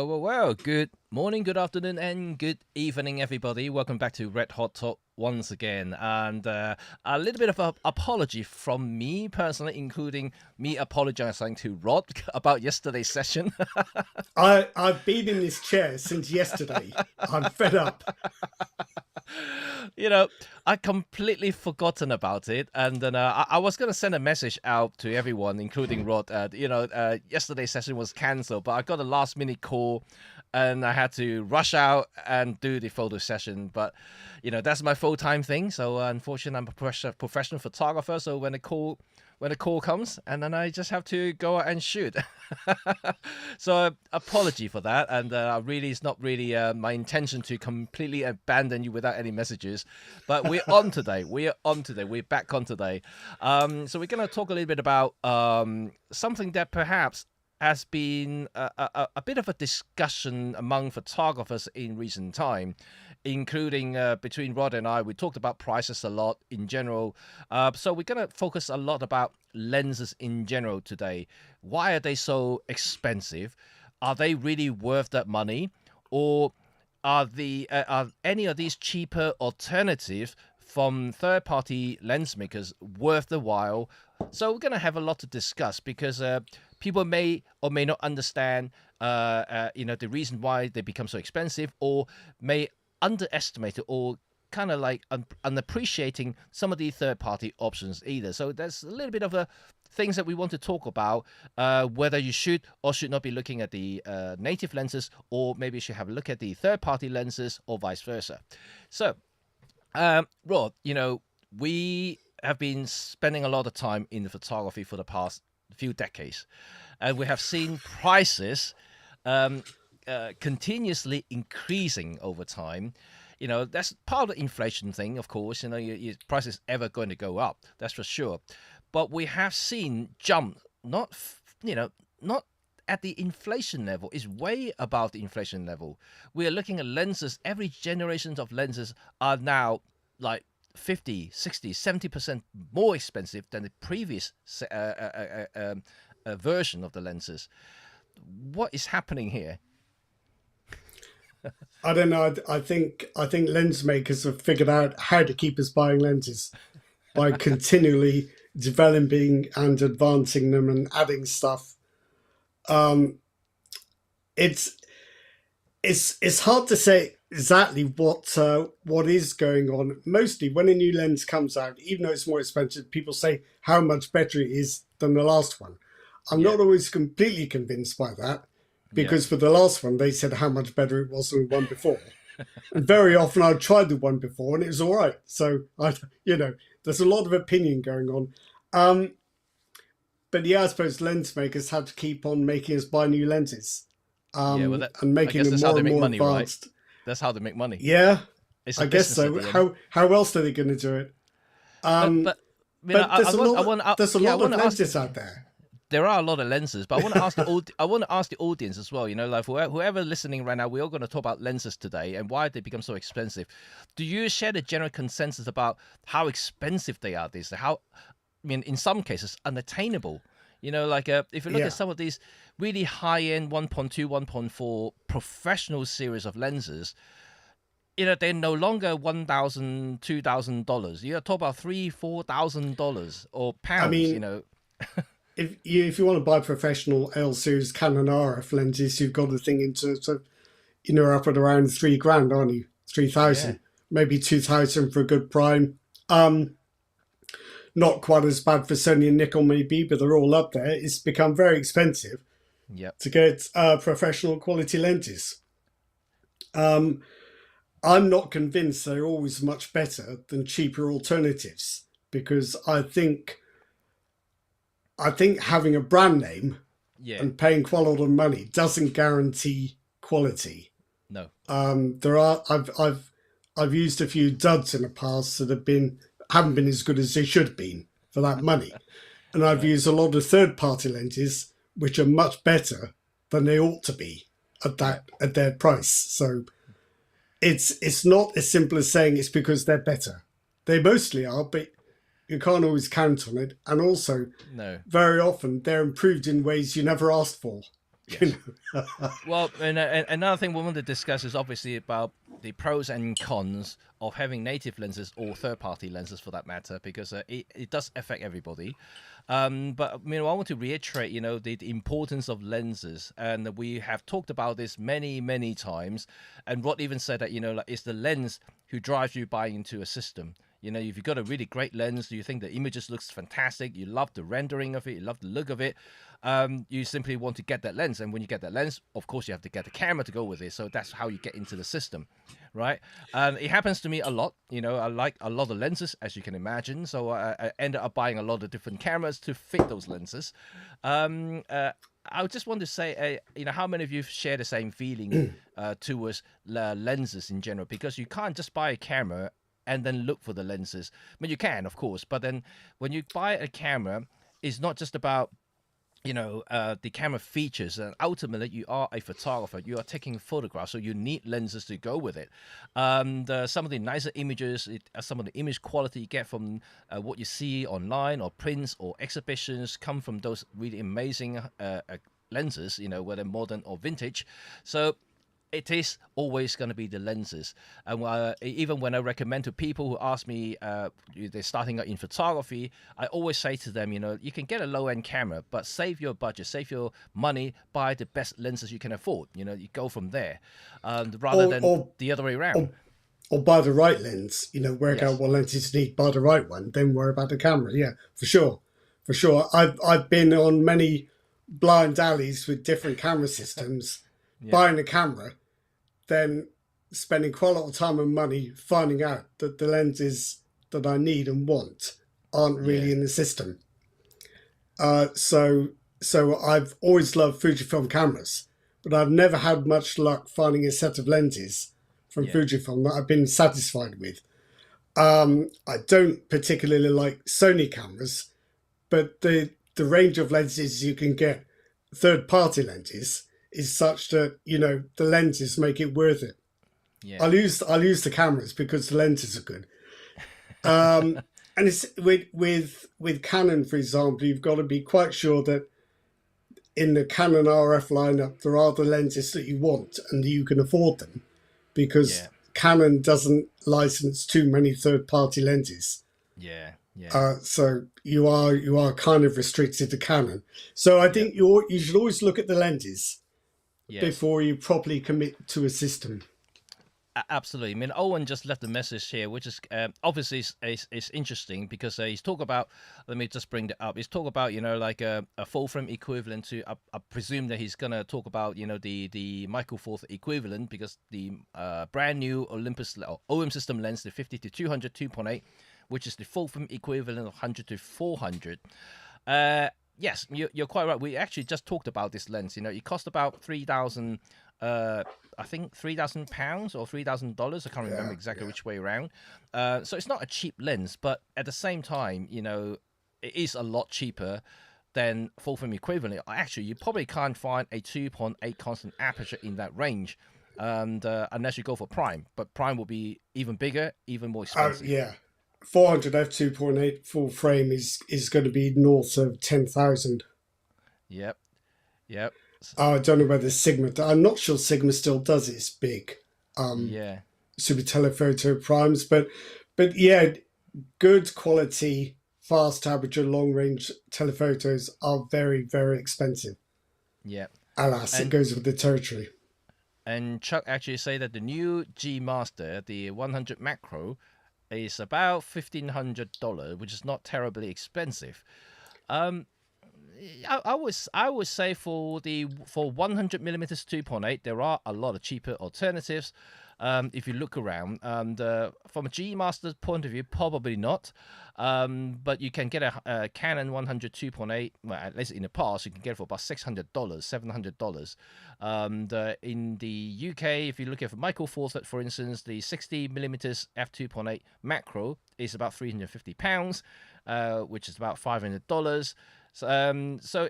Well. Good morning, good afternoon, and good evening, everybody. Welcome back to Red Hot Talk once again. And a little bit of an apology from me personally, including me apologizing to Rod about yesterday's session. I've been in this chair since yesterday. I'm fed up. I completely forgotten about it, and then I was gonna send a message out to everyone, including Rod. Yesterday's session was cancelled, but I got a last minute call, and I had to rush out and do the photo session. But that's my full time thing. So unfortunately, I'm a professional photographer. So when the call comes, and then I just have to go out and shoot. So apology for that, and it's not really my intention to completely abandon you without any messages, but we're on today. We're back on today. So we're going to talk a little bit about something that perhaps has been a bit of a discussion among photographers in recent time, including between Rod and I. We talked about prices a lot in general. So we're going to focus a lot about lenses in general today. Why are they so expensive? Are they really worth that money? Or are any of these cheaper alternatives from third-party lens makers worth the while? So we're going to have a lot to discuss because people may or may not understand the reason why they become so expensive, or may underestimate it, or kind of like unappreciating some of the third-party options either. So there's a little bit of things that we want to talk about, whether you should or should not be looking at the native lenses, or maybe you should have a look at the third-party lenses, or vice versa. So Rod, we have been spending a lot of time in photography for the past few decades, and we have seen prices continuously increasing over time. That's part of the inflation thing, of course. Your price is ever going to go up, that's for sure. But we have seen jump, not at the inflation level, is way above the inflation level. We are looking at lenses. Every generation of lenses are now like 50, 60, 70% more expensive than the previous version of the lenses. What is happening here? I don't know. I think lens makers have figured out how to keep us buying lenses by continually developing and advancing them and adding stuff. It's hard to say exactly what is going on. Mostly when a new lens comes out, even though it's more expensive, people say how much better it is than the last one. I'm not always completely convinced by that, because for the last one, they said how much better it was than the one before. And very often I tried the one before and it was all right. So, there's a lot of opinion going on. But I suppose lens makers had to keep on making us buy new lenses and making them more and more advanced. Right? That's how they make money. Yeah, I guess so. How else are they going to do it? But there's a lot of lenses out there. There are a lot of lenses, but I want to ask the audience as well. Like whoever listening right now, we're all going to talk about lenses today and why they become so expensive. Do you share the general consensus about how expensive they are? In some cases, unattainable. If you look at some of these really high-end 1.2, 1.4 professional series of lenses, they're no longer $1,000, $2,000. You're talking about $3,000, $4,000 or pounds. If you want to buy professional L series Canon RF lenses, you've got to think into up at around $3,000, aren't you? 3,000, maybe 2,000 for a good prime. Not quite as bad for Sony and Nikon maybe, but they're all up there. It's become very expensive to get professional quality lenses. I'm not convinced they're always much better than cheaper alternatives, because I think having a brand name and paying quite a lot of money doesn't guarantee quality. No. I've used a few duds in the past that haven't been as good as they should have been for that money. And I've used a lot of third-party lenses which are much better than they ought to be at their price. So it's not as simple as saying it's because they're better. They mostly are, but you can't always count on it. And also, very often, they're improved in ways you never asked for. Yes. know. Well, and another thing we want to discuss is obviously about the pros and cons of having native lenses or third-party lenses for that matter, because it does affect everybody. But I want to reiterate, the importance of lenses, and we have talked about this many, many times. And Rod even said that, like, it's the lens who drives you buying into a system. If you've got a really great lens, you think the images looks fantastic, you love the rendering of it, you love the look of it, you simply want to get that lens. And when you get that lens, of course, you have to get the camera to go with it. So that's how you get into the system, right? It happens to me a lot. I like a lot of lenses, as you can imagine. So I ended up buying a lot of different cameras to fit those lenses. I just want to say, how many of you share the same feeling towards lenses in general? Because you can't just buy a camera and then look for the lenses. I mean, you can, of course, but then when you buy a camera, it's not just about the camera features, and ultimately you are a photographer, you are taking photographs, so you need lenses to go with it. Some of the nicer images, some of the image quality you get from what you see online or prints or exhibitions come from those really amazing lenses, whether modern or vintage. So it is always going to be the lenses. And even when I recommend to people who ask me, they're starting out in photography, I always say to them, you can get a low-end camera, but save your budget, save your money, buy the best lenses you can afford. You go from there, rather than the other way around. Or buy the right lens, work out what lenses you need, buy the right one, then worry about the camera. Yeah, for sure. For sure. I've been on many blind alleys with different camera systems, buying a camera, then spending quite a lot of time and money finding out that the lenses that I need and want aren't really in the system. So I've always loved Fujifilm cameras, but I've never had much luck finding a set of lenses from Fujifilm that I've been satisfied with. I don't particularly like Sony cameras, but the range of lenses you can get, third-party lenses, is such that the lenses make it worth it. I'll use the cameras because the lenses are good. And it's with Canon, for example, you've got to be quite sure that in the Canon RF lineup there are the lenses that you want and you can afford them, because Canon doesn't license too many third-party lenses. So you are kind of restricted to Canon. So I think you should always look at the lenses before you properly commit to a system. Absolutely. I mean, Owen just left a message here, which is obviously is interesting, because he's talk about, let me just bring that up. He's talk about, like a full frame equivalent to, I presume that he's going to talk about, the Michael Fourth equivalent, because the brand new Olympus or OM system lens, the 50 to 200 2.8, which is the full frame equivalent of 100 to 400. Yes, you're quite right. We actually just talked about this lens. It cost about 3,000, I think £3,000 or $3,000. I can't remember exactly which way around. So it's not a cheap lens, but at the same time, it is a lot cheaper than full frame equivalent. Actually, you probably can't find a 2.8 constant aperture in that range, and unless you go for prime. But prime will be even bigger, even more expensive. 400 f2.8 full frame is going to be north of 10,000. Yep. I don't know whether Sigma. I'm not sure Sigma still does its big super telephoto primes, but good quality, fast aperture, long range telephotos are very, very expensive. Yeah. Alas, it goes with the territory. And Chuck actually say that the new G Master, the 100 macro, is about $1,500, which is not terribly expensive. I would say for 100 millimeters 2.8, there are a lot of cheaper alternatives. If you look around, and from a G Master's point of view, probably not. But you can get a Canon 100 2.8. Well, at least in the past, you can get it for about $600, $700. And in the UK, if you look at Michael Fawcett, for instance, the 60 millimeters f2.8 macro is about £350, which is about $500. So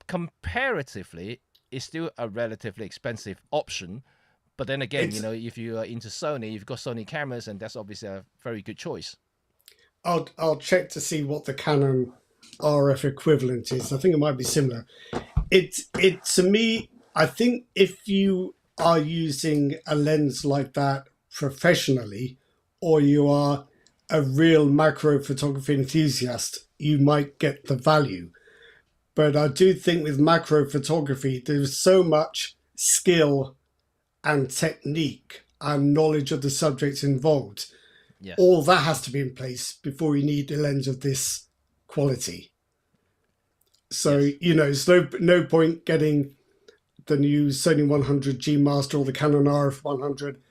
comparatively, it's still a relatively expensive option. But then again, if you are into Sony, you've got Sony cameras, and that's obviously a very good choice. I'll check to see what the Canon RF equivalent is. I think it might be similar. it to me, I think if you are using a lens like that professionally, or you are a real macro photography enthusiast, you might get the value. But I do think with macro photography, there's so much skill and technique and knowledge of the subjects involved. Yes. All that has to be in place before you need a lens of this quality. So, Yes. it's no point getting the new Sony 100G Master or the Canon RF 100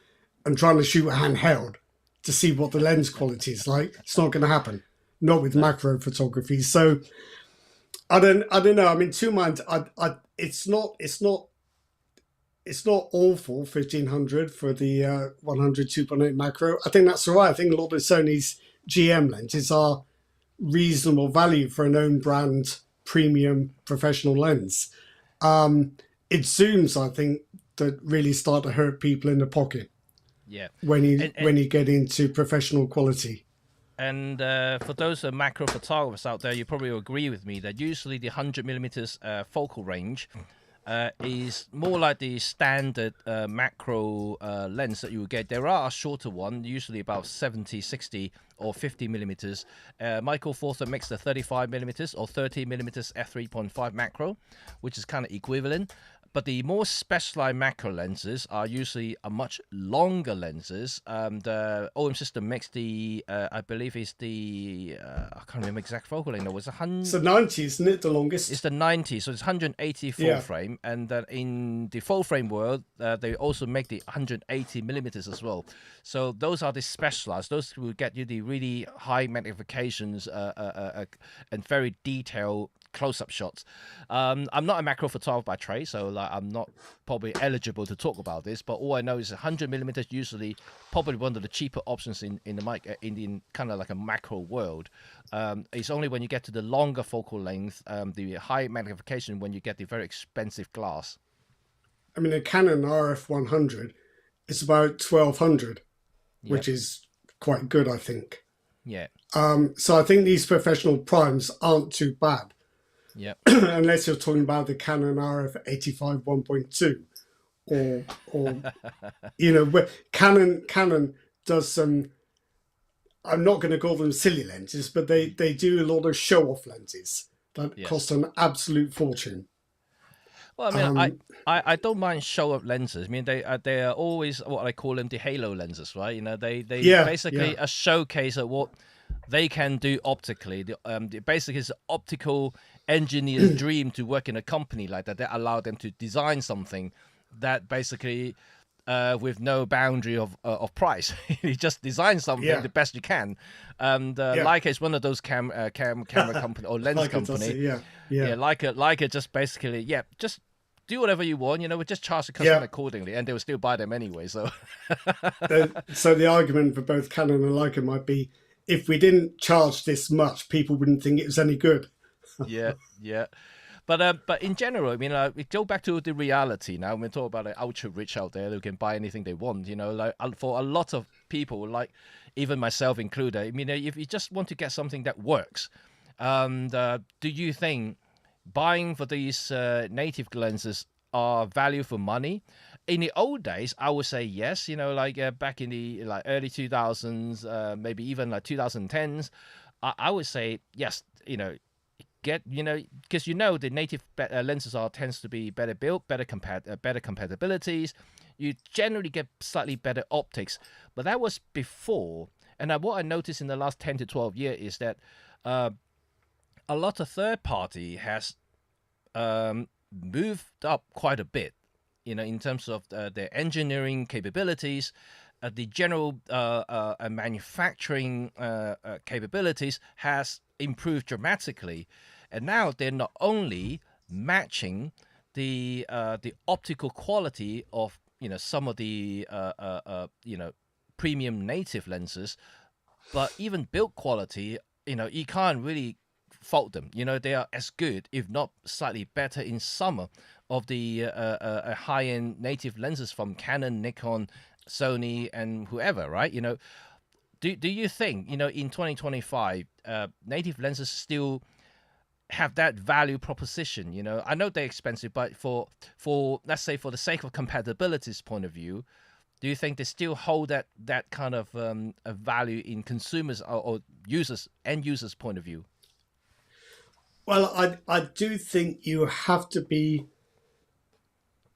and trying to shoot handheld to see what the lens quality is like. It's not going to happen. Not with No. macro photography. So I don't know. I'm in two minds. It's not awful 1500 for the 100 2.8 macro. I think that's all right. I think a lot of Sony's GM lenses are reasonable value for an own brand premium professional lens. It's zooms, I think, that really start to hurt people in the pocket Yeah. when And you get into professional quality. And for those macro photographers out there, you probably will agree with me that usually the 100 millimeters focal range is more like the standard macro lens that you will get. There are a shorter one, usually about 70, 60 or 50 millimeters. Michael Forster makes the 35 millimeters or 30 millimeters f3.5 macro, which is kind of equivalent. But the more specialized macro lenses are usually a much longer lenses. The OM system makes the, I believe it's the, I can't remember exact focal length. It's It's the 90, isn't it? The longest. It's the 90, so it's 180 full frame, and in the full frame world, they also make the 180 millimeters as well. So those are the specialized. Those will get you the really high magnifications and very detailed close-up shots. I'm not a macro photographer by trade, so I'm not probably eligible to talk about this. But all I know is 100 millimeters usually probably one of the cheaper options in the mic in kind of like a macro world. It's only when you get to the longer focal length, the high magnification, when you get the very expensive glass. I mean, a Canon RF 100, it's about 1200, which Yep. is quite good, I think. Yeah. So I think these professional primes aren't too bad. Yeah. Unless you're talking about the Canon RF 85 1.2 or where Canon does some, I'm not going to call them silly lenses, but they do a lot of show-off lenses that Yes. cost an absolute fortune. Well, I mean, I don't mind show-up lenses. I mean, they are always what I call them, the halo lenses, right? They basically a showcase of what they can do optically. Basically, it's an optical engineer's dream to work in a company like that allow them to design something that basically with no boundary of price. You just design something the best you can. And Leica is one of those camera company or lens company. Leica just basically just do whatever you want. We just charge the customer accordingly, and they will still buy them anyway. So, so the argument for both Canon and Leica might be, if we didn't charge this much, people wouldn't think it was any good. yeah. But in general, I mean, we go back to the reality now. When we talk about the ultra rich out there who can buy anything they want, for a lot of people, like even myself included, I mean, if you just want to get something that works, do you think buying for these native lenses are value for money? In the old days, I would say yes. Back in the early 2000s, maybe even 2010s, I would say yes. Because the native lenses tends to be better built, better compatibilities. You generally get slightly better optics, but that was before. And what I noticed in the last 10 to 12 years is that a lot of third party has moved up quite a bit, in terms of their engineering capabilities, the general manufacturing capabilities has improved dramatically. And now they're not only matching the optical quality of some of the premium native lenses, but even build quality. You can't really fault them. They are as good, if not slightly better, in some of the high-end native lenses from Canon, Nikon, Sony, and whoever. Right? Do you think in 2025 native lenses still have that value proposition. You know, I know they're expensive, but for let's say for the sake of compatibility's point of view, do you think they still hold that kind of a value in consumers or users end users point of view? Well, I do think you have to be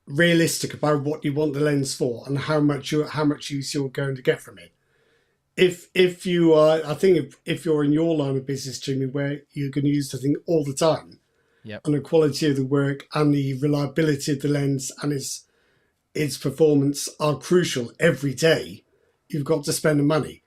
realistic about what you want the lens for and how much use you're going to get from it. If you are, I think if you're in your line of business, Jimmy, where you're going to use the thing all the time, Yep. and the quality of the work and the reliability of the lens and its performance are crucial every day, you've got to spend the money.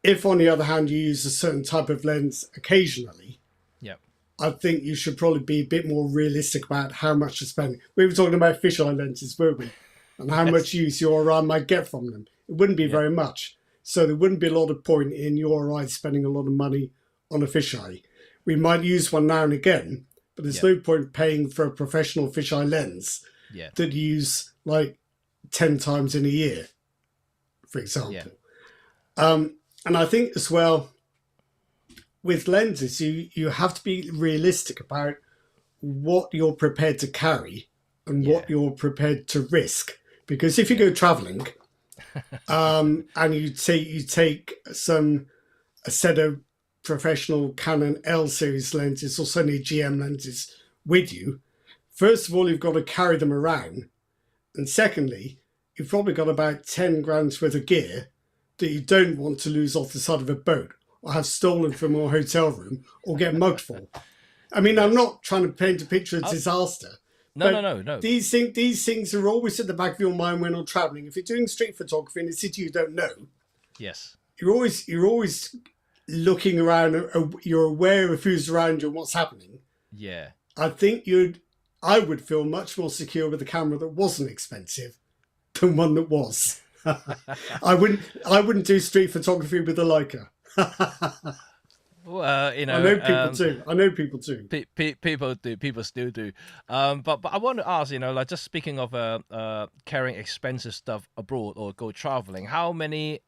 If, on the other hand, you use a certain type of lens occasionally, Yep. I think you should probably be a bit more realistic about how much to spend. We were talking about fisheye lenses, weren't we? And how much use your or I might get from them. It wouldn't be very much. So there wouldn't be a lot of point in you or I spending a lot of money on a fisheye. We might use one now and again, but there's no point paying for a professional fisheye lens that you use like 10 times in a year, for example. And I think as well, with lenses, you have to be realistic about what you're prepared to carry and what you're prepared to risk. Because if you go traveling and you take a set of professional Canon L series lenses or Sony GM lenses with you, first of all, you've got to carry them around. And secondly, you've probably got about 10 grand's worth of gear that you don't want to lose off the side of a boat or have stolen from your hotel room or get mugged for. I mean, I'm not trying to paint a picture of disaster. No. These things are always at the back of your mind when you're traveling. If you're doing street photography in a city you don't know, you're always looking around. You're aware of who's around you and what's happening. Yeah. I think I would feel much more secure with a camera that wasn't expensive than one that was. I wouldn't do street photography with a Leica. Well, you know, I know people do. People do. People still do. But I want to ask, you know, like just speaking of carrying expensive stuff abroad or go traveling, how many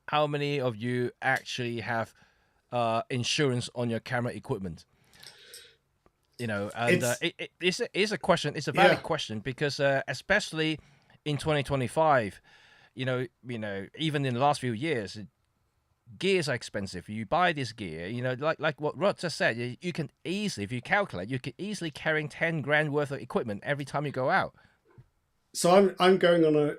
of you actually have insurance on your camera equipment? You know, and it's a question. It's a valid question because especially in 2025, you know, even in the last few years, gears are expensive. You buy this gear, you know, like what Rod just said, you can easily, if you calculate, you could easily carrying 10 grand worth of equipment every time you go out. So I'm going on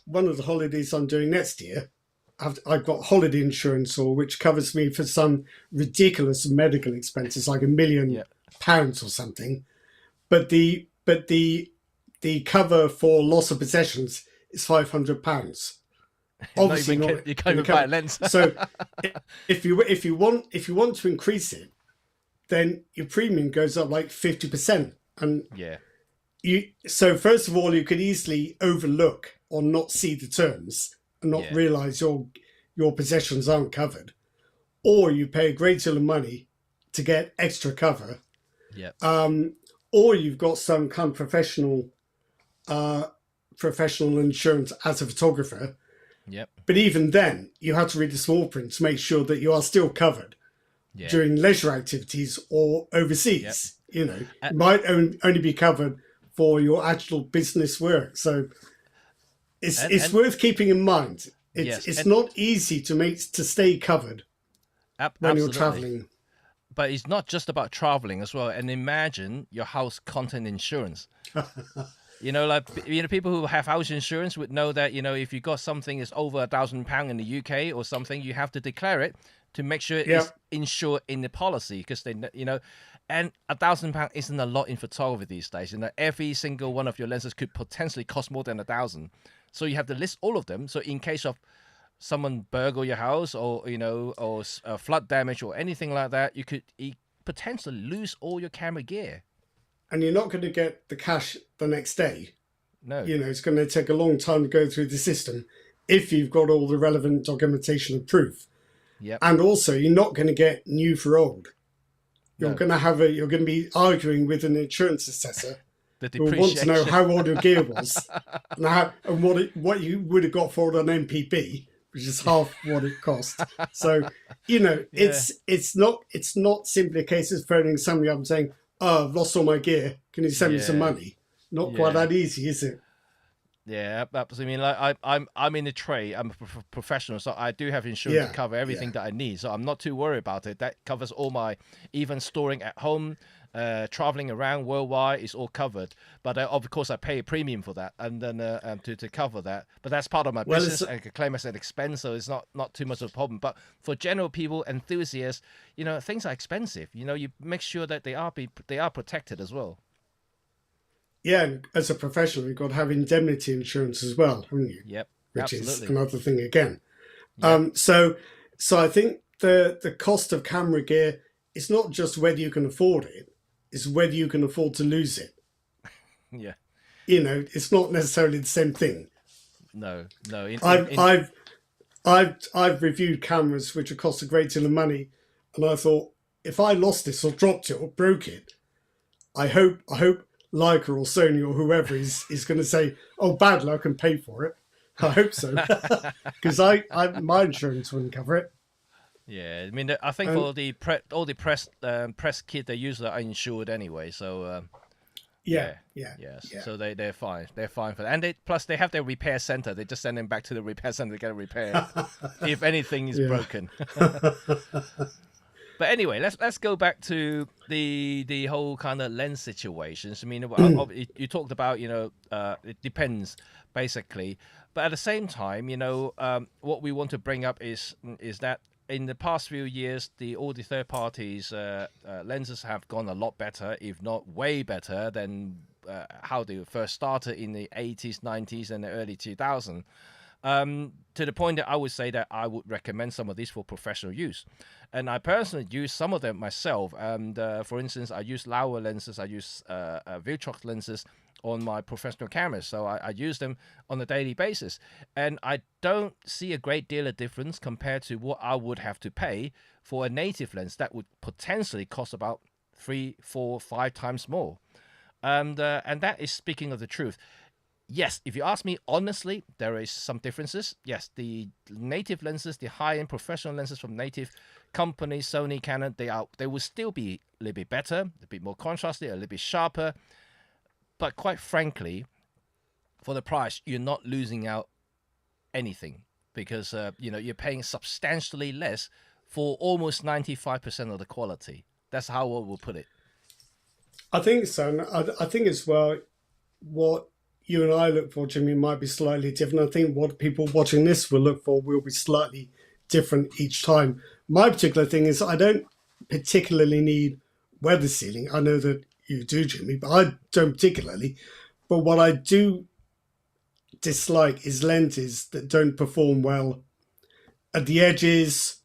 one of the holidays I'm doing next year. I've got holiday insurance, which covers me for some ridiculous medical expenses, like £1 million or something. But the cover for loss of possessions is £500. Obviously, you can't even buy a lens. So, if you want to increase it, then your premium goes up like 50%. And so first of all, you could easily overlook or not see the terms and not realise your possessions aren't covered, or you pay a great deal of money to get extra cover. Or you've got some kind of professional insurance as a photographer. But even then, you have to read the small print to make sure that you are still covered during leisure activities or overseas. You know, you might only be covered for your actual business work. So it's worth keeping in mind. It's not easy to stay covered when you're traveling. But it's not just about traveling as well. And imagine your house content insurance. You know, like, you know, people who have house insurance would know that, you know, if you got something that's over £1,000 in the UK or something, you have to declare it to make sure it's insured in the policy, because they, you know, and £1,000 isn't a lot in photography these days. You know, every single one of your lenses could potentially cost more than 1,000. So you have to list all of them. So in case of someone burgle your house or, you know, or flood damage or anything like that, you could potentially lose all your camera gear. And you're not going to get the cash the next day. No. You know, it's going to take a long time to go through the system if you've got all the relevant documentation and proof. And also, you're not going to get new for old. You're going to be arguing with an insurance assessor who will want to know how old your gear was and what you would have got for it on MPB, which is half what it cost. So, you know, it's not simply a case of phoning somebody up and saying, oh, I've lost all my gear. Can you send me some Yeah, money? Not quite yeah. that easy, is it? Yeah, absolutely. I mean, like I'm in the trade. I'm a professional, so I do have insurance to Yeah, cover everything yeah. that I need. So I'm not too worried about it. That covers all my, even storing at home, traveling around worldwide is all covered. But of course, I pay a premium for that, and then to cover that. But that's part of my Well, it's business. I can claim as an expense, so it's not too much of a problem. But for general people, enthusiasts, things are expensive. You make sure that they are protected as well. yeah. And as a professional, you've got to have indemnity insurance as well, haven't you? Yep, Which is absolutely. another thing again. Yep, So I think the cost of camera gear is not just whether you can afford it; it's whether you can afford to lose it. yeah. It's not necessarily the same thing. No, no. In in I've in I've I've reviewed cameras which have cost a great deal of money, and I thought if I lost this or dropped it or broke it, I hope Leica or Sony or whoever is going to say, "Oh, bad luck," and pay for it. I hope so, because my insurance wouldn't cover it. Yeah, I mean, I think And for all the press kit they use are insured anyway. So yeah, yeah, yeah, yes, yeah. so they're fine. They're fine for that. And plus they have their repair center. They just send them back to the repair center to get it repaired if anything is Yeah. broken. But anyway, let's go back to the whole kind of lens situations. I mean, you talked about it depends basically, but at the same time, what we want to bring up is that in the past few years, all the third parties lenses have gone a lot better, if not way better than how they first started in the 80s, 90s, and the early 2000s. To the point that I would say that I would recommend some of these for professional use. And I personally use some of them myself. And for instance, I use Laowa lenses, I use Viltrox lenses on my professional cameras. So I use them on a daily basis. And I don't see a great deal of difference compared to what I would have to pay for a native lens that would potentially cost about 3, 4, 5 times more. And that is speaking of the truth. Yes, if you ask me honestly, there is some differences. Yes, the native lenses, the high-end professional lenses from native companies, Sony, Canon, they will still be a little bit better, a bit more contrasty, a little bit sharper. But quite frankly, for the price, you're not losing out anything because you're paying substantially less for almost 95% of the quality. That's how I will put it. I think so. And I think as well, what you and I look for, Jimmy, might be slightly different. I think what people watching this will look for will be slightly different each time. My particular thing is I don't particularly need weather sealing. I know that you do, Jimmy, but I don't particularly. But what I do dislike is lenses that don't perform well at the edges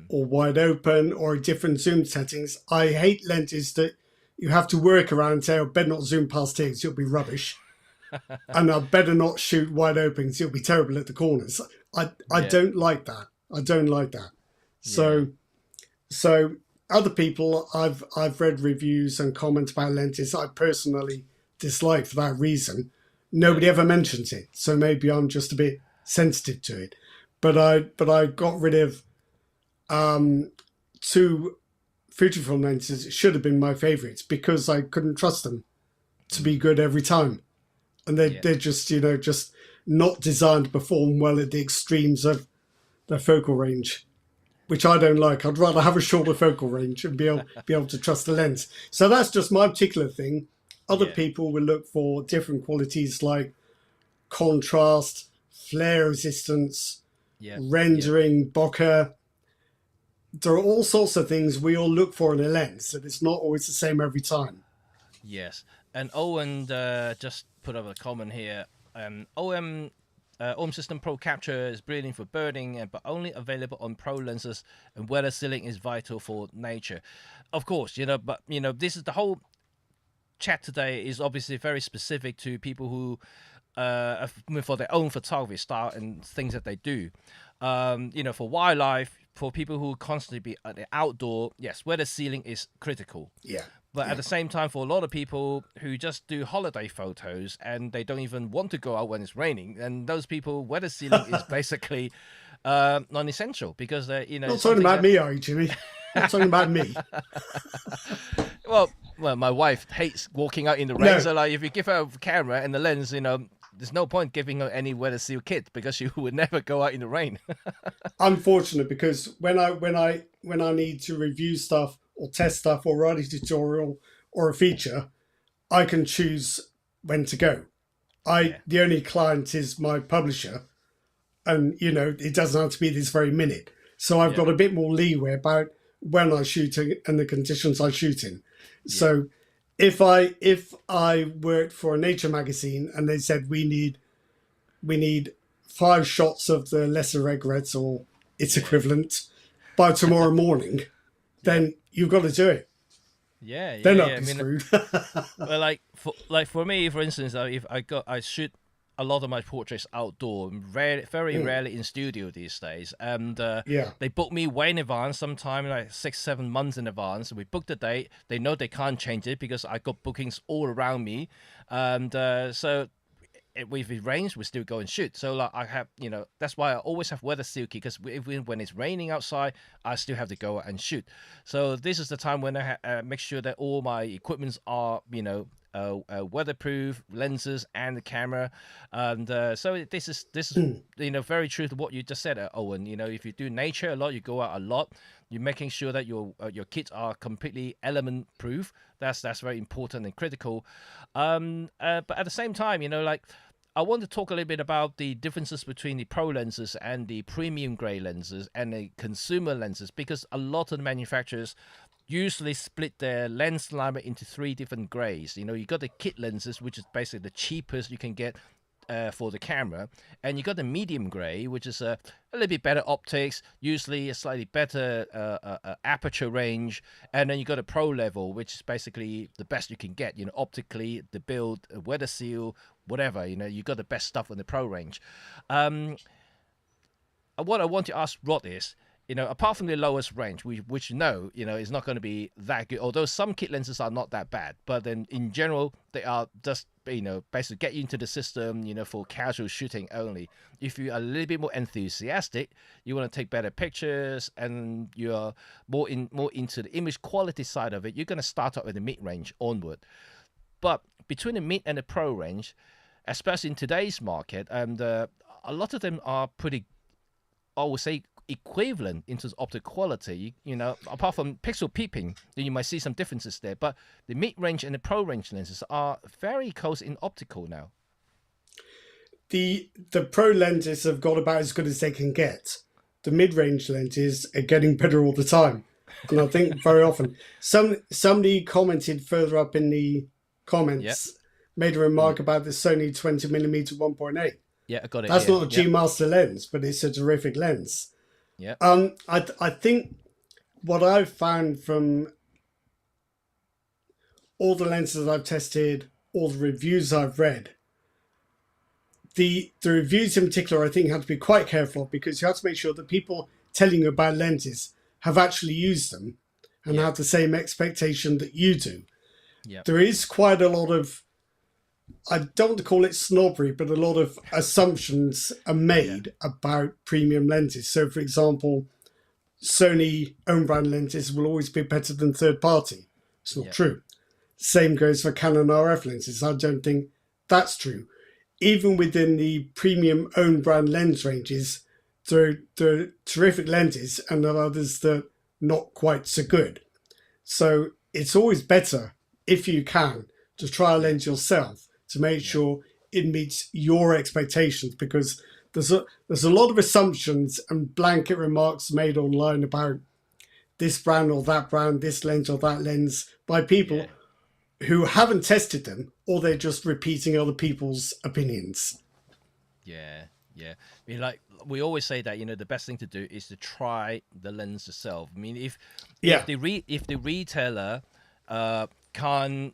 or wide open or different zoom settings. I hate lenses that you have to work around and say, "Oh, better not zoom past here because it'll be rubbish." And I better not shoot wide open because it'll be terrible at the corners. I Yeah, don't like that. I don't like that. yeah, So other people, I've read reviews and comments about lenses I personally dislike for that reason. yeah, Nobody ever mentions it, so maybe I'm just a bit sensitive to it. But I got rid of two Fujifilm lenses. It should have been my favourites because I couldn't trust them to be good every time, and yeah, they're just just not designed to perform well at the extremes of their focal range, which I don't like. I'd rather have a shorter focal range and be able to trust the lens. So that's just my particular thing. Other yeah, people will look for different qualities like contrast, flare resistance, yeah, yeah. rendering, bokeh. There are all sorts of things we all look for in a lens, and it's not always the same every time. Yes, and Owen just put up a comment here. OM System Pro Capture is brilliant for birding, but only available on pro lenses, and weather sealing is vital for nature. Of course, but this is the whole chat today is obviously very specific to people who, for their own photography style and things that they do. For wildlife, for people who constantly be at the outdoor, yes, weather sealing is critical. Yeah, But at yeah. the same time, for a lot of people who just do holiday photos and they don't even want to go out when it's raining, and those people, weather sealing is basically non-essential because Not talking something about that me, are you, Jimmy? Not talking about me. well, Well, my wife hates walking out in the rain. No. So like, if you give her a camera and the lens, there's no point giving her any weather seal kit because she would never go out in the rain. I'm fortunate because when I need to review stuff or test stuff or write a tutorial or a feature, I can choose when to go. The only client is my publisher, and it doesn't have to be this very minute. So I've got a bit more leeway about when I shoot and the conditions I shoot in. So if I worked for a nature magazine and they said we need 5 shots of the lesser regrets or its equivalent by tomorrow morning, then you've got to do it. They're not be screwed. Well, for me, for instance, if I shoot a lot of my portraits outdoor, very rarely in studio these days, and they book me way in advance, sometime like 6-7 months in advance. We book the date. They know they can't change it because I got bookings all around me, and so if it rains, we still go and shoot. So like I have, that's why I always have weather seal kit, because when it's raining outside, I still have to go and shoot. So this is the time when I make sure that all my equipments are, weatherproof, lenses and the camera, and so this is very true to what you just said, Owen. If you do nature a lot, you go out a lot, you're making sure that your kits are completely element proof. That's very important and critical. But at the same time, I want to talk a little bit about the differences between the pro lenses and the premium grade lenses and the consumer lenses, because a lot of the manufacturers usually split their lens alignment into 3 different grades. You got the kit lenses, which is basically the cheapest you can get for the camera, and you got the medium grade, which is a little bit better optics, usually a slightly better aperture range, and then you got a pro level, which is basically the best you can get. Optically, the build, weather seal, whatever. You got the best stuff in the pro range. What I want to ask Rod is, apart from the lowest range, which is not going to be that good, although some kit lenses are not that bad, but then in general, they are just, basically get you into the system, for casual shooting only. If you are a little bit more enthusiastic, you want to take better pictures, and you're more into the image quality side of it, you're going to start up with the mid-range onward. But between the mid and the pro range, especially in today's market, and a lot of them are pretty, I would say, equivalent in terms of optic quality. Apart from pixel peeping, then you might see some differences there, but the mid-range and the pro range lenses are very close in optical now. The pro lenses have got about as good as they can get. The mid-range lenses are getting better all the time, and I think very often somebody commented further up in the comments, made a remark about the Sony 20mm 1.8. I got it. That's not a G Master lens, but it's a terrific lens. Yeah. I think what I've found from all the lenses I've tested, all the reviews I've read, the reviews in particular, I think, have to be quite careful, because you have to make sure that people telling you about lenses have actually used them and have the same expectation that you do. Yeah. There is quite a lot of, I don't want to call it snobbery, but a lot of assumptions are made about premium lenses. So, for example, Sony own brand lenses will always be better than third party. It's not true. Same goes for Canon RF lenses. I don't think that's true. Even within the premium own brand lens ranges, there are terrific lenses, and there are others that are not quite so good. So it's always better, if you can, to try a lens yourself, to make sure it meets your expectations, because there's a lot of assumptions and blanket remarks made online about this brand or that brand, this lens or that lens, by people who haven't tested them, or they're just repeating other people's opinions. Yeah. We always say that the best thing to do is to try the lens yourself. I mean, if the retailer can't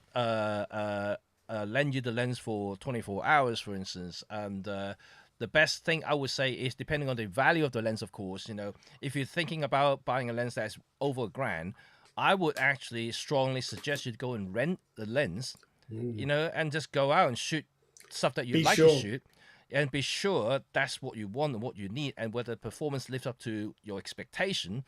lend you the lens for 24 hours, for instance, and the best thing I would say is, depending on the value of the lens, of course, if you're thinking about buying a lens that's over $1,000, I would actually strongly suggest you to go and rent the lens, and just go out and shoot stuff that you to shoot, and be sure that's what you want and what you need, and whether the performance lives up to your expectation.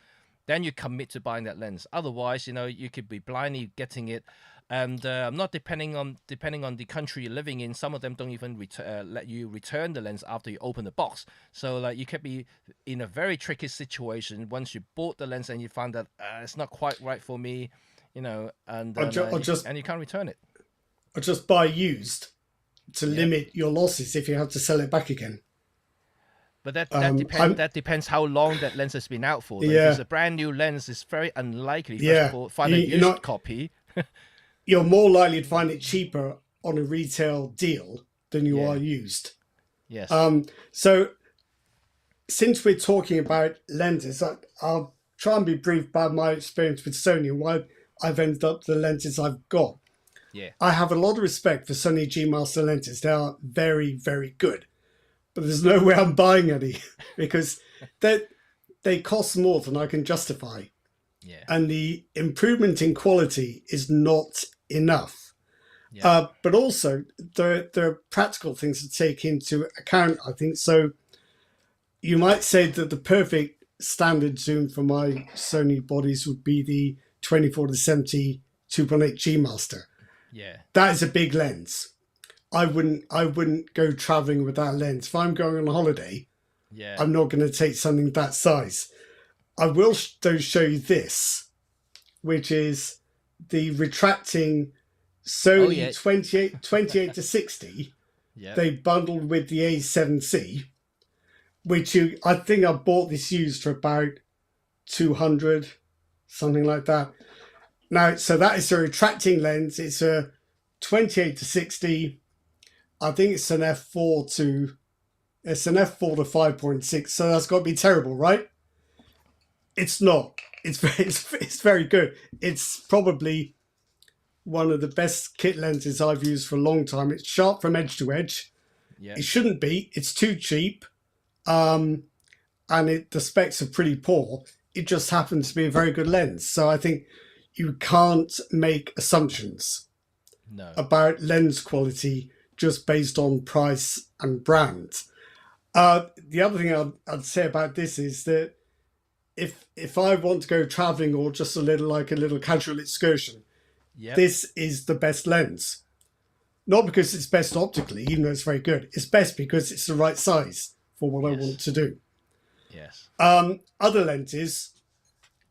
then you commit to buying that lens. Otherwise, you could be blindly getting it, and not depending on the country you're living in. Some of them don't even let you return the lens after you open the box. So like you could be in a very tricky situation once you bought the lens and you find that it's not quite right for me, and and you can't return it. Or just buy used to limit your losses if you have to sell it back again. But that depends how long that lens has been out for. If it's a brand new lens, it's very unlikely to find a used copy. You're more likely to find it cheaper on a retail deal than you are used. Yes. So since we're talking about lenses, I'll try and be brief about my experience with Sony and why I've ended up the lenses I've got. Yeah. I have a lot of respect for Sony G Master lenses. They are very, very good. But there's no way I'm buying any because they cost more than I can justify. Yeah. And the improvement in quality is not enough. Yeah. But also, there are practical things to take into account, I think. So you might say that the perfect standard zoom for my Sony bodies would be the 24-70 2.8 G Master. Yeah. That is a big lens. I wouldn't go traveling with that lens. If I'm going on a holiday, I'm not going to take something that size. I will though show you this, which is the retracting Sony 28-60. They bundled with the A7C, which I think I bought this used for about 200, something like that. Now, so that is a retracting lens. It's a 28-60. I think it's an f4 to 5.6. So that's got to be terrible, right? It's not. It's very good. It's probably one of the best kit lenses I've used for a long time. It's sharp from edge to edge. Yeah. It shouldn't be. It's too cheap. And the specs are pretty poor. It just happens to be a very good lens. So I think you can't make assumptions about lens quality just based on price and brand. The other thing I'd say about this is that if I want to go traveling or just a little casual excursion, this is the best lens. Not because it's best optically, even though it's very good. It's best because it's the right size for what I want to do. Yes. Other lenses,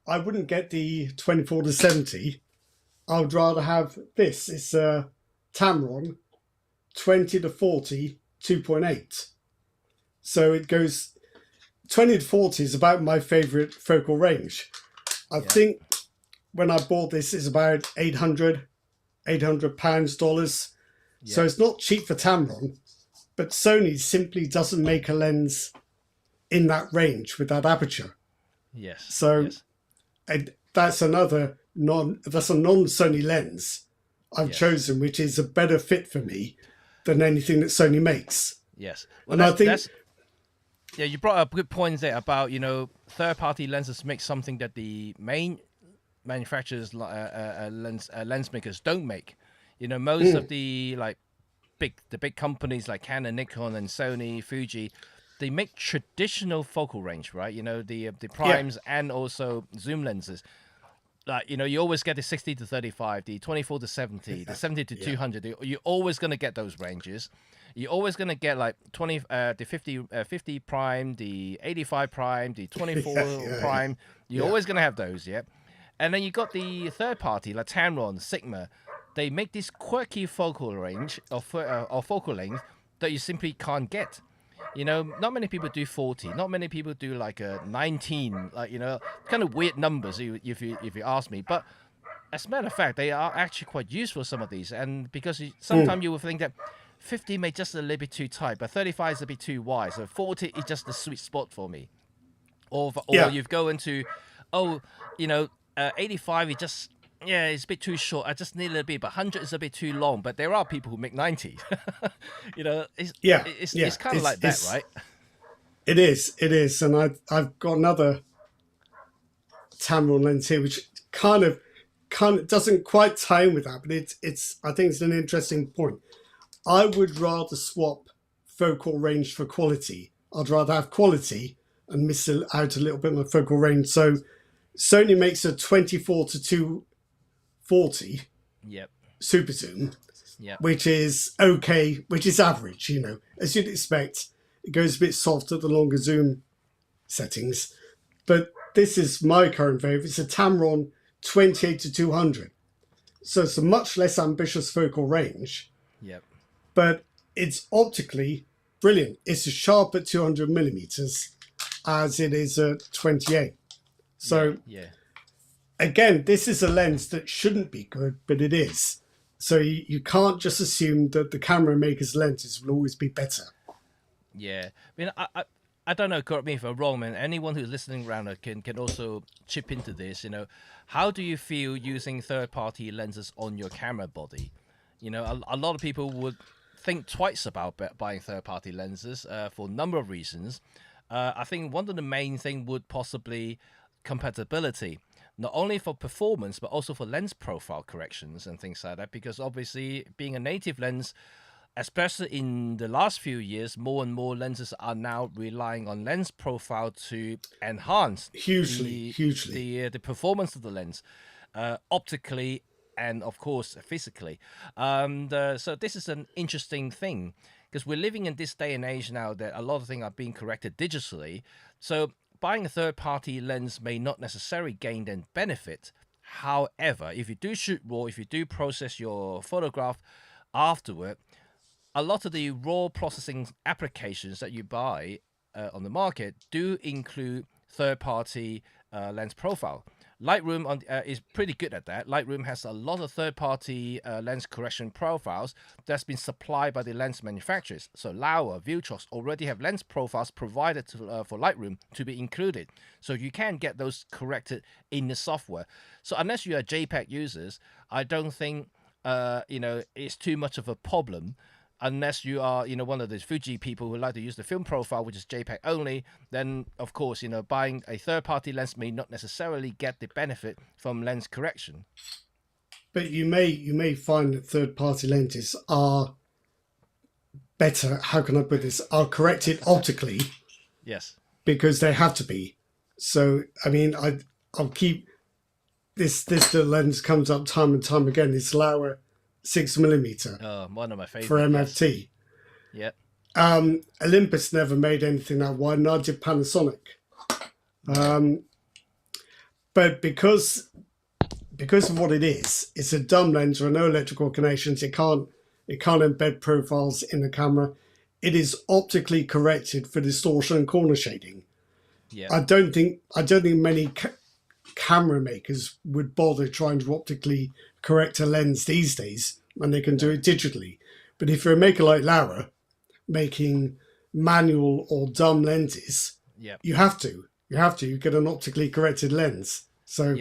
I wouldn't get the 24-70. I would rather have this. It's a Tamron 20-40 2.8. So it goes 20-40 is about my favorite focal range. I think when I bought this, it's about $800 dollars. So it's not cheap for Tamron, but Sony simply doesn't make a lens in that range with that aperture. Yes. So that's a non-Sony lens I've chosen, which is a better fit for me than anything that Sony makes. Yes. Well, and I think you brought up good points there about third-party lenses make something that the main manufacturers lens makers don't make. Most of the big companies like Canon, Nikon, and Sony, Fuji, they make traditional focal range, right? The primes and also zoom lenses. You always get the 60-35, the 24-70, the 70-200. You're always going to get those ranges. You're always going to get the 50 prime, the 85 prime, the 24 prime. You're always going to have those, And then you got the third party like Tamron, Sigma. They make this quirky focal range or focal length that you simply can't get. Not many people do 40. Not many people do like a 19. Kind of weird numbers if you ask me. But as a matter of fact, they are actually quite useful, some of these. And because sometimes you will think that 50 may just a little bit too tight, but 35 is a bit too wide. So 40 is just the sweet spot for me. Or you go into, 85 is just, it's a bit too short. I just need a little bit, but 100 is a bit too long. But there are people who make 90. It's kind of like that, right? It is. And I've got another Tamron lens here, which kind of doesn't quite tie in with that, but it's I think it's an interesting point. I would rather swap focal range for quality. I'd rather have quality and miss out a little bit on the focal range. So Sony makes a 24 to 240 Yep. super zoom, Yep. which is okay, which is average, as you'd expect. It goes a bit soft at the longer zoom settings. But this is my current favourite. It's a Tamron 28 to 200. So it's a much less ambitious focal range, Yep. but it's optically brilliant. It's as sharp at 200 millimeters as it is at 28. So yeah. Again, this is a lens that shouldn't be good, but it is. So you can't just assume that the camera maker's lenses will always be better. Yeah. I mean, I don't know, correct me if I'm wrong, man. Anyone who's listening around can also chip into this. How do you feel using third-party lenses on your camera body? A lot of people would think twice about buying third-party lenses for a number of reasons. I think one of the main thing would possibly compatibility, not only for performance but also for lens profile corrections and things like that. Because obviously, being a native lens, especially in the last few years, more and more lenses are now relying on lens profile to enhance hugely the performance of the lens, optically and of course physically. So this is an interesting thing because we're living in this day and age now that a lot of things are being corrected digitally. So buying a third-party lens may not necessarily gain then benefit. However, if you do shoot raw, if you do process your photograph afterward, a lot of the raw processing applications that you buy on the market do include third-party lens profile. Lightroom is pretty good at that. Lightroom has a lot of third-party lens correction profiles that's been supplied by the lens manufacturers. So Laowa, Viltrox already have lens profiles provided for Lightroom to be included. So you can get those corrected in the software. So unless you are JPEG users, I don't think it's too much of a problem. Unless you are, one of those Fuji people who like to use the film profile, which is JPEG only, then of course, buying a third-party lens may not necessarily get the benefit from lens correction. But you may find that third-party lenses are better. How can I put this? Are corrected optically. Yes. Because they have to be. So I mean, I'll keep this. The lens comes up time and time again. It's Laowa 6mm. Oh, one of my favorite for MFT. Yes. Yeah. Olympus never made anything that wide, nor did Panasonic. But because of what it is, it's a dumb lens with no electrical connections. It can't embed profiles in the camera. It is optically corrected for distortion and corner shading. Yeah. I don't think many camera makers would bother trying to optically correct a lens these days when they can do it digitally. But if you're a maker like Laowa making manual or dumb lenses, you have to get an optically corrected lens. So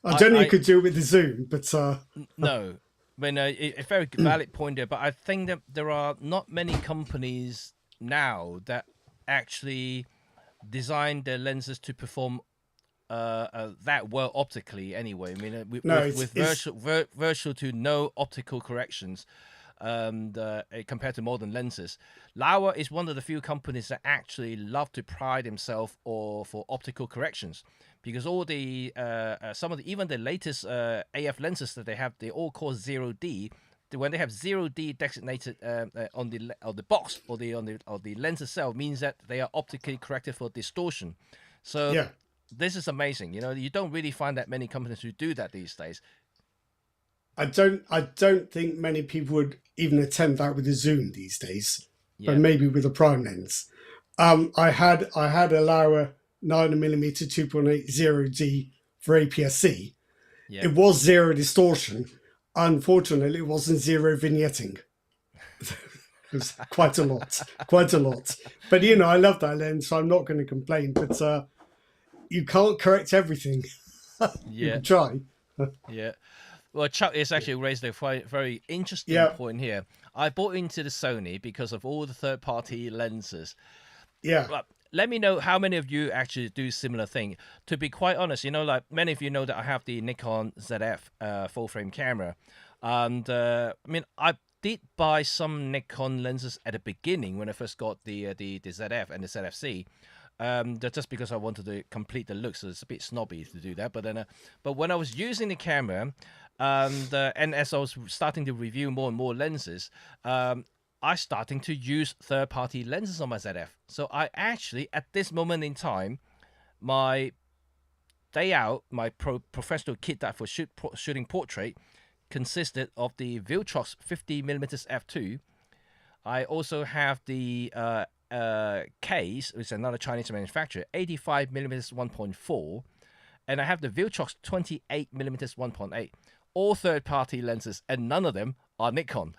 I don't think you could do it with the zoom, but no. I mean, a very valid point there, but I think that there are not many companies now that actually design their lenses to perform that well optically anyway. I mean, with virtual to no optical corrections compared to modern lenses. Laowa is one of the few companies that actually love to pride themselves for optical corrections, because all the even the latest AF lenses that they have, they all call 0D. When they have 0D designated on the box or the lens itself, means that they are optically corrected for distortion. So this is amazing. You don't really find that many companies who do that these days. I don't think many people would even attempt that with a zoom these days, but maybe with a prime lens. I had a Laowa 9mm 2.8 0D for APS-C. It was zero distortion. Unfortunately, it wasn't zero vignetting. It was quite a lot. But I love that lens, so I'm not going to complain. But you can't correct everything. You can try. Well, Chuck has actually raised a very interesting point here. I bought into the Sony because of all the third-party lenses. Yeah. Let me know how many of you actually do similar thing. To be quite honest, like many of you know that I have the Nikon ZF full-frame camera. And I mean, I did buy some Nikon lenses at the beginning when I first got the ZF and the ZF-C. Just because I wanted to complete the look, so it's a bit snobby to do that. But then, but when I was using the camera, and as I was starting to review more and more lenses, I starting to use third-party lenses on my ZF. So I actually, at this moment in time, my day out, my professional kit that for shooting portrait consisted of the Viltrox 50mm f2. I also have the case, which is another Chinese manufacturer, 85mm 1.4, and I have the Viltrox 28mm 1.8. All third-party lenses, and none of them are Nikon,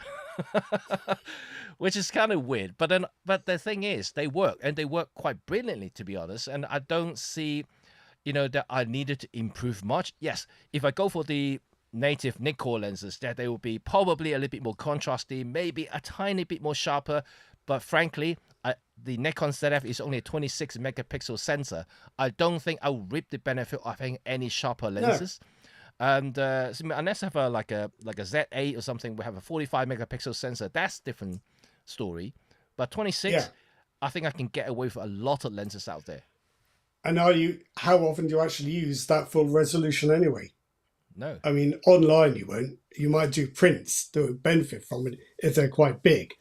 which is kind of weird. But the thing is, they work, and they work quite brilliantly, to be honest. And I don't see, that I needed to improve much. Yes, if I go for the native Nikon lenses, that they will be probably a little bit more contrasty, maybe a tiny bit more sharper. But frankly, the Nikon ZF is only a 26 megapixel sensor. I don't think I'll reap the benefit of having any sharper lenses. No. And unless I have like a Z8 or something, we have a 45 megapixel sensor. That's a different story. But 26, I think I can get away with a lot of lenses out there. And how often do you actually use that full resolution anyway? No. I mean, online you won't. You might do prints that would benefit from it if they're quite big.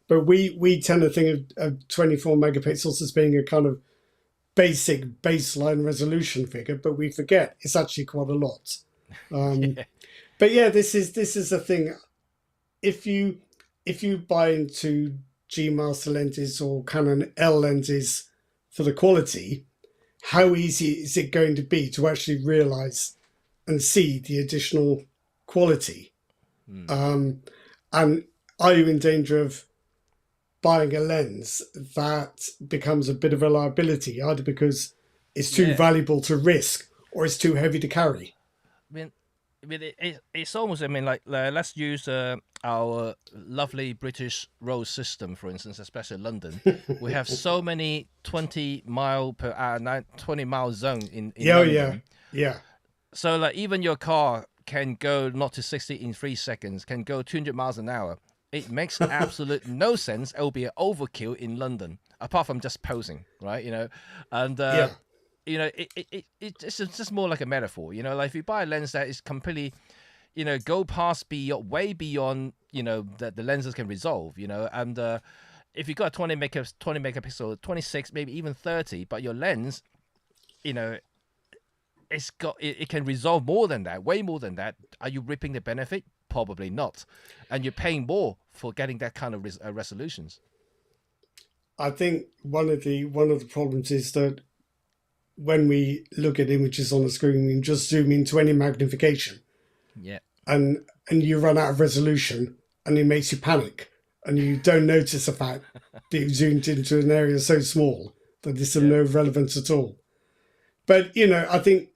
But we tend to think of 24 megapixels as being a kind of basic baseline resolution figure, but we forget it's actually quite a lot. But yeah, this is a thing. If you buy into G Master lenses or Canon L lenses for the quality, how easy is it going to be to actually realize and see the additional quality? And are you in danger of buying a lens that becomes a bit of a liability, either because it's too valuable to risk or it's too heavy to carry? I mean, it's almost, like, let's use our lovely British road system, for instance, especially London. We have so many 20-mile-per-hour, 20-mile zone in London. Yeah. So, like, even your car can go 0 to 60 in 3 seconds, can go 200 miles an hour. It makes absolute no sense. It will be an overkill in London, apart from just posing, right? And it's just more like a metaphor. Like if you buy a lens that is completely, go past way beyond, that the lenses can resolve. And if you got 20 megapixel, 26, maybe even 30, but your lens, it can resolve more than that, way more than that. Are you reaping the benefit? Probably not, and you're paying more for getting that kind of resolutions. I think one of the problems is that when we look at images on the screen, we can just zoom into any magnification. Yeah. And you run out of resolution, and it makes you panic, and you don't notice the fact that you've zoomed into an area so small that it's of no relevance at all. But I think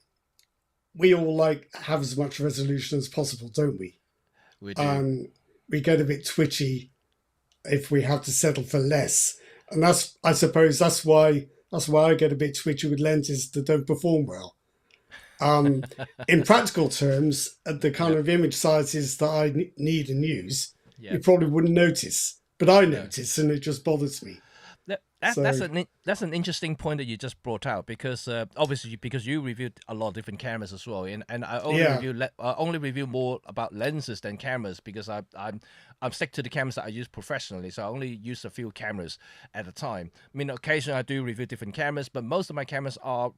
we all have as much resolution as possible, don't we? We do. We get a bit twitchy if we have to settle for less, and I suppose that's why I get a bit twitchy with lenses that don't perform well. In practical terms, at the kind of image sizes that I need and use, you probably wouldn't notice, but I notice, and it just bothers me. That's an interesting point that you just brought out, because obviously because you reviewed a lot of different cameras as well, and I only review more about lenses than cameras, because I'm stuck to the cameras that I use professionally, so I only use a few cameras at a time. I mean, occasionally I do review different cameras, but most of my cameras are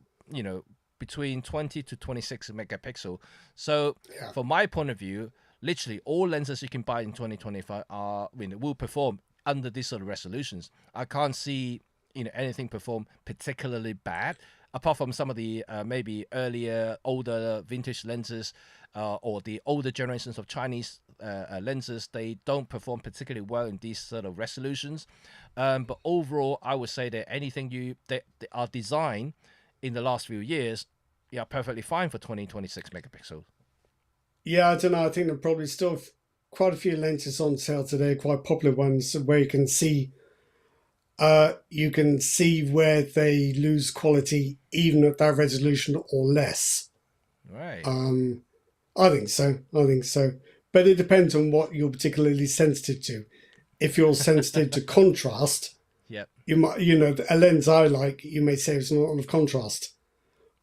between 20 to 26 megapixel. So from my point of view, literally all lenses you can buy in 2025 will perform under these sort of resolutions. I can't see anything perform particularly bad, apart from some of the maybe earlier older vintage lenses or the older generations of Chinese lenses. They don't perform particularly well in these sort of resolutions, but overall I would say that anything that are designed in the last few years are perfectly fine for 26 megapixels. I don't know, I think there are probably still quite a few lenses on sale today, quite popular ones, where you can see where they lose quality even at that resolution or less. Right. I think so. But it depends on what you're particularly sensitive to. If you're sensitive to contrast, Yep. You might, a lens I like, you may say it's not enough contrast,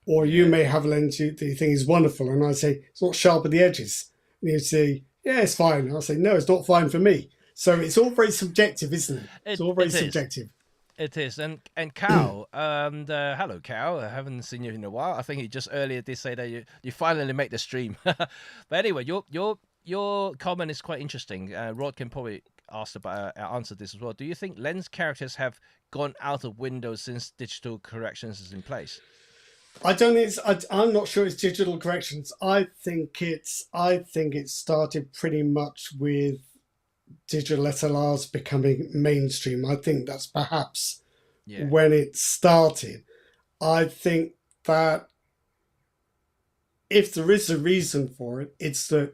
or you Yeah. may have a lens that you think is wonderful, and I say it's not sharp at the edges, and you say, yeah, it's fine. I'll say, no, it's not fine for me. So it's all very subjective, isn't it? It's all very It is. subjective. It is, and Cal, hello Cal. I haven't seen you in a while. I think you just earlier did say that you finally made the stream. But anyway, your comment is quite interesting. Rod can probably answer this as well. Do you think lens characters have gone out of window since digital corrections is in place? I don't. I'm not sure it's digital corrections. I think it started pretty much with digital SLRs becoming mainstream. I think that's perhaps Yeah. when it started. I think that if there is a reason for it, it's that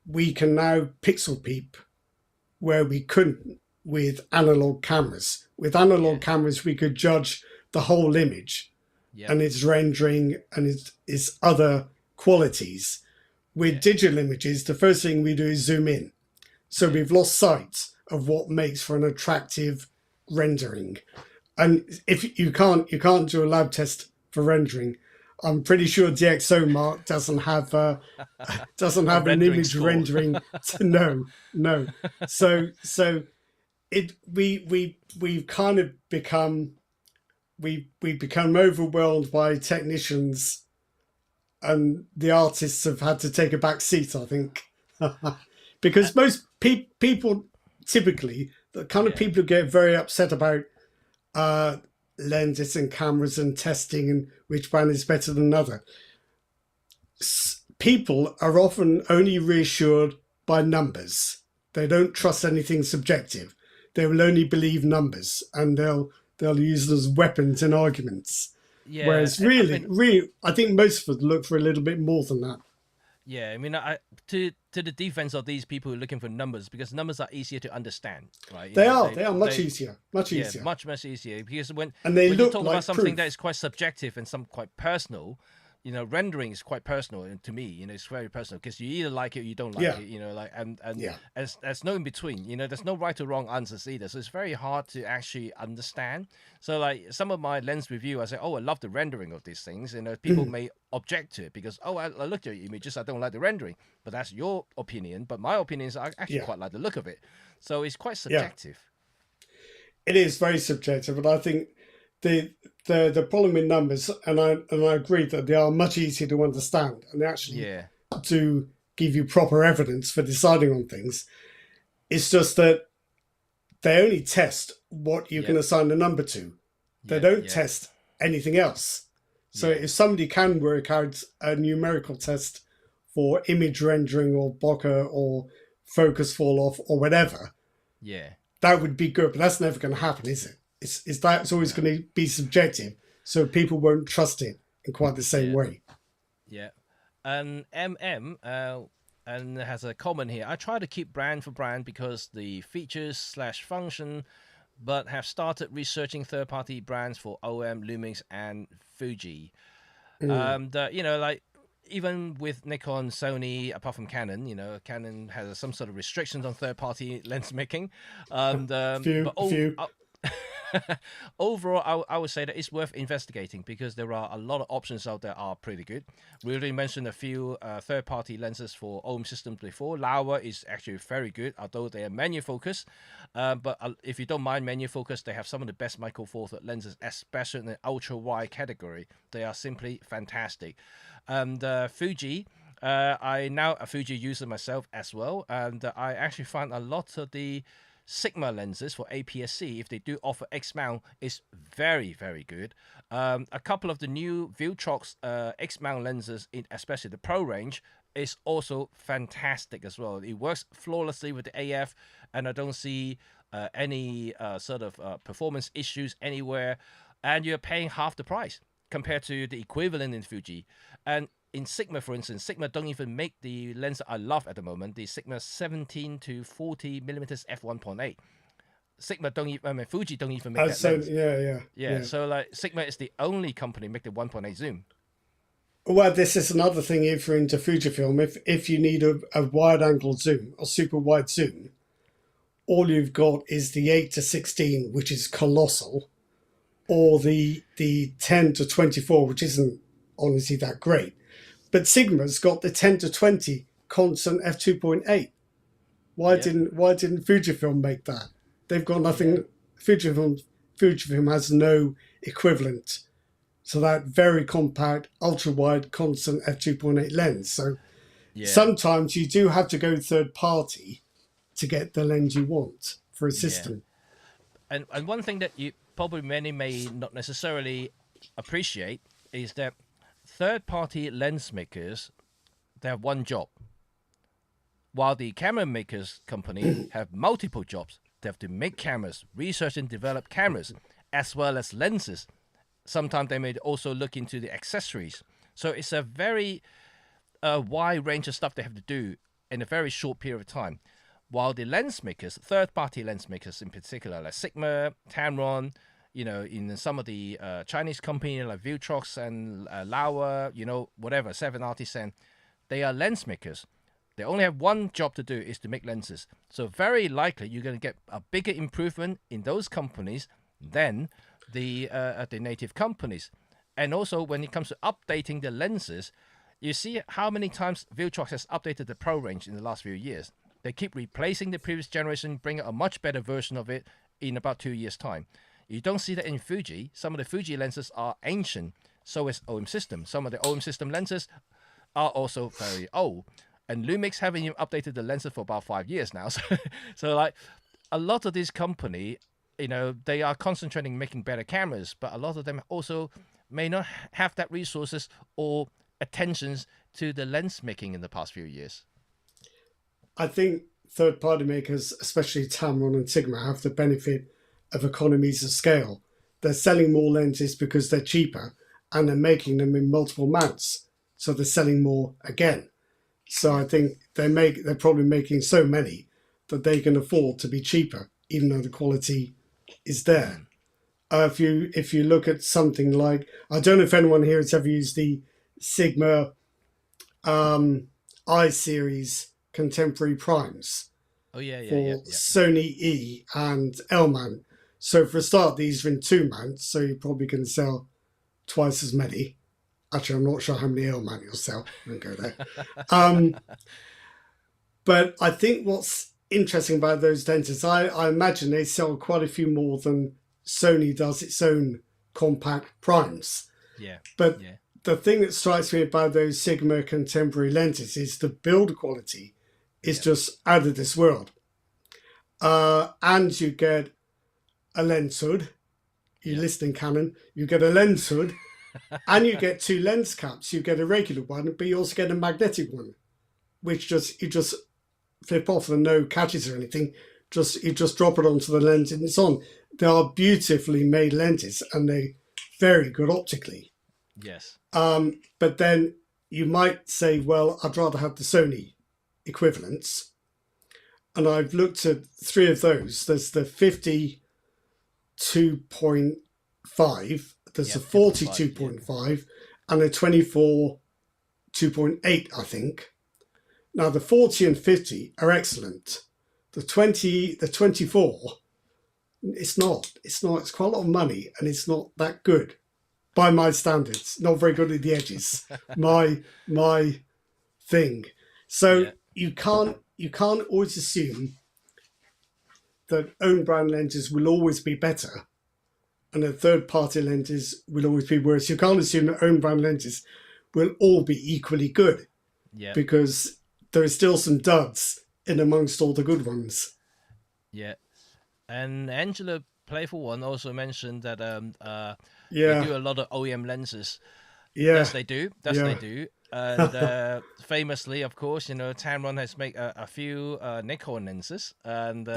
we can now pixel peep where we couldn't with analog cameras. With analog cameras, we could judge the whole image and its rendering and its other qualities. With digital images, the first thing we do is zoom in. So we've lost sight of what makes for an attractive rendering. And if you can't do a lab test for rendering, I'm pretty sure DxO Mark doesn't have an image score. rendering. No. So we've kind of become overwhelmed by technicians, and the artists have had to take a back seat, I think. Because most people, typically, the kind of people who get very upset about lenses and cameras and testing and which brand is better than another, people are often only reassured by numbers. They don't trust anything subjective. They will only believe numbers, and they'll use them as weapons in arguments. Yeah. Whereas really, I think most of us look for a little bit more than that. Yeah, I mean, to the defense of these people who are looking for numbers, because numbers are easier to understand, right? They are much easier. Much easier. Because when you talk about like something proof. that is quite subjective and some quite personal, rendering is quite personal, and to me, it's very personal because you either like it or you don't like it, and there's no in between, there's no right or wrong answers either, so it's very hard to actually understand. So like some of my lens review, I say, oh, I love the rendering of these things, people may object to it because, oh, I looked at your images, I don't like the rendering, but that's your opinion, but my opinion is I actually quite like the look of it. So it's quite subjective. It is very subjective, but I think the problem with numbers, and I agree that they are much easier to understand, and they actually do give you proper evidence for deciding on things. It's just that they only test what you can assign a number to. They don't test anything else. So if somebody can work out a numerical test for image rendering or bokeh or focus fall off or whatever, that would be good. But that's never going to happen, is it? It's always going to be subjective, so people won't trust it in quite the same way. Yeah, and and has a comment here. I try to keep brand for brand because the features/function, but have started researching third-party brands for OM, Lumix, and Fuji. Like even with Nikon, Sony, apart from Canon, Canon has some sort of restrictions on third-party lens making. Few. Overall, I would say that it's worth investigating because there are a lot of options out there are pretty good. We already mentioned a few third-party lenses for OM systems before. Laowa is actually very good, although they are menu focused. But if you don't mind menu focus, they have some of the best micro four third lenses, especially in the ultra-wide category. They are simply fantastic. And Fuji, I'm now a Fuji user myself as well, and I actually find a lot of the Sigma lenses for APS-C, if they do offer X mount, is very, very good. A couple of the new Viltrox X mount lenses, especially the Pro range, is also fantastic as well. It works flawlessly with the AF, and I don't see any sort of performance issues anywhere. And you're paying half the price compared to the equivalent in Fuji. And in Sigma, for instance, Sigma don't even make the lens that I love at the moment, the Sigma 17 to 40 millimeters f1.8. Sigma don't even, Fuji don't even make that lens. Yeah. So like Sigma is the only company make the 1.8 zoom. Well, this is another thing if you're into Fujifilm. If you need a wide angle zoom or super wide zoom, all you've got is the 8-16, which is colossal, or the 10-24, which isn't honestly that great. But Sigma's got the 10-20 constant f2.8. Why didn't Fujifilm make that? They've got nothing. Fujifilm has no equivalent to that very compact, ultra wide, constant f2.8 lens. So sometimes you do have to go third party to get the lens you want for a system. And one thing that you probably many may not necessarily appreciate is that third party lens makers, they have one job, while the camera makers company have multiple jobs. They have to make cameras, research and develop cameras, as well as lenses. Sometimes they may also look into the accessories. So it's a very wide range of stuff they have to do in a very short period of time. While the lens makers, third-party lens makers in particular, like Sigma, Tamron, in some of the Chinese companies like Viltrox and Laowa, whatever, 7 Artisan, they are lens makers. They only have one job to do, is to make lenses. So very likely you're going to get a bigger improvement in those companies than the native companies. And also when it comes to updating the lenses, you see how many times Viltrox has updated the Pro range in the last few years. They keep replacing the previous generation, bring out a much better version of it in about 2 years' time. You don't see that in Fuji. Some of the Fuji lenses are ancient. So is OM System. Some of the OM System lenses are also very old. And Lumix haven't even updated the lenses for about 5 years now. So like a lot of these companies, they are concentrating making better cameras, but a lot of them also may not have that resources or attentions to the lens making in the past few years. I think third-party makers, especially Tamron and Sigma, have the benefit of economies of scale. They're selling more lenses because they're cheaper, and they're making them in multiple mounts, so they're selling more again. So I think they're probably making so many that they can afford to be cheaper, even though the quality is there. If you look at something like, I don't know if anyone here has ever used the Sigma I series contemporary primes for Sony E and L mount. So for a start, these are in 2 mounts, so you probably can sell twice as many. Actually, I'm not sure how many L mount you'll sell. I won't go there. But I think what's interesting about those lenses, I imagine they sell quite a few more than Sony does its own compact primes. But the thing that strikes me about those Sigma contemporary lenses is the build quality is just out of this world. And you get a lens hood. You're listening, Canon. You get a lens hood, and you get 2 lens caps. You get a regular one, but you also get a magnetic one, which you just flip off and no catches or anything. You just drop it onto the lens and it's on. They are beautifully made lenses, and they're very good optically. Yes. But then you might say, well, I'd rather have the Sony equivalents. And I've looked at 3 of those. There's the 52.5, there's a 42.5, and a 24 2.8, I think. Now the 40 and 50 are excellent. The 24, it's quite a lot of money, and it's not that good by my standards. Not very good at the edges. my thing. So you can't always assume that own brand lenses will always be better and that third party lenses will always be worse. You can't assume that own brand lenses will all be equally good, because there are still some duds in amongst all the good ones. Yeah. And Angela Playful One also mentioned that they do a lot of OEM lenses. Yes, they do. They do. And famously, of course, Tamron has made a few Nikon lenses, and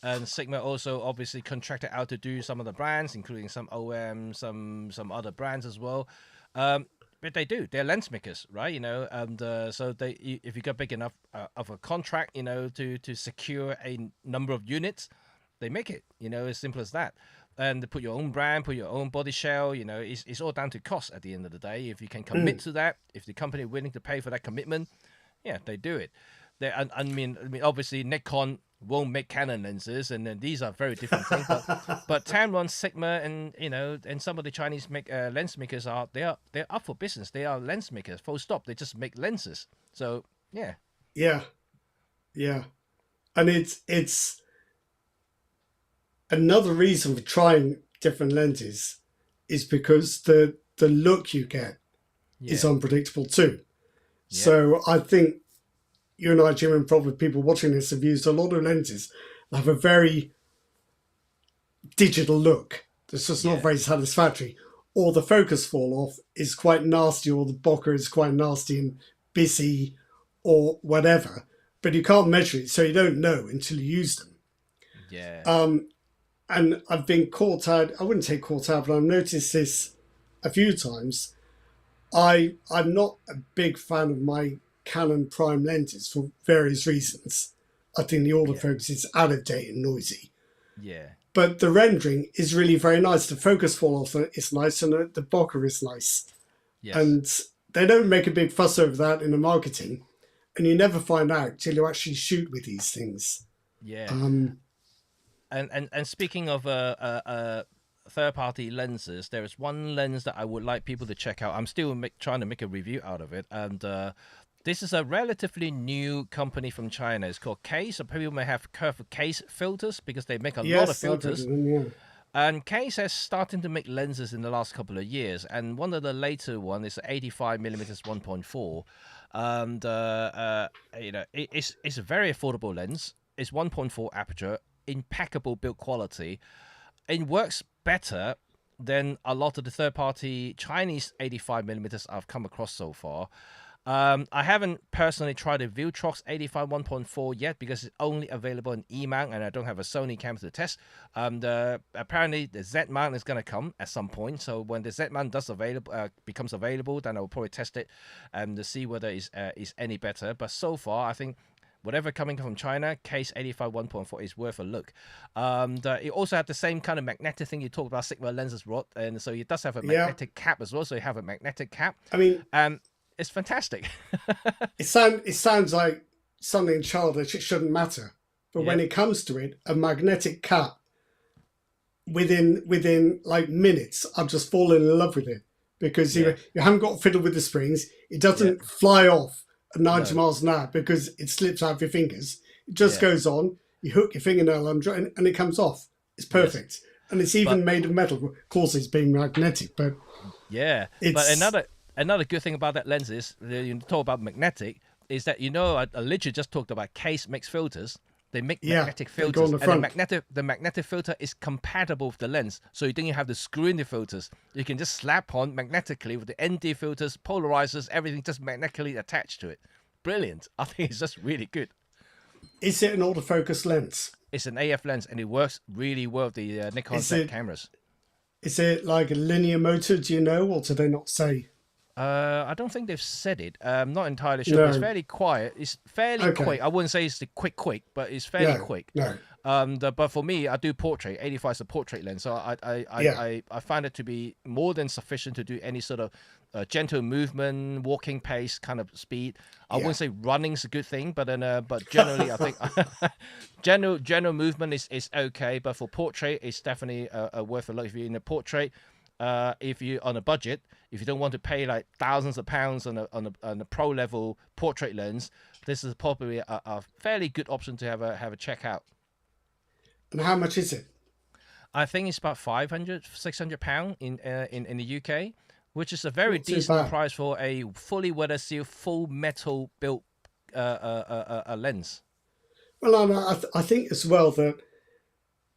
and Sigma also obviously contracted out to do some of the brands, including some OM, some other brands as well. But they're lens makers, right? And so if you got big enough of a contract, to secure a number of units, they make it. As simple as that. And put your own brand, put your own body shell. It's all down to cost at the end of the day. If you can commit to that, if the company is willing to pay for that commitment, they do it. I mean, obviously Nikon won't make Canon lenses, and then these are very different things. But Tamron, Sigma, and and some of the Chinese lens makers they're up for business. They are lens makers. Full stop. They just make lenses. So yeah. Yeah, yeah, and it's another reason for trying different lenses is because the look you get is Yeah. unpredictable too. Yeah. So I think you and I, Jim, and probably people watching this have used a lot of lenses that have a very digital look that's just not Yeah. very satisfactory. Or the focus fall off is quite nasty, or the bokeh is quite nasty and busy, or whatever. But you can't measure it, so you don't know until you use them. Yeah. And I've been caught out. I wouldn't say caught out, but I've noticed this a few times. I'm not a big fan of my Canon prime lenses for various reasons. I think the autofocus is out of date and noisy. Yeah. But the rendering is really very nice. The focus fall off is nice, and the bokeh is nice. Yes. And they don't make a big fuss over that in the marketing, and you never find out till you actually shoot with these things. Yeah. And speaking of third-party lenses, there is one lens that I would like people to check out. I'm still trying to make a review out of it, and this is a relatively new company from China. It's called Case. Some people may have heard of Case filters because they make a lot of filters. And Case has started to make lenses in the last couple of years, and one of the later one is 85mm 1.4, and it's a very affordable lens. It's 1.4 aperture, impeccable build quality. It works better than a lot of the third-party Chinese 85mm I've come across so far. I haven't personally tried a Viltrox 85 1.4 yet because it's only available in E-mount, and I don't have a Sony camera to test. Apparently the Z-mount is going to come at some point, so when the Z-mount becomes available, then I will probably test it and to see whether it's any better. But so far, I think whatever coming from China, Case 85 1.4 is worth a look. It also had the same kind of magnetic thing you talked about, Sigma lenses, Rod, and so it does have a magnetic cap as well. So you have a magnetic cap. I mean, it's fantastic. it sounds like something childish. It shouldn't matter, but when it comes to it, a magnetic cap within like minutes, I've just fallen in love with it because you haven't got fiddled with the springs. It doesn't fly off at 90 miles an hour because it slips out of your fingers. It just goes on. You hook your fingernail under it, and it comes off. It's perfect. Yes. And it's even made of metal. Of course, it's being magnetic, but but another good thing about that lens is, you talk about magnetic, is that I literally just talked about Case makes filters. They make magnetic filters, and the magnetic filter is compatible with the lens, so you don't even have to screw in the filters. You can just slap on magnetically with the ND filters, polarizers, everything just magnetically attached to it. Brilliant. I think it's just really good. Is it an autofocus lens? It's an AF lens, and it works really well with the Nikon Z cameras. Is it like a linear motor, do you know, or do they not say? I don't think they've said it. I'm not entirely sure. No. It's fairly quiet. It's fairly quick. I wouldn't say it's the quick, but it's fairly quick. No. But for me, I do portrait. 85 is a portrait lens, so I find it to be more than sufficient to do any sort of gentle movement, walking pace kind of speed. I wouldn't say running's a good thing, but generally I think general movement is okay. But for portrait, it's definitely worth a look. If you're in a portrait. If you're on a budget, if you don't want to pay like thousands of pounds on a pro level portrait lens, this is probably a fairly good option to have a check out. And how much is it? I think it's about 500, 600 pounds in the UK, which is a very decent price for a fully weather sealed, full metal built a lens. Well, I think as well that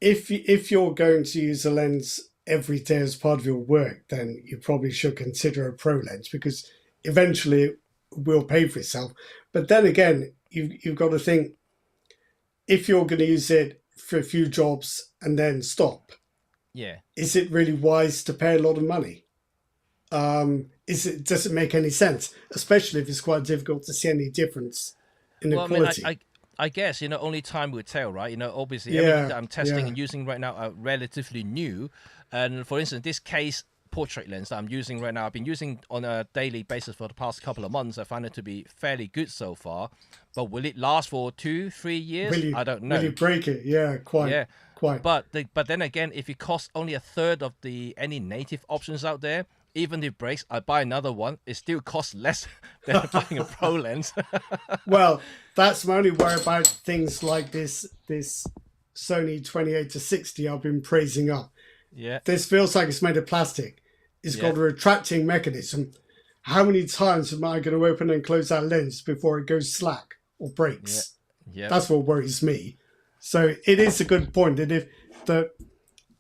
if you're going to use a lens every day as part of your work, then you probably should consider a pro lens because eventually it will pay for itself. But then again, you've got to think, if you're going to use it for a few jobs and then stop, is it really wise to pay a lot of money? Does it make any sense, especially if it's quite difficult to see any difference in the quality? I guess, only time will tell, right? Obviously everything that I'm testing and using right now are relatively new. And for instance, this Case portrait lens that I'm using right now. I've been using on a daily basis for the past couple of months. I find it to be fairly good so far. But will it last for 2-3 years? I don't know. Will you break it? Yeah, Yeah. quite. But then again, if it costs only a third of any native options out there, even if it breaks, I buy another one. It still costs less than buying a pro lens. Well, that's my only worry about things like this Sony 28-60 I've been praising up. Yeah. This feels like it's made of plastic. It's got a retracting mechanism. How many times am I going to open and close that lens before it goes slack or breaks? Yeah. That's what worries me. So it is a good point that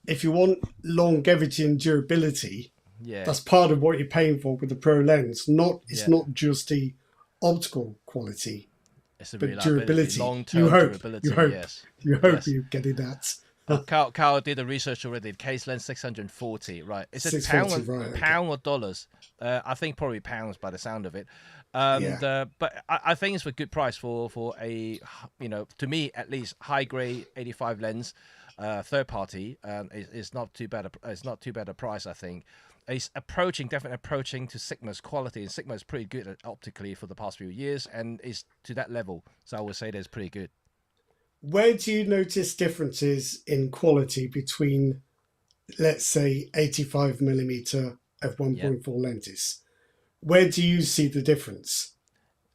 if you want longevity and durability, that's part of what you're paying for with the pro lens. It's not just the optical quality, but durability. Long-term durability. You hope you're getting that. Carl did the research already. Case lens 640, right? Is it pound or dollars? I think probably pounds by the sound of it. But I think it's a good price for a, to me at least, high grade 85 lens, third party. It's not too bad. It's not too bad a price. I think it's definitely approaching to Sigma's quality, and Sigma is pretty good optically for the past few years, and is to that level. So I would say that's pretty good. Where do you notice differences in quality between, let's say, 85mm f1.4 lenses? Where do you see the difference?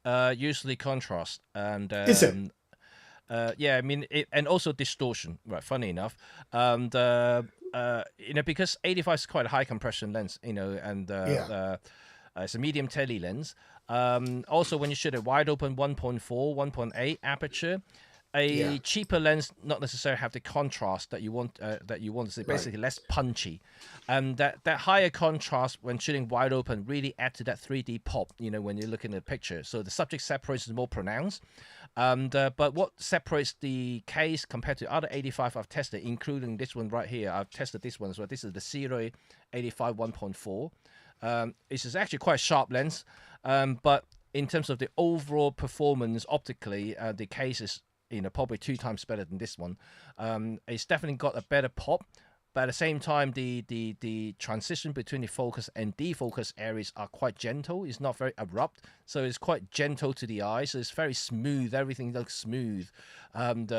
Usually contrast and is it? I mean, and also distortion. Right, funny enough, and because 85 is quite a high compression lens, and it's a medium tele lens. Also, when you shoot a wide open 1.4, 1.8 aperture. Cheaper lens not necessarily have the contrast that you want. To see, basically less punchy, and that higher contrast when shooting wide open really add to that 3D pop. When you're looking at the picture, so the subject separation is more pronounced. But what separates the case compared to other 85 I've tested, including this one right here, I've tested this one as well. This is the Zero 85 1.4. This is actually quite a sharp lens, but in terms of the overall performance optically, the case is probably 2 times better than this one. It's definitely got a better pop, but at the same time, the transition between the focus and defocus areas are quite gentle. It's not very abrupt, so it's quite gentle to the eye. So it's very smooth. Everything looks smooth, and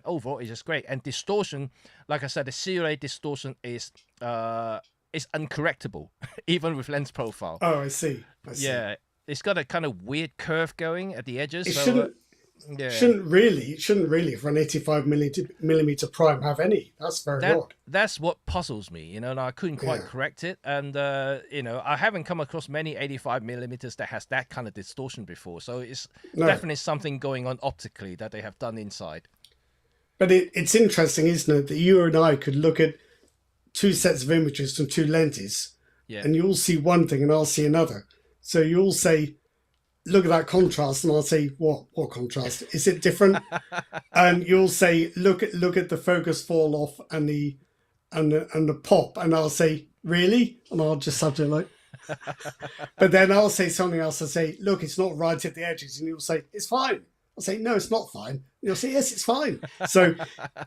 overall, it's just great. And distortion, like I said, the Zero distortion is uncorrectable, even with lens profile. Oh, I see. Yeah, it's got a kind of weird curve going at the edges. Shouldn't really for an 85mm prime have any. That's very odd. That's what puzzles me, and I couldn't quite correct it. And I haven't come across many 85mm that has that kind of distortion before. So it's definitely something going on optically that they have done inside. But it's interesting, isn't it, that you and I could look at 2 sets of images from 2 lenses, and you'll see one thing and I'll see another. So you'll say, look at that contrast, and I'll say, what contrast? Is it different? And you'll say, look at the focus fall off and the pop, and I'll say, really? And I'll just have to like, but then I'll say something else. I'll say, look, it's not right at the edges, and you'll say, it's fine. I'll say, no, it's not fine. And you'll say, yes, it's fine. So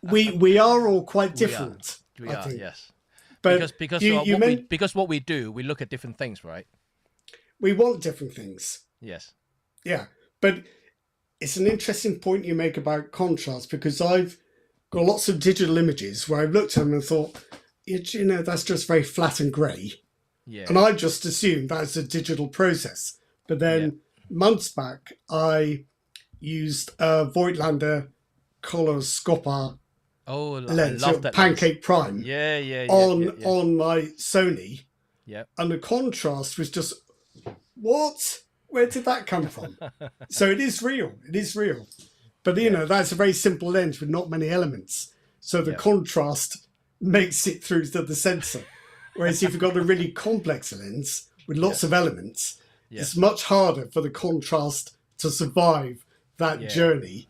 we are all quite different. We are, yes. But because what we do, we look at different things, right? We want different things. Yes. Yeah, but it's an interesting point you make about contrast, because I've got lots of digital images where I've looked at them and thought, that's just very flat and grey. Yeah. And I just assumed that's a digital process. But then months back, I used a Voigtlander Color lens, Pancake lens. Prime, on my Sony. Yeah, and the contrast was just what? Where did that come from? So it is real. But, that's a very simple lens with not many elements. So the contrast makes it through to the sensor. Whereas if you've got a really complex lens with lots of elements, it's much harder for the contrast to survive that journey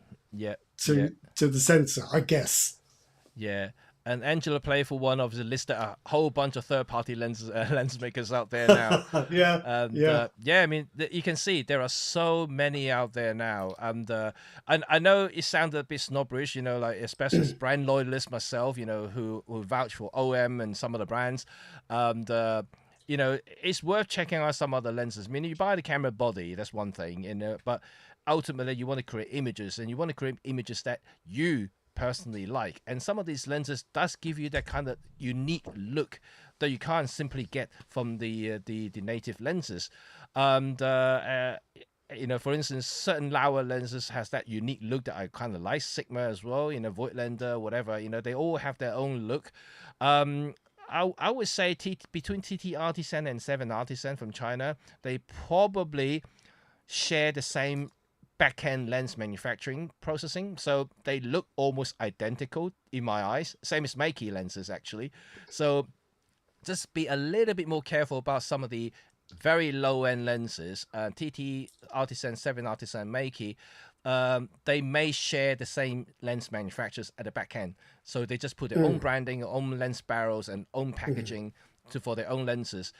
to the sensor, I guess. Yeah. And Angela Playful one obviously listed a whole bunch of third-party lens makers out there now. Yeah, And yeah. yeah, I mean, you can see there are so many out there now. And I know it sounded a bit snobbish, like especially as brand loyalist myself, who vouch for OM and some of the brands. And it's worth checking out some other lenses. I mean, you buy the camera body, that's one thing, but ultimately you want to create images, and you want to create images that you personally like. And some of these lenses does give you that kind of unique look that you can't simply get from the native lenses. And for instance, certain Laowa lenses has that unique look that I kind of like. Sigma as well, Voigtlander, whatever. They all have their own look. I would say between TT Artisan and 7 Artisan from China, they probably share the same back-end lens manufacturing processing, so they look almost identical in my eyes. Same as Meiki lenses, actually. So just be a little bit more careful about some of the very low-end lenses. TT Artisan, 7 Artisan, Meiki, they may share the same lens manufacturers at the back end, so they just put their own branding, own lens barrels, and own packaging for their own lenses.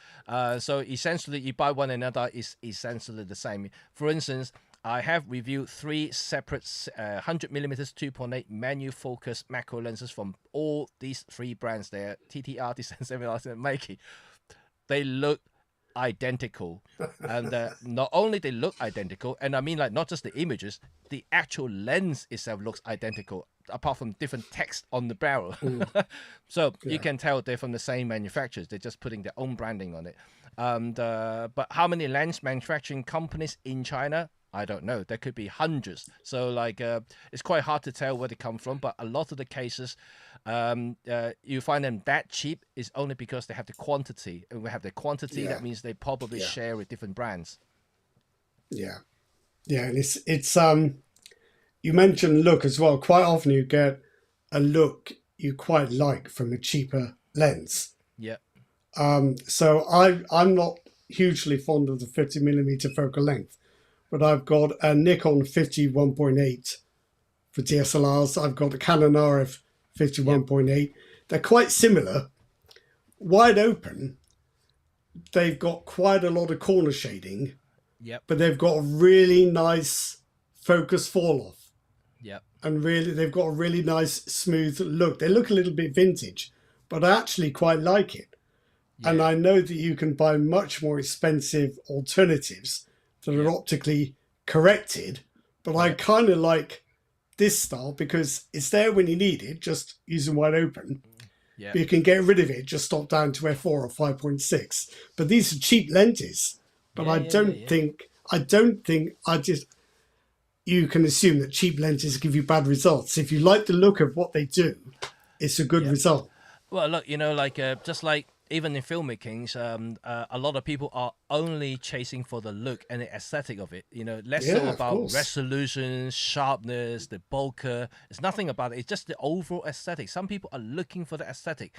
So essentially, you buy one another is essentially the same. For instance, I have reviewed 3 separate 100mm 2.8 manual focus macro lenses from all these 3 brands there: TT Artisan, 7 Artisan, and Meiki. They look identical, and not only they look identical, and I mean like not just the images, the actual lens itself looks identical, apart from different text on the barrel. So you can tell they're from the same manufacturers. They're just putting their own branding on it. And but how many lens manufacturing companies in China? I don't know. There could be hundreds. So it's quite hard to tell where they come from. But a lot of the cases, you find them that cheap is only because they have the quantity. And we have the quantity. That means they probably share with different brands. Yeah, and it's you mentioned look as well. Quite often you get a look you quite like from a cheaper lens. Yeah. So I'm not hugely fond of the 50mm focal length, but I've got a Nikon 51.8 for DSLRs. I've got a Canon RF 51.8. They're quite similar, wide open. They've got quite a lot of corner shading, but they've got a really nice focus fall off. And really, they've got a really nice smooth look. They look a little bit vintage, but I actually quite like it. And I know that you can buy much more expensive alternatives that are optically corrected, but I kind of like this style because it's there when you need it, just using wide open. But you can get rid of it, just stop down to f4 or 5.6. But these are cheap lenses. But I don't think you can assume that cheap lenses give you bad results. If you like the look of what they do, it's a good result. Well, look, just like even in filmmaking, a lot of people are only chasing for the look and the aesthetic of it. Less so about resolution, sharpness, the bokeh. It's nothing about it. It's just the overall aesthetic. Some people are looking for the aesthetic.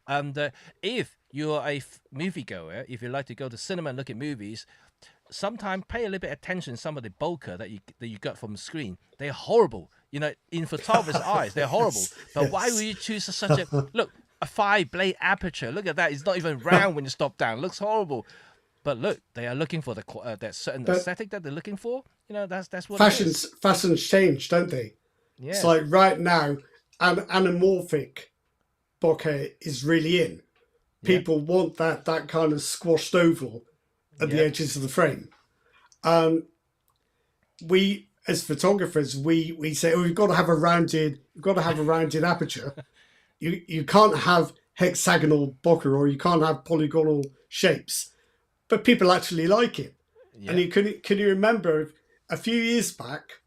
And if you're a moviegoer, if you like to go to cinema and look at movies, sometimes pay a little bit attention to some of the bokeh that you got from the screen. They're horrible. In photographer's eyes, they're horrible. But why would you choose such a look? A 5-blade aperture. Look at that. It's not even round when you stop down. It looks horrible. But look, they are looking for that certain aesthetic that they're looking for. That's what fashions change, don't they? Yeah. It's like right now, anamorphic bokeh is really in. People want that kind of squashed oval at the edges of the frame. We as photographers, we say, oh, you've got to have a rounded aperture. You can't have hexagonal bokeh or you can't have polygonal shapes, but people actually like it. And can you remember a few years back,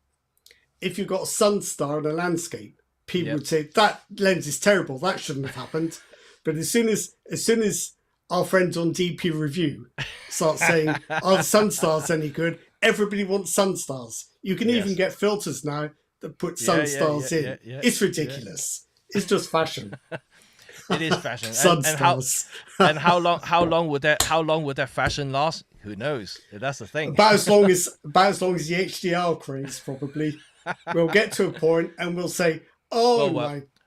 if you got a sun star in a landscape, people would say that lens is terrible, that shouldn't have happened. But as soon as our friends on DP Review start saying, "Are the sun stars any good?" Everybody wants sun stars. You can even get filters now that put sun stars in. It's ridiculous. It's just fashion. It is fashion. Sun stars. How long would that fashion last? Who knows? That's the thing. About as long as the HDR craze, probably. We'll get to a point and we'll say,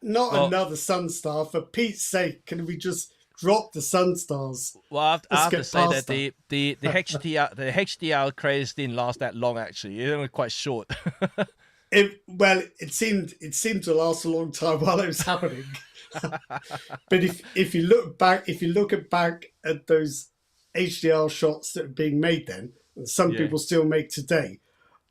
not Well, another Sunstar. For Pete's sake, can we just drop the Sunstars? well, I Let's have to get say past that that. the HDR craze didn't last that long. Actually, it was quite short. It seemed to last a long time while it was happening. But if you look back, at those HDR shots that are being made then, and some Yeah, people still make today,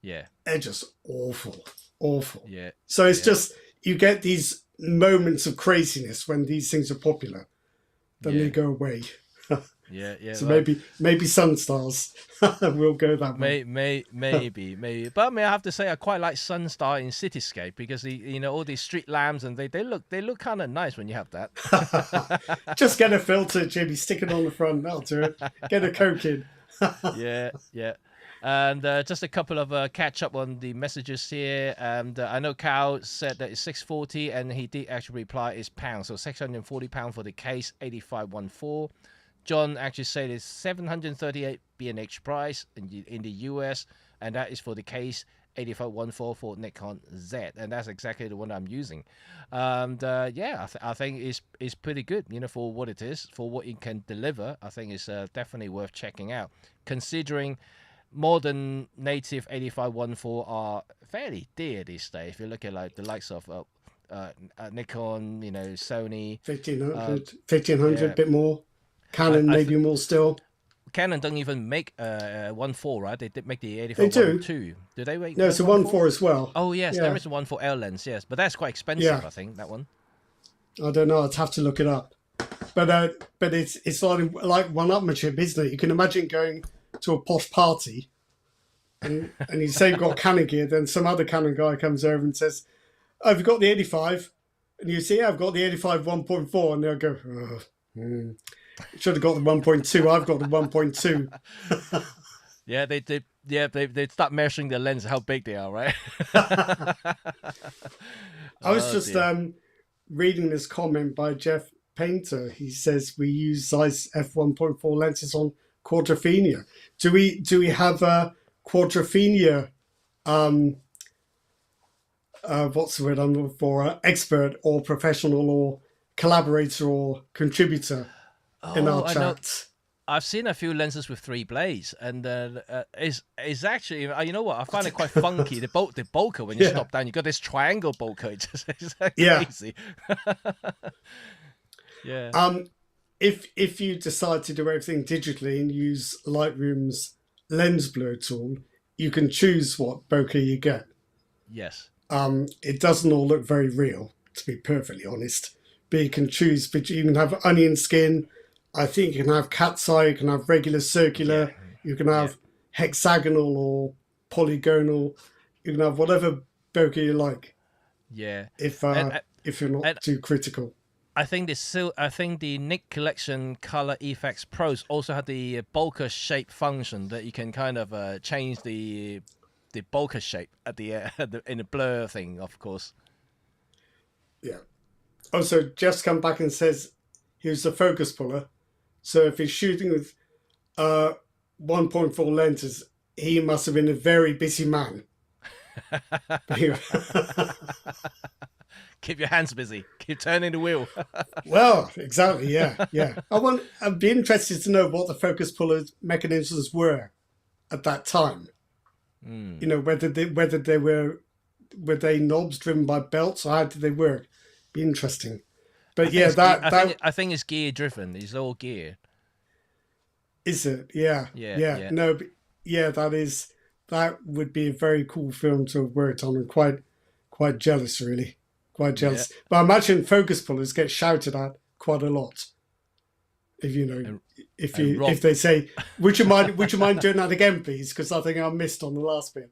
yeah, they're just awful, awful. yeah, So it's yeah, just you get these moments of craziness when these things are popular, then yeah, they go away. yeah, yeah. So Well, maybe Sunstars will go that way. maybe. But I mean, I have to say, I quite like Sunstar in Cityscape because all these street lamps and they look kind of nice when you have that. Just get a filter, Jimmy, stick it on the front, that'll do it. Get a Coke in. Yeah, yeah. And just a couple of catch up on the messages here. And I know Cal said that it's 640, and he did actually reply it's pounds, so £640 for the case, 8514. John actually said it's 738 B&H price in the US, and that is for the case 8514 for Nikon Z, and that's exactly the one I'm using. And yeah, I think it's pretty good, for what it is, for what it can deliver. I think it's definitely worth checking out, considering modern native 8514 are fairly dear these days. If you look at like the likes of Nikon, Sony, 1500, yeah. a bit more. I, Canon, I maybe more still. Canon don't even make 1.4, right? They did make the They 85 do. 1.2. Do they make No, it's a 1.4? 1.4 as well. Oh yes, there Yeah, is a 1.4 L lens, yes, but that's quite expensive. yeah. I think that one. I don't know. I'd have to look it up. But it's like one-upmanship, isn't it? You can imagine going to a posh party and you say you've got Canon gear, then some other Canon guy comes over and says, "Oh, have you got the 85?" And you say, "Yeah, I've got the 85 1.4," and they'll go, "Should have got the 1.2. I've got the 1.2." Yeah, they start measuring the lens how big they are, right? I was Oh just dear. reading this comment by Jeff Painter. He says we use size f1.4 lenses on Quadrophenia. Do we have a Quadrophenia? What's the word I'm looking for? Expert or professional or collaborator or contributor in our Oh, I know. chat. I've seen a few lenses with 3 blades, and is actually, you know what? I find it quite funky. The bokeh when you Yeah, stop down, you got this triangle bokeh. It's like yeah. crazy. Yeah. Um, if you decide to do everything digitally and use Lightroom's lens blur tool, you can choose what bokeh you get. Yes. It doesn't all look very real, to be perfectly honest. But you can choose. But you can have onion skin. I think you can have cat's eye. You can have regular Yeah. circular. You can Yeah. have hexagonal or polygonal. You can have whatever bokeh you like. Yeah. If And uh, if you're not and too critical. I think the Nick Collection Color Effects Pros also have the bokeh shape function that you can kind of change the bokeh shape at in the blur thing, of course. Yeah. Oh, so Jeff's come back and says he was a focus puller. So if he's shooting with uh 1.4 lenses, he must have been a very busy man. Keep your hands busy. Keep turning the wheel. Well, exactly. Yeah, yeah. I'd be interested to know what the focus puller mechanisms were at that time. Hmm. You know, whether they were they knobs driven by belts or how did they work? Be interesting. I But think yeah, it's gear. that I think it's gear driven. It's all gear. is it. Yeah, Yeah. yeah. Yeah. No, but yeah, that would be a very cool film to have worked on, and quite jealous, really, quite Yeah. jealous. But I imagine focus pullers get shouted at quite a lot. If you know, And if and you Rob. if they say, would you mind doing that again, please? Because I think I missed on the last bit.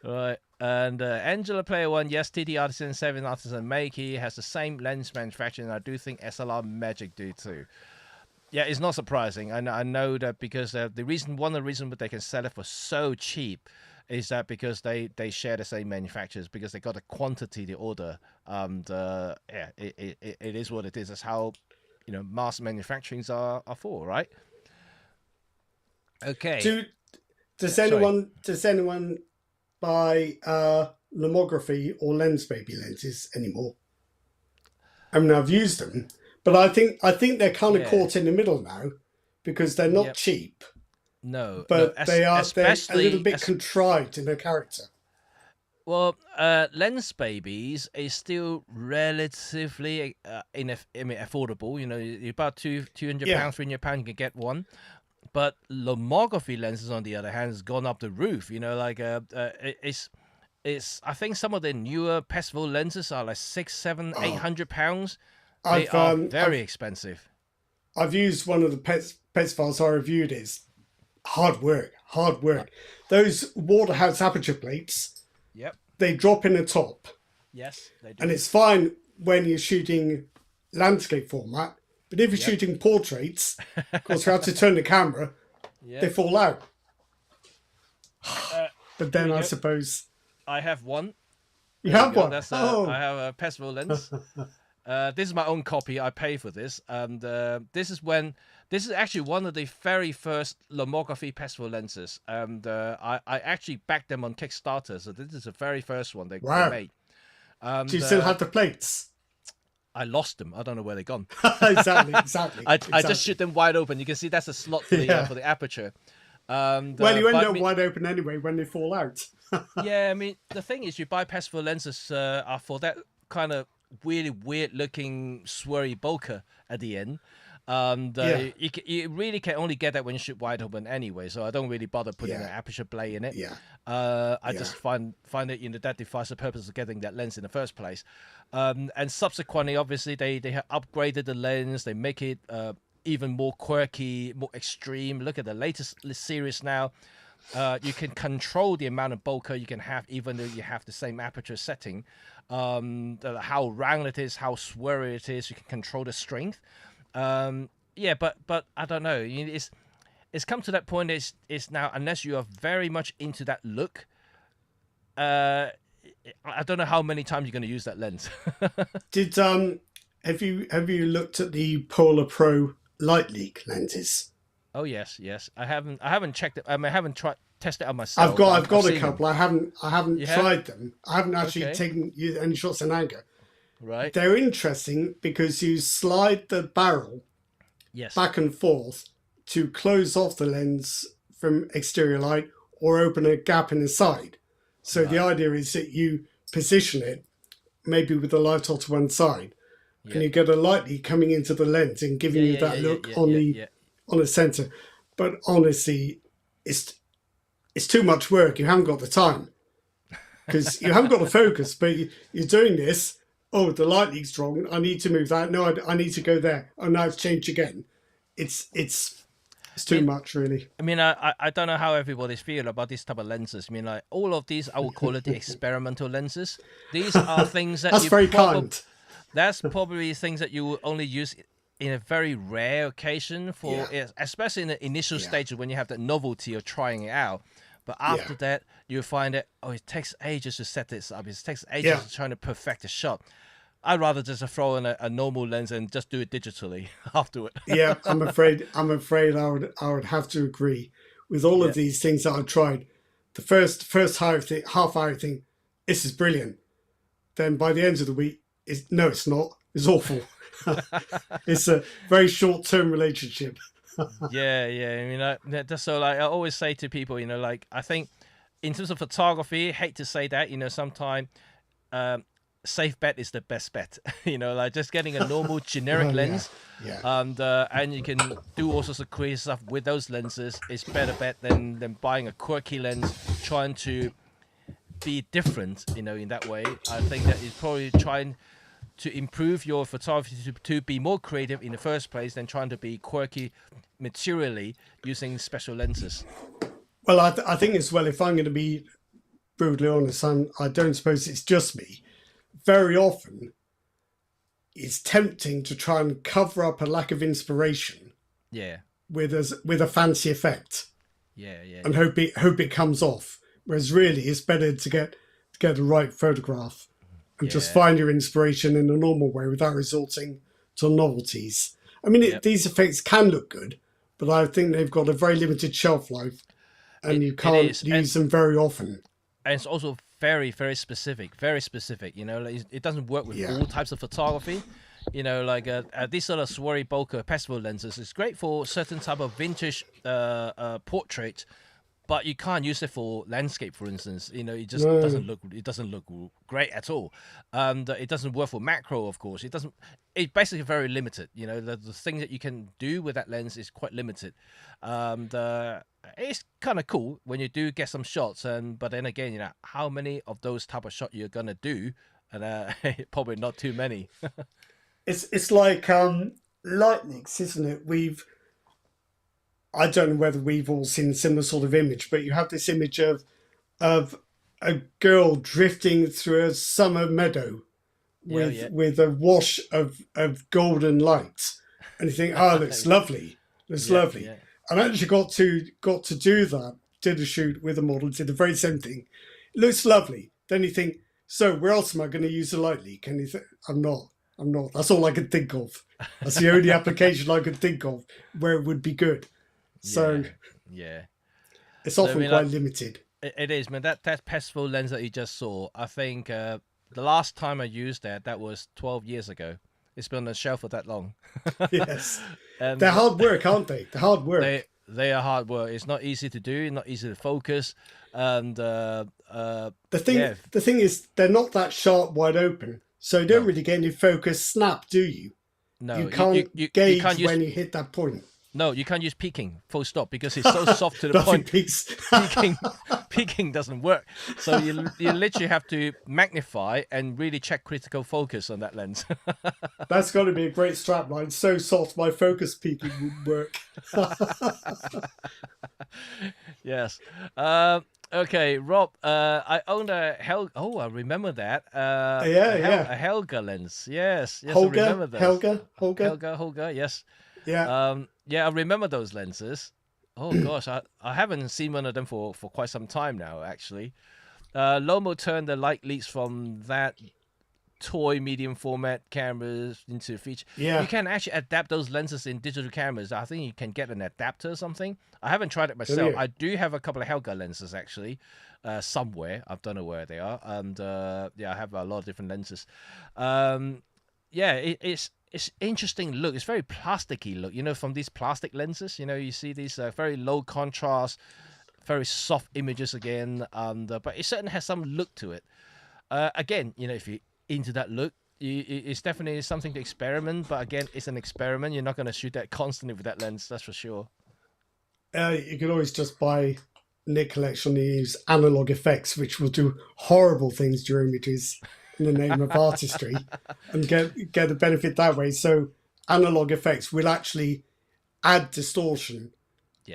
Right. And Angela Player One, yes, TD Artisan 7 Artisan Makey has the same lens manufacturer, and I do think SLR Magic do too. Yeah, it's not surprising. I know that because one of the reasons that they can sell it for so cheap is that because they share the same manufacturers, because they got a quantity to order. And yeah, it is what it is. That's how mass manufacturings are for, right? Okay. Do does Sorry. anyone buy lomography or lens baby lenses anymore. I mean, I've used them, but I think they're kind of Yeah. caught in the middle now because they're not Yep. cheap, No, no, but they're a little especially bit as contrived in their character. well, lens babies is still relatively I mean, affordable. You know, about £200, Yeah, £300 you can get one. But lomography lenses, on the other hand, has gone up the roof. You know, like it's I think some of the newer Percival lenses are like six, seven, eight oh, hundred pounds. They I've are um, very I've expensive. I've used one of the pets files I reviewed. It's hard work, hard Uh, work. Those Waterhouse aperture plates, yep. they drop in the top, Yes, they and do. it's fine when you're shooting landscape format. But if you're Yep. shooting portraits, of course, you have to turn the camera. They Yep. fall out. But Here then we I go. suppose I have one. you There we have go. one. That's I Oh, have a Percival lens. This is my own copy. I pay for this, and this is actually one of the very first lomography Percival lenses, and I actually backed them on Kickstarter. So this is the very first one they wow. made. Do And you still have the plates? I lost them. I don't know where they're gone. Exactly, exactly, I just shoot exactly. them wide open. You can see that's a slot Yeah. for the aperture. And Well, you end but I up mean, wide open anyway when they fall out. yeah, I mean the thing is, you buy Percival lenses are for that kind of really weird looking swirly bokeh at the end. And Yeah, you really can only get that when you shoot wide open anyway. So I don't really bother putting an yeah, aperture plate in it. yeah, I yeah, just find it, you know, that defies the purpose of getting that lens in the first place. And subsequently, obviously, they have upgraded the lens. They make it even more quirky, more extreme. Look at the latest series now. You can control the amount of bokeh you can have, even though you have the same aperture setting. How round it is, how swirly it is. You can control the strength. Yeah, but I don't know. It's come to that point. It's now, unless you are very much into that look. Uh, I don't know how many times you're going to use that lens. Did have you looked at the Polar Pro Light Leak lenses? Oh yes, yes. I haven't checked it. I mean, I haven't tried test it out I've myself, but got I've, I've I've got a seen them. couple. I haven't You have? tried them. I haven't actually Okay, taken any shots in anger. right. They're interesting because you slide the barrel Yes. back and forth to close off the lens from exterior light or open a gap in the side. So the Right. idea is that you position it maybe with the light to one side, and Yeah. you get a light leak coming into the lens and Yeah. giving you Yeah. Yeah. that Yeah. look Yeah. on Yeah. the Yeah. on the center. But honestly, it's too much work. You haven't got the time because you haven't got the focus. But you're doing this. Oh, the light leak's wrong. I need to move that. No, I need to go there. Oh, now it's changed again. It's I too mean, much, really. I mean, I don't know how everybody's feel about this type of lenses. I mean, like all of these, I would call it the experimental lenses. These are things that That's you very probably kind. that's probably things that you will only use in a very rare occasion for, Yeah, especially in the initial yeah, stages when you have that novelty of trying it out. But yeah, after that, you find that it takes ages to set this up. It takes ages yeah, to trying to perfect a shot. I'd rather just throw in a normal lens and just do it digitally afterward. yeah. I'm afraid I would have to agree with all Yeah. of these things that I've tried. The first half hour thing, this is brilliant. Then by the end of the week, no, it's not. It's awful. It's a very short term relationship. Yeah, yeah. I mean, that's so like I always say to people, you know, like I think in terms of photography, hate to say that, you know, sometimes um, safe bet is the best bet. You know, like just getting a normal generic Oh yeah, lens, yeah, and you can do all sorts of crazy stuff with those lenses. Is better bet than buying a quirky lens, trying to be different. You know, in that way, I think that is probably trying to improve your photography to be more creative in the first place than trying to be quirky materially using special lenses. Well, I think as well, if I'm going to be brutally honest, I don't suppose it's just me. Very often, it's tempting to try and cover up a lack of inspiration Yeah, with a fancy effect yeah, yeah, and yeah, hope it comes off. Whereas really, it's better to get the right photograph and just yeah. find your inspiration in a normal way without resorting to novelties. I mean, Yep. these effects can look good, but I think they've got a very limited shelf life, and It you it can't is, use them very often. and it's also very, very specific, very specific. You know, like, it doesn't work with Yeah. all types of photography. You know, like these sort of Swarry bokeh festival lenses is great for certain type of vintage portrait, but you can't use it for landscape, for instance. You know, it just No. doesn't look great at all. It doesn't work for macro, of course. It doesn't. It's basically very limited. You know, the thing that you can do with that lens is quite limited. It's kind of cool when you do get some shots, but then again, you know, how many of those type of shot you're gonna do, and probably not too many. It's like lightnings, isn't it? I don't know whether we've all seen a similar sort of image, but you have this image of a girl drifting through a summer meadow with a wash of golden light, and you think, oh, it looks lovely, lovely. Yeah. And I actually got to do that. Did a shoot with a model, did the very same thing. It looks lovely. Then you think, so where else am I going to use a light leak? And you think, I'm not. That's all I could think of. That's the only application I could think of where it would be good. So yeah, it's often quite limited. It is, man. That festival lens that you just saw, I think the last time I used that was 12 years ago. It's been on the shelf for that long. Yes. They're hard work, aren't they? They're hard work. They are hard work. It's not easy to do, not easy to focus. And the thing is, they're not that sharp wide open. So you don't really get any focus snap, do you? No, you can't gauge when you hit that point. No, you can't use peaking, full stop, because it's so soft to the point. Peaking doesn't work. So you literally have to magnify and really check critical focus on that lens. That's got to be a great strapline. So soft, my focus peaking wouldn't work. Yes. Okay, Rob. I own a Helga. Oh, I remember that. A Helga lens. Yes. I remember those. Helga. Yes. Yeah. Yeah, I remember those lenses. Oh gosh, I haven't seen one of them for quite some time now, actually. Lomo turned the light leaks from that toy medium format cameras into feature. Yeah. You can actually adapt those lenses in digital cameras. I think you can get an adapter or something. I haven't tried it myself. I do have a couple of Helga lenses actually, somewhere. I don't know where they are. And I have a lot of different lenses. It's interesting look. It's very plasticky look. You know, from these plastic lenses, you know, you see these very low contrast, very soft images again. But it certainly has some look to it. Again, you know, if you're into that look, it's definitely something to experiment. But again, it's an experiment. You're not going to shoot that constantly with that lens. That's for sure. You can always just buy Nick Collection and use analog effects, which will do horrible things to your images in the name of artistry, and get the benefit that way. So analog effects will actually add distortion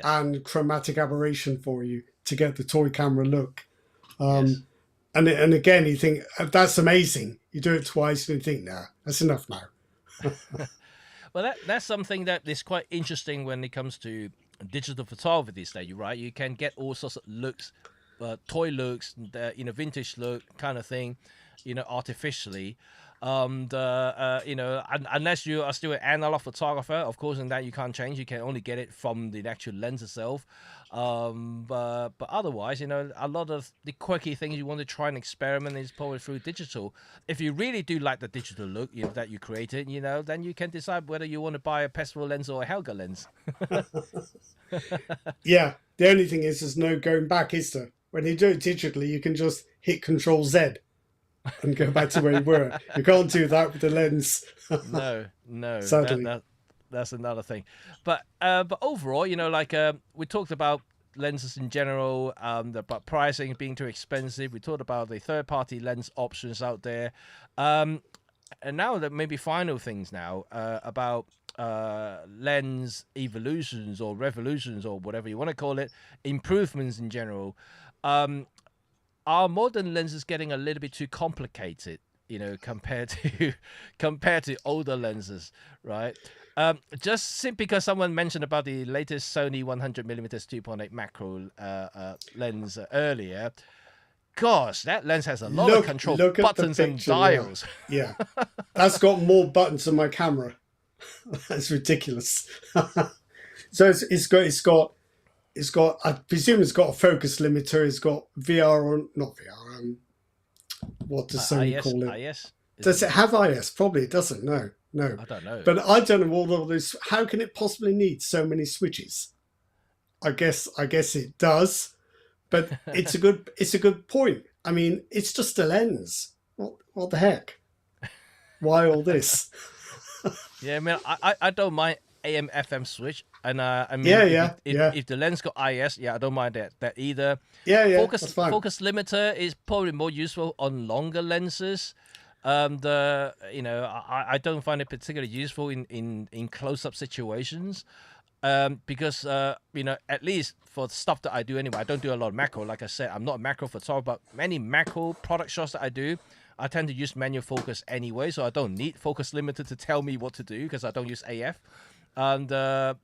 and chromatic aberration for you to get the toy camera look. And again, you think, that's amazing. You do it twice and you think, nah, that's enough now. Well, that's something that is quite interesting when it comes to digital photography these days, right? You can get all sorts of looks, toy looks, vintage look kind of thing, artificially. Unless you are still an analog photographer, of course, and that you can't change. You can only get it from the actual lens itself. But otherwise, a lot of the quirky things you want to try and experiment is probably through digital. If you really do like the digital look that you created, then you can decide whether you want to buy a Pestel lens or a Helga lens. Yeah, the only thing is there's no going back, is there? When you do it digitally, you can just hit Control Z and go back to where you were. You can't do that with the lens. No. Sadly. That's another thing. But overall, we talked about lenses in general, about pricing being too expensive. We talked about the third-party lens options out there. And now that maybe final things now about lens evolutions or revolutions or whatever you want to call it, improvements in general. Are modern lenses getting a little bit too complicated, compared to older lenses, right? Just simply because someone mentioned about the latest Sony 100mm 2.8 macro lens earlier. Gosh, that lens has a lot of control buttons and dials. Yeah. That's got more buttons than my camera. That's ridiculous. So it's got. I presume it's got a focus limiter. It's got VR or not VR. What does Sony IS, call it? IS. Does it have IS? Probably it doesn't. No. I don't know. But I don't know all of this. How can it possibly need so many switches? I guess it does, but it's a good point. I mean, it's just a lens. What the heck? Why all this? Yeah, I mean, I don't mind AM FM switch, and I mean, if the lens got IS, I don't mind that either. That's fine. Focus limiter is probably more useful on longer lenses. I don't find it particularly useful in close-up situations. Because at least for the stuff that I do anyway, I don't do a lot of macro. Like I said, I'm not a macro photographer, but many macro product shots that I do, I tend to use manual focus anyway, so I don't need focus limiter to tell me what to do because I don't use AF. And I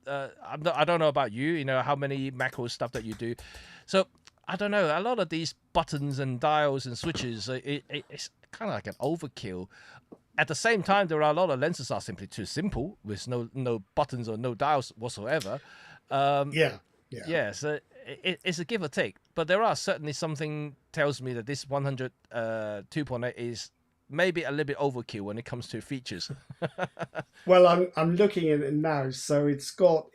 don't know about you, how many macro stuff that you do. So I don't know. A lot of these buttons and dials and switches, it's kind of like an overkill. At the same time, there are a lot of lenses that are simply too simple with no buttons or no dials whatsoever. So it's a give or take. But there are certainly something tells me that this 100 2.8 is maybe a little bit overkill when it comes to features. Well, I'm looking at it now. So it's got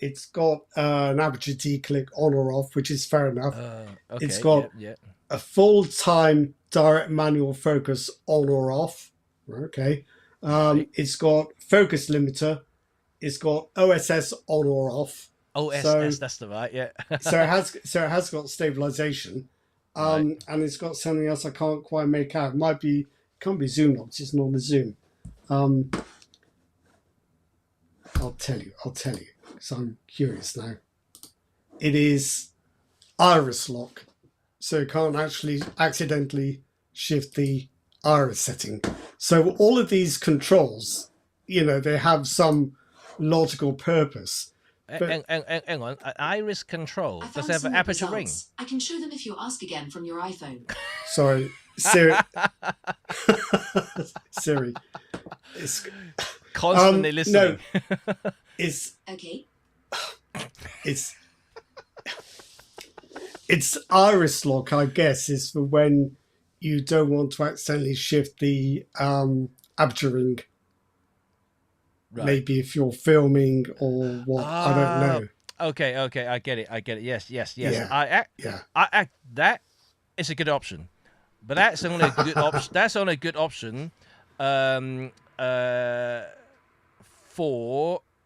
an aperture declick on or off, which is fair enough. Okay, it's got a full-time direct manual focus on or off. Okay. It's got focus limiter. It's got OSS on or off. OSS, that's the right, yeah. so it has got stabilization. And it's got something else I can't quite make out. Can't be zoom locked. It's not a zoom. I'll tell you, because I'm curious now. It is iris lock, so you can't actually accidentally shift the iris setting. So all of these controls, they have some logical purpose. Hang on, iris control. Does it have an aperture ring? I can show them if you ask again from your iPhone. Sorry, Siri. Siri. It's constantly listening. No, it's okay. It's iris lock, I guess, is for when you don't want to accidentally shift the aperture ring. Right. Maybe if you're filming or what, I don't know. Okay, I get it. Yes. Yeah. That is a good option, but that's only a good option. That's only a good option for,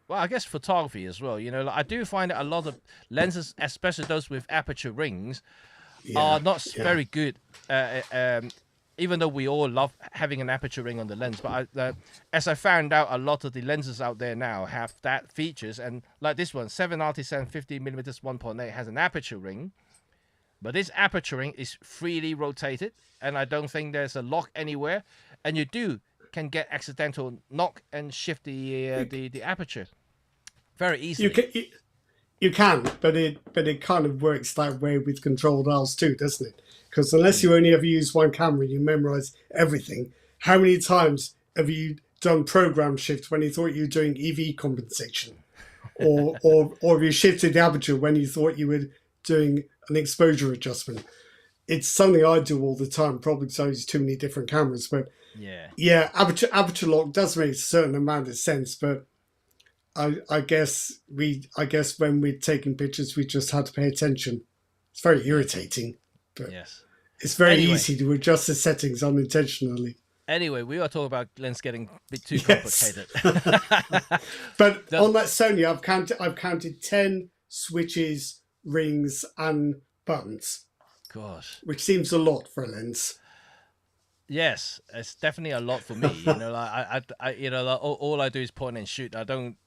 well, I guess photography as well. I do find that a lot of lenses, especially those with aperture rings, are not very good. Even though we all love having an aperture ring on the lens, but as I found out, a lot of the lenses out there now have that features, and like this one, 7-Artisan 50mm 1.8 has an aperture ring, but this aperture ring is freely rotated, and I don't think there's a lock anywhere, and you can get accidental knock and shift the aperture very easily. You can, but it kind of works that way with control dials too, doesn't it? Because unless you only ever use one camera and you memorize everything, how many times have you done program shift when you thought you were doing EV compensation? Or have you shifted the aperture when you thought you were doing an exposure adjustment? It's something I do all the time, probably because I use too many different cameras. But aperture lock does make a certain amount of sense, but I guess when we're taking pictures, we just had to pay attention. It's very irritating, but it's very easy to adjust the settings unintentionally. Anyway, we are talking about lens getting a bit too complicated. But on that Sony, I've counted 10 switches, rings, and buttons. Gosh, which seems a lot for a lens. Yes, it's definitely a lot for me. All I do is point and shoot. I don't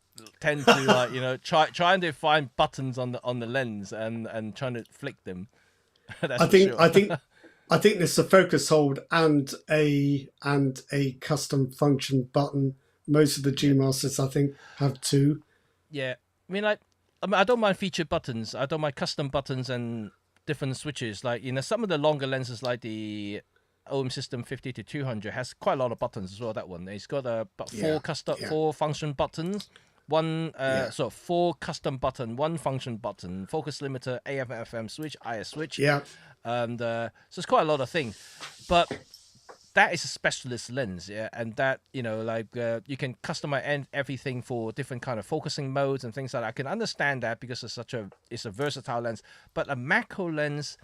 tend to trying to find buttons on the lens and trying to flick them. I think there's a focus hold and a custom function button. Most of the G Masters, I think, have two. Yeah, I don't mind featured buttons. I don't mind custom buttons and different switches. Some of the longer lenses, like the OM System 50-200, has quite a lot of buttons as well. That one, it's got four function buttons. Four custom button, one function button, focus limiter, AM/FM switch, IS switch. Yeah. And so it's quite a lot of things. But that is a specialist lens, yeah, and that you can customize everything for different kind of focusing modes and things like that. I can understand that because it's a versatile lens, but a macro lens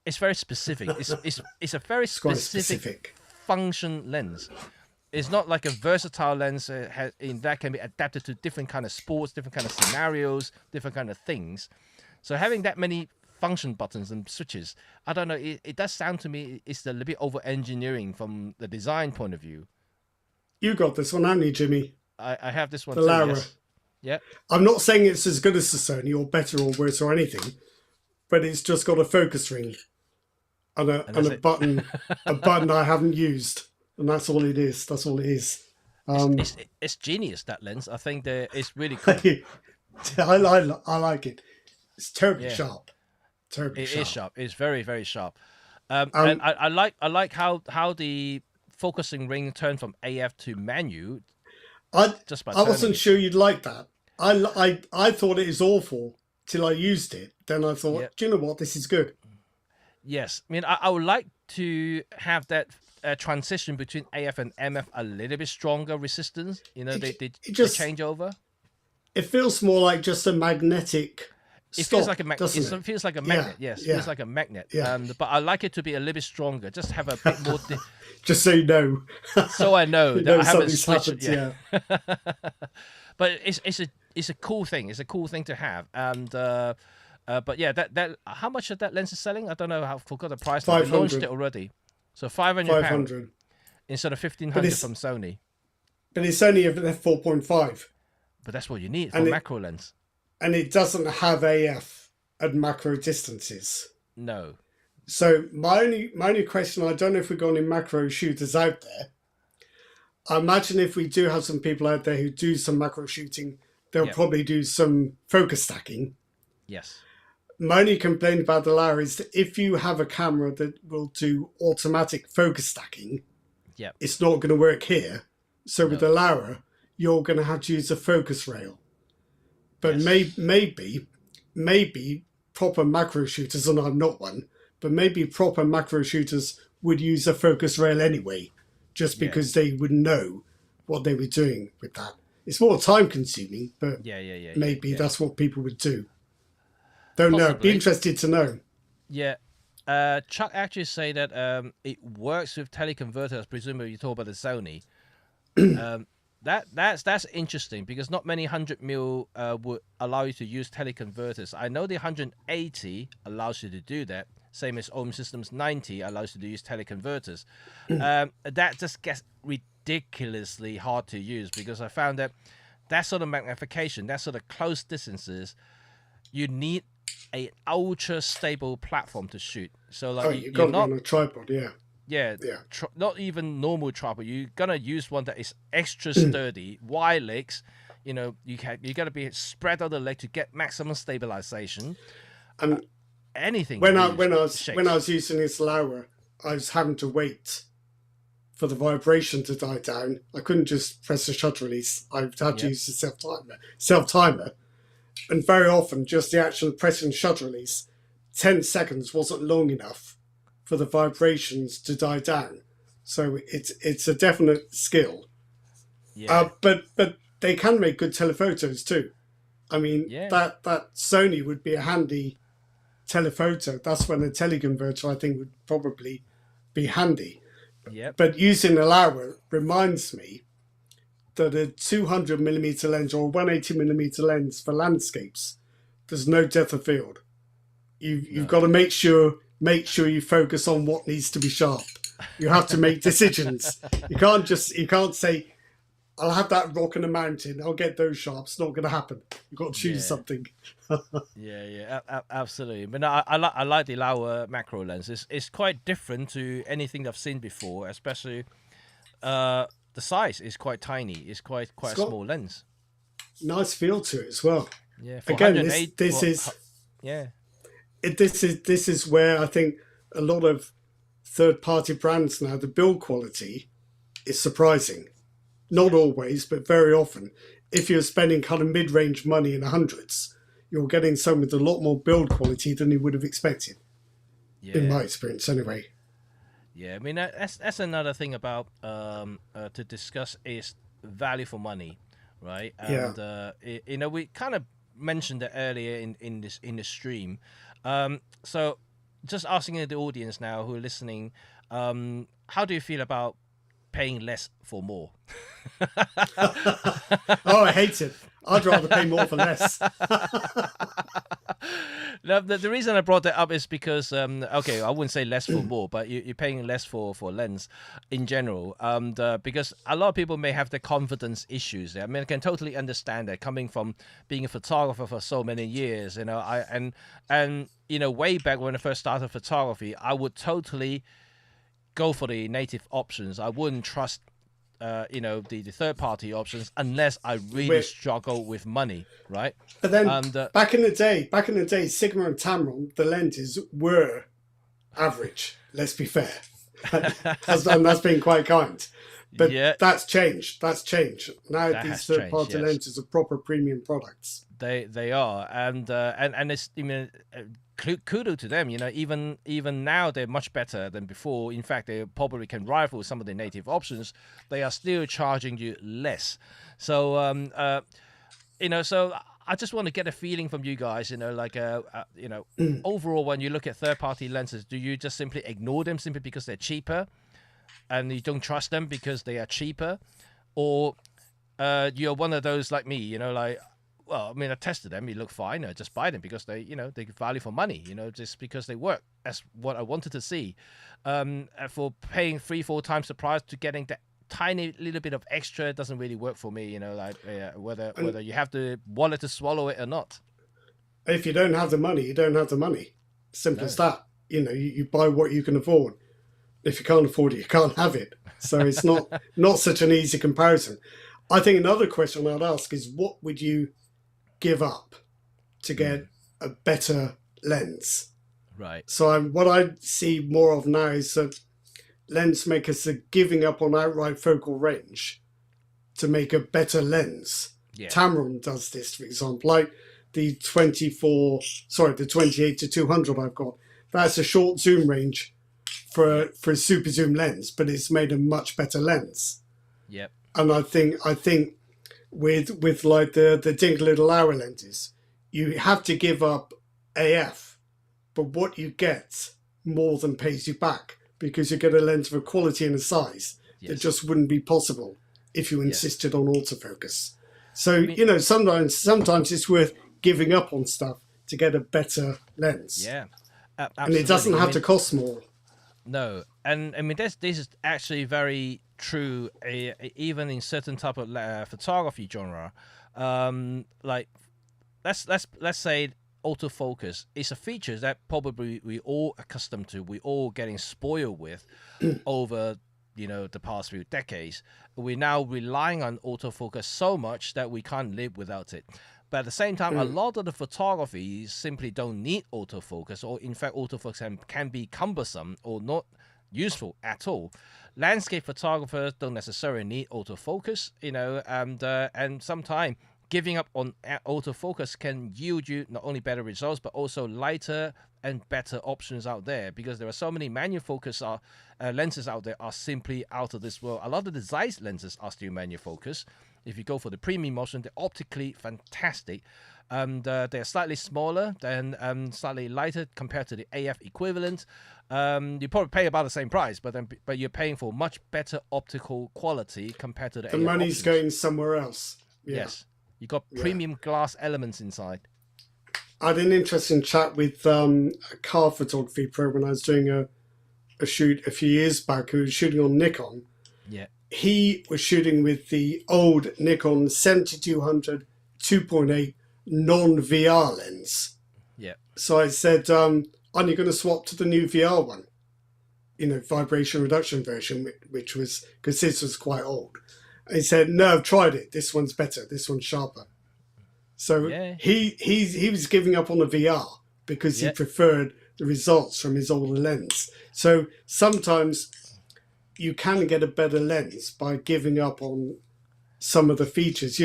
is very specific. It's a very It's quite specific specific. function lens. It's not like a versatile lens that can be adapted to different kind of sports, different kind of scenarios, different kind of things. So having that many function buttons and switches, I don't know, it does sound to me it's a little bit over engineering from the design point of view. You got this one, haven't you, Jimmy? I have this one The too, Laura. yes. Yeah. I'm not saying it's as good as the Sony or better or worse or anything, but it's just got a focus ring and a button, a button I haven't used, and that's all it is. That's all it is. It's genius, that lens. I think that it's really cool. I like it. It's terribly sharp. Terribly It sharp. is sharp. It's very, very sharp. And I like how the focusing ring turned from AF to menu. I Just by wasn't turning it. sure you'd like that. I thought it was awful till I used it. Then I thought, Yep. do you know what? This is good. Yes, I mean I would like to have that transition between AF and MF a little bit stronger resistance. They change over. It feels more like just a magnetic. It stop, feels like a magnet. doesn't It feels like a magnet. Yes, yeah. it feels like a magnet. Yeah. But I like it to be a little bit stronger. Just have a bit more. Just so you know. So I know You that know I haven't something's switched. happened. Yeah. But it's a cool thing. It's a cool thing to have. And but yeah, that how much of that lens is selling? I don't know. I forgot the price. They launched 500. it already. So £500 500. instead of But 1,500 it's- from Sony. But it's only a f4.5. But that's what you need for And macro lens. And it doesn't have AF at macro distances. No. So my only question, I don't know if we've got any macro shooters out there. I imagine if we do have some people out there who do some macro shooting, they'll Yep. probably do some focus stacking. Yes. My only complaint about the Lara is that if you have a camera that will do automatic focus stacking, Yep. it's not going to work here. So with No. the Lara, you're going to have to use a focus rail. But Yes. maybe proper macro shooters, and I'm not one, but maybe proper macro shooters would use a focus rail anyway, just Yeah. because they would know what they were doing with that. It's more time consuming, but Yeah. maybe yeah. that's what people would do. Don't know. Be Possibly. interested to know. Yeah. Chuck actually say that it works with teleconverters. Presumably you talk about the Sony. That's interesting because not many 100mm would allow you to use teleconverters. I know the 180 allows you to do that. Same as Ohm Systems 90 allows you to use teleconverters. That just gets ridiculously hard to use because I found that sort of magnification, that sort of close distances, you need a ultra stable platform to shoot. So like You've got you're to be not on a tripod, yeah. yeah, Yeah. not even normal tripod. You're gonna use one that is extra sturdy, wide legs. You gotta be spread out the leg to get maximum stabilization. And Anything. when to I use when I was shakes. when I was using this Laura, I was having to wait for the vibration to die down. I couldn't just press the shutter release. I had to use the self timer, and very often just the actual pressing shutter release, 10 seconds wasn't long enough for the vibrations to die down. So it's a definite skill. Yeah. But they can make good telephotos too. I mean, Yeah. that Sony would be a handy telephoto. That's when a teleconverter, I think, would probably be handy. Yep. But using a Laura reminds me that a 200mm lens or 180mm lens for landscapes, there's no depth of field. You've got to make sure you focus on what needs to be sharp. You have to make decisions. You can't say, I'll have that rock in a mountain, I'll get those sharp. It's not going to happen. You've got to choose Yeah. something. Absolutely. But no, I like the Laowa macro lens. It's quite different to anything I've seen before, especially the size is quite tiny. It's quite a got- small lens. Nice feel to it as well. Yeah. For Again, 108 this is yeah. this is where I think a lot of third-party brands now, the build quality is surprising. Not always, but very often. If you're spending kind of mid-range money in the hundreds, you're getting some with a lot more build quality than you would have expected, Yeah. in my experience anyway. Yeah, I mean that's another thing about to discuss is value for money, right? Yeah. And we kind of mentioned it earlier in the stream. So just asking the audience now who are listening, how do you feel about paying less for more? Oh, I hate it. I'd rather pay more for less. Now, the reason I brought that up is because, okay, I wouldn't say less for more, but you're paying less for lens in general. And because a lot of people may have the confidence issues. I mean, I can totally understand that coming from being a photographer for so many years. And way back when I first started photography, I would totally go for the native options. I wouldn't trust the third party options unless I really struggle with money, right? But then And back in the day, Sigma and Tamron, the lenses were average. Let's be fair, and that's been quite kind. But yeah, that's changed. That's changed. Now that these has third changed, party yes. lenses are proper premium products. They are, and it's kudos to them. Even now they're much better than before. In fact, they probably can rival some of the native options. They are still charging you less. So so I just want to get a feeling from you guys. Overall, when you look at third-party lenses, do you just simply ignore them simply because they're cheaper, and you don't trust them because they are cheaper, or you're one of those like me? Well, I mean, I tested them. You look fine. I just buy them because they value for money. Just because they work. That's what I wanted to see. For paying 3-4 times the price to getting that tiny little bit of extra doesn't really work for me. Whether you have the wallet to swallow it or not. If you don't have the money, you don't have the money. Simple No. as that. You buy what you can afford. If you can't afford it, you can't have it. So it's not such an easy comparison. I think another question I'd ask is, what would you give up to get a better lens? Right. So what I see more of now is that lens makers are giving up on outright focal range to make a better lens. Yeah. Tamron does this, for example, like the 28 to 200 I've got. That's a short zoom range for a super zoom lens, but it's made a much better lens. Yep. And I think with like the Dink Little Hour lenses, you have to give up AF, but what you get more than pays you back, because you get a lens of a quality and a size that just wouldn't be possible if you insisted on autofocus. So sometimes it's worth giving up on stuff to get a better lens. Yeah. And it doesn't have to cost more. No, and I mean this is actually very true, even in certain type of photography genre. Like let's say autofocus is a feature that probably we all accustomed to, we all getting spoiled with over the past few decades. We're now relying on autofocus so much that we can't live without it. But at the same time, a lot of the photography simply don't need autofocus, or in fact, autofocus can be cumbersome or not useful at all. Landscape photographers don't necessarily need autofocus, and sometimes giving up on autofocus can yield you not only better results, but also lighter and better options out there, because there are so many manual focus lenses out there are simply out of this world. A lot of the Zeiss lenses are still manual focus. If you go for the premium option, they're optically fantastic. They're slightly smaller and slightly lighter compared to the AF equivalent. You probably pay about the same price, but you're paying for much better optical quality compared to the AF money's options. going somewhere else. Yeah. Yes, you got premium glass elements inside. I had an interesting chat with a car photography pro when I was doing a shoot a few years back, who was shooting on Nikon. Yeah. He was shooting with the old Nikon 7200 2.8 non-VR lens. Yeah. So I said, aren't you going to swap to the new VR one? Vibration reduction version, which was, because this was quite old. And he said, no, I've tried it. This one's better. This one's sharper. So he was giving up on the VR because he preferred the results from his older lens. So sometimes you can get a better lens by giving up on some of the features.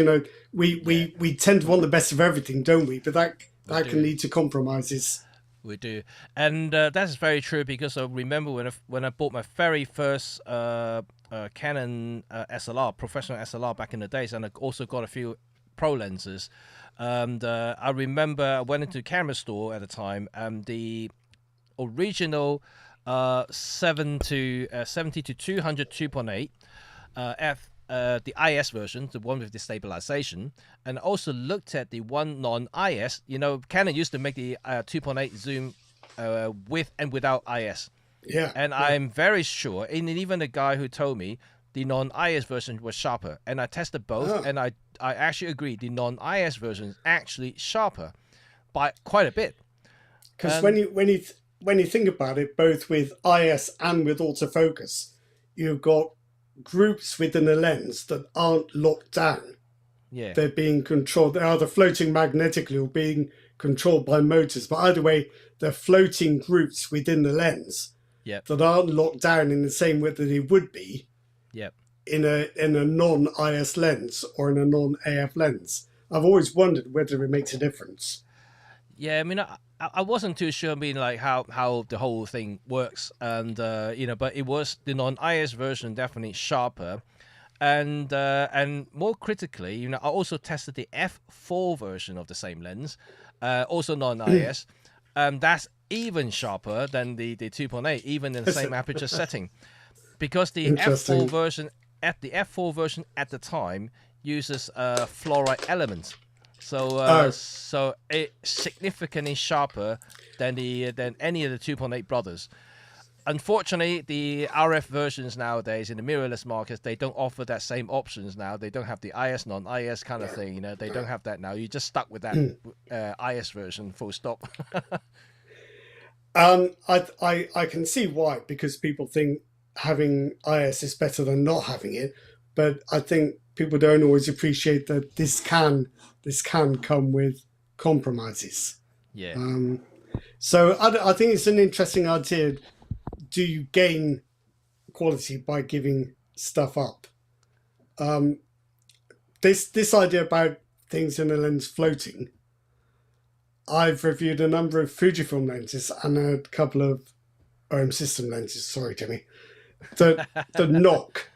We tend to want the best of everything, don't we? But that can lead to compromises. We do, and that's very true because I remember when I bought my very first Canon SLR, professional SLR back in the days, and I also got a few pro lenses. And I remember I went into a camera store at the time, and the original 70 to 200 2.8 f. The IS version, the one with the stabilization, and also looked at the one non-IS. Canon used to make the 2.8 zoom with and without IS. Yeah. And I'm very sure, and even the guy who told me the non-IS version was sharper, and I tested both, and I actually agree the non-IS version is actually sharper by quite a bit. Because when you think about it, both with IS and with autofocus, you've got groups within a lens that aren't locked down. Yeah. They're being controlled. They're either floating magnetically or being controlled by motors. But either way, they're floating groups within the lens that aren't locked down in the same way that they would be in a non-IS lens or in a non-AF lens. I've always wondered whether it makes a difference. Yeah, I mean, I wasn't too sure, like how the whole thing works, and but it was the non-IS version definitely sharper, and more critically, I also tested the f4 version of the same lens, also non-IS, that's even sharper than the 2.8, even in the same aperture setting, because the f4 version at the time uses fluoride elements. So it's significantly sharper than any of the 2.8 brothers. Unfortunately, the RF versions nowadays in the mirrorless markets, they don't offer that same options now. They don't have the IS, non-IS kind of thing. They don't have that now. You're just stuck with that IS version, full stop. I can see why, because people think having IS is better than not having it. But I think people don't always appreciate that this can come with compromises. Yeah. So I think it's an interesting idea. Do you gain quality by giving stuff up? This idea about things in a lens floating. I've reviewed a number of Fujifilm lenses and a couple of OM system lenses. Sorry, Jimmy. The knock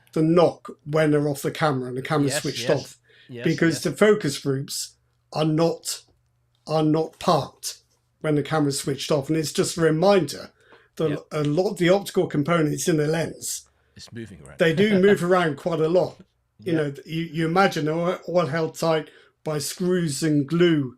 when they're off the camera and the camera's switched off, because the focus groups are not parked when the camera's switched off, and it's just a reminder that a lot of the optical components in the lens, it's moving around. They do move around quite a lot. You imagine they're all held tight by screws and glue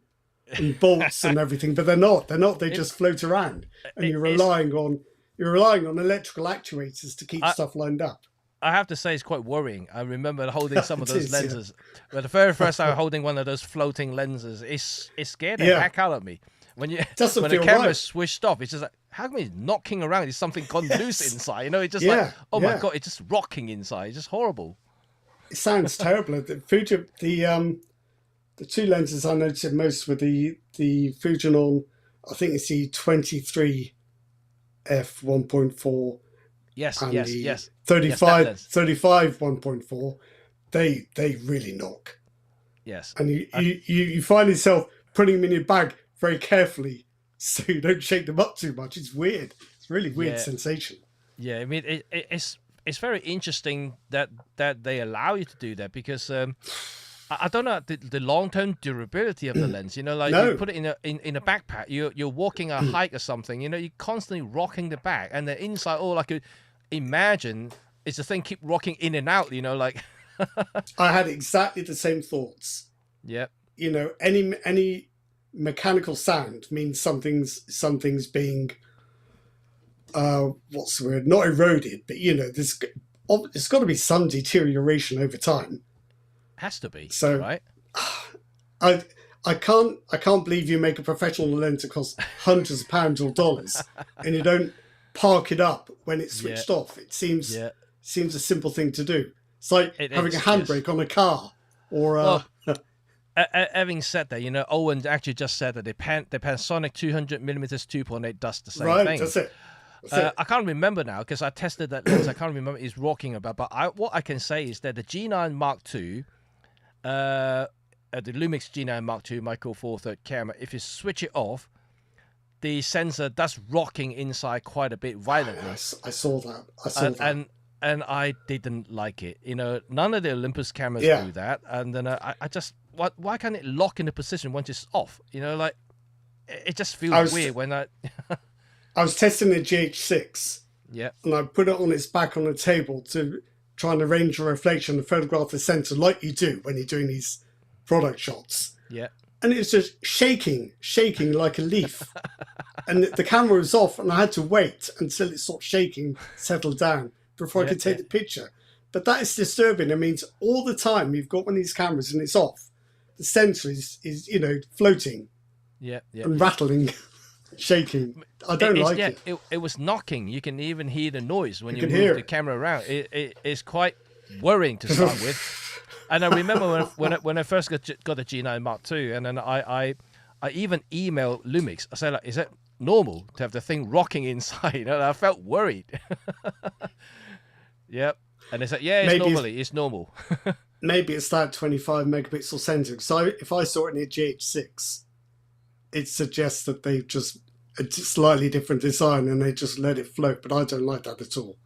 and bolts and everything, but they're not. They just float around, and you're relying on electrical actuators to keep stuff lined up. I have to say it's quite worrying. I remember holding some of those lenses. But the very first time holding one of those floating lenses, it scared the heck out of me. When the camera's switched off, it's just like, how come it's knocking around? Is something gone loose inside? It's just like, oh my God, it's just rocking inside. It's just horrible. It sounds terrible. The two lenses I noticed most were the Fujinon, I think it's the 23 f 1.4. Yes, and yes. 35 1.4. They really knock. Yes. And you find yourself putting them in your bag very carefully so you don't shake them up too much. It's weird. It's a really weird sensation. Yeah, I mean it's very interesting that they allow you to do that, because I don't know the long-term durability of the lens. You put it in a backpack. You're walking a hike or something. You're constantly rocking the back, and the inside. All I could imagine is the thing keep rocking in and out. I had exactly the same thoughts. Yeah. Any mechanical sound means something's being what's the word? Not eroded, but there's got to be some deterioration over time. Has to be. So right. I can't believe you make a professional lens that costs hundreds of pounds or dollars and you don't park it up when it's switched off. It seems a simple thing to do. It's like having a handbrake on a car or having said that, Owen actually just said that the Panasonic 200mm 2.8 does the same thing. Right, that's it. I can't remember now because I tested that lens. I can't remember it's rocking about. But what I can say is that the G9 Mark II, the Lumix G9 Mark II Micro Four Third camera, if you switch it off, the sensor does rocking inside quite a bit violently. I saw that. I saw that. And I didn't like it. None of the Olympus cameras Yeah. do that. And then I just, why can't it lock in a position once it's off? Like it just feels weird when I was testing the GH6. Yeah. And I put it on its back on the table to try and arrange a reflection and photograph the sensor like you do when you're doing these product shots. Yeah. And it was just shaking like a leaf. And the camera was off, and I had to wait until it stopped shaking, settled down, before I could take the picture. But that is disturbing. It means all the time you've got one of these cameras and it's off, the sensor is floating and rattling, shaking. I don't like it. It was knocking. You can even hear the noise when you move the camera around. It's quite worrying to start with. And I remember when I first got the G9 Mark II, and then I even emailed Lumix. I said, like, is it normal to have the thing rocking inside? And I felt worried. Yep. And they said, yeah, it's normal. Maybe it's that 25 megapixel sensor. So if I saw it in a GH6, it suggests that they've just a slightly different design and they just let it float. But I don't like that at all.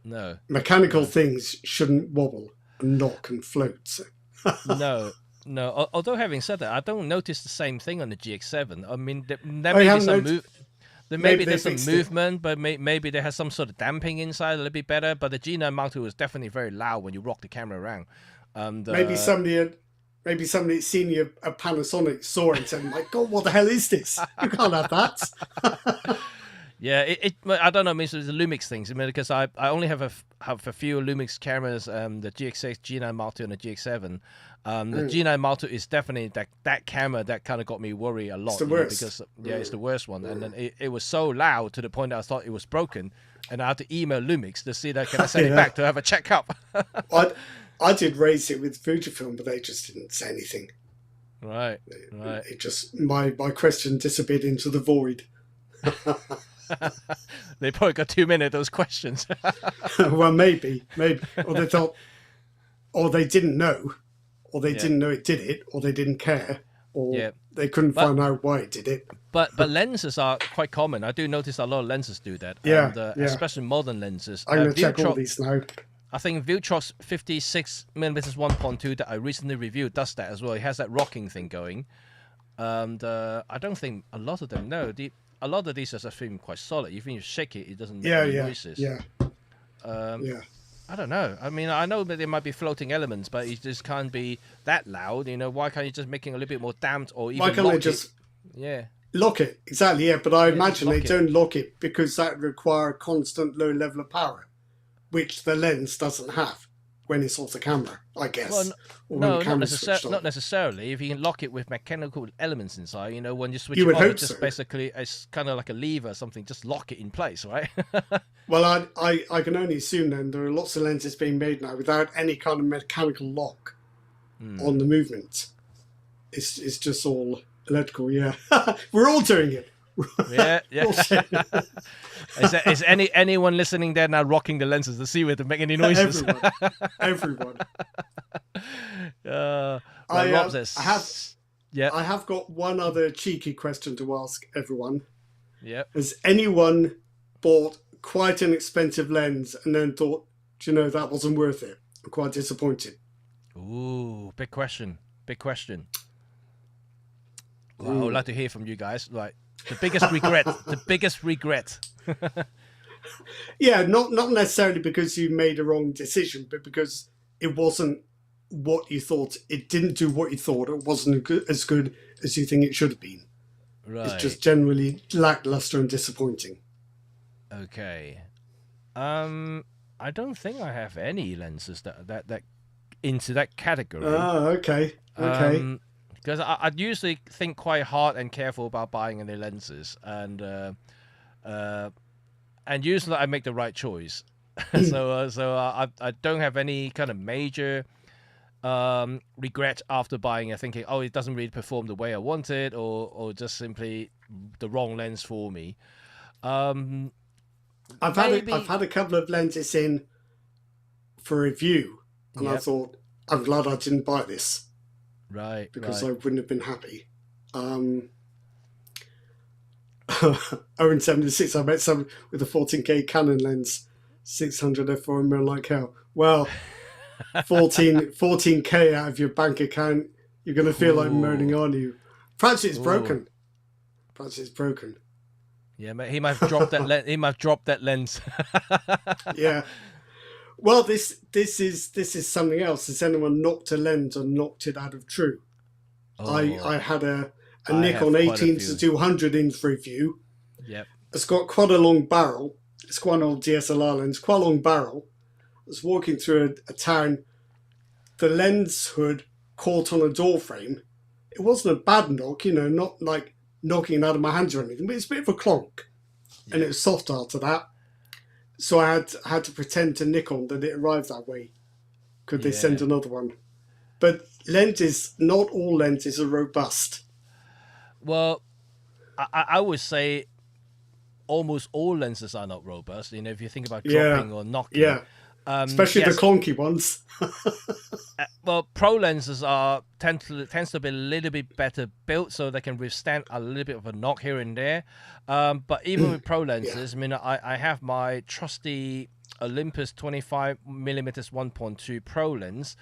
No. Mechanical things shouldn't wobble and knock and float. No. Although having said that, I don't notice the same thing on the GX7. I mean, there may be some maybe there's some movement, but maybe there has some sort of damping inside a little bit better. But the G9 Mark II was definitely very loud when you rock the camera around. And maybe somebody that's seen you at Panasonic saw it and said, "My God, what the hell is this? You can't have that." Yeah, I don't know. I mean, it's the Lumix things. I mean, because I only have a few Lumix cameras, the GX6, G9 Mark II, and the GX7. The G9 Mark II is definitely that camera that kind of got me worried a lot. It's the worst. Because it's the worst one. And then it was so loud to the point that I thought it was broken, and I had to email Lumix to see that can I send it back to have a checkup. I did raise it with Fujifilm, but they just didn't say anything. Right. It just my question disappeared into the void. They probably got too many of those questions. Well, maybe, or they thought, or they didn't know, or they didn't know it did it, or they didn't care, or they couldn't find out why it did it. But lenses are quite common. I do notice a lot of lenses do that. Yeah, especially modern lenses. I'm going to check all these now. I think Viltrox 56mm 1.2 that I recently reviewed does that as well. It has that rocking thing going, and I don't think a lot of them know. A lot of these are actually quite solid. Even if you shake it, it doesn't make any noises. I don't know. I mean, I know that there might be floating elements, but it just can't be that loud. Why can't you just make it a little bit more damped or even why can't they just lock it? Exactly, yeah. But I imagine they don't lock it because that would require a constant low level of power, which the lens doesn't have when it's off the camera, I guess. Well, no, not necessarily. If you can lock it with mechanical elements inside, when you switch it on, it's just basically it's kind of like a lever or something. Just lock it in place, right? Well, I can only assume then there are lots of lenses being made now without any kind of mechanical lock on the movement. It's just all electrical. Yeah, we're all doing it. Yeah. Is anyone listening there now rocking the lenses to see whether they make any noises? Everyone. I have got one other cheeky question to ask everyone. Yeah. Has anyone bought quite an expensive lens and then thought, do you know, that wasn't worth it? I'm quite disappointed. Ooh, big question. Well, I would like to hear from you guys. Like, the biggest regret. Yeah, not necessarily because you made a wrong decision, but because it wasn't what you thought. It didn't do what you thought. It wasn't as good as you think it should have been. Right. It's just generally lackluster and disappointing. Okay. I don't think I have any lenses that into that category. Ah, okay. Because I usually think quite hard and careful about buying any lenses, and usually I make the right choice. so I don't have any kind of major regret after buying it, thinking, oh, it doesn't really perform the way I wanted, or just simply the wrong lens for me. I've had a couple of lenses in for review, and I thought, I'm glad I didn't buy this. Right. Because I wouldn't have been happy. 0-76. I met some with a 14K Canon lens, 600 f4 mirror like hell. Well, 14K out of your bank account, you're going to feel like moaning, aren't you? Perhaps it's broken. Perhaps it's broken. Yeah, he might have dropped that lens. He might have dropped that lens. Yeah. Well, this is something else. Has anyone knocked a lens or knocked it out of true? I had a Nikon 18-200 in review. Yep. It's got quite a long barrel. It's quite an old DSLR lens, quite a long barrel. I was walking through a town. The lens hood caught on a door frame. It wasn't a bad knock, not like knocking it out of my hands or anything, but it's a bit of a clonk. Yeah. And it was soft after that. So I had to pretend to Nikon that it arrived that way. Could they send another one? But lenses, not all lenses are robust. Well, I would say almost all lenses are not robust. If you think about dropping or knocking. Yeah. Especially the clunky ones. Well, pro lenses tends to be a little bit better built, so they can withstand a little bit of a knock here and there. But even with pro lenses, I have my trusty Olympus 25mm 1.2 Pro lens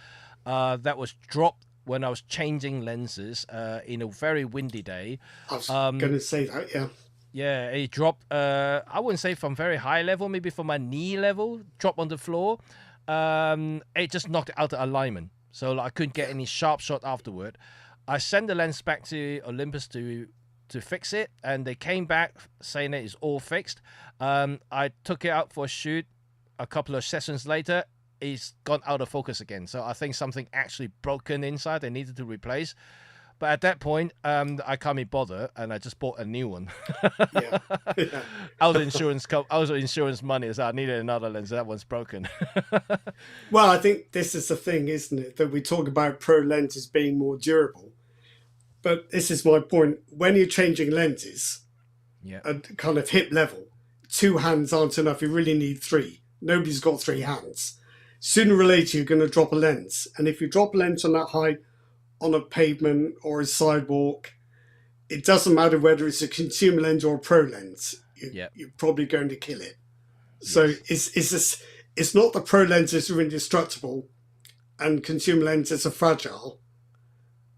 that was dropped when I was changing lenses in a very windy day. I was going to say that, yeah. Yeah, it dropped, I wouldn't say from very high level, maybe from my knee level, dropped on the floor. It just knocked it out of alignment. So I couldn't get any sharp shot afterward. I sent the lens back to Olympus to fix it, and they came back saying that it's all fixed. I took it out for a shoot a couple of sessions later. It's gone out of focus again. So I think something actually broken inside they needed to replace. But at that point, I can't be bothered, and I just bought a new one. Yeah. Out of insurance money, so I needed another lens. That one's broken. Well, I think this is the thing, isn't it? That we talk about pro lenses being more durable. But this is my point. When you're changing lenses at kind of hip level, 2 hands aren't enough. You really need 3. Nobody's got 3 hands. Sooner or later, you're going to drop a lens. And if you drop a lens on that height, on a pavement or a sidewalk, it doesn't matter whether it's a consumer lens or a pro lens. You're probably going to kill it. So it's not the pro lenses are indestructible and consumer lenses are fragile.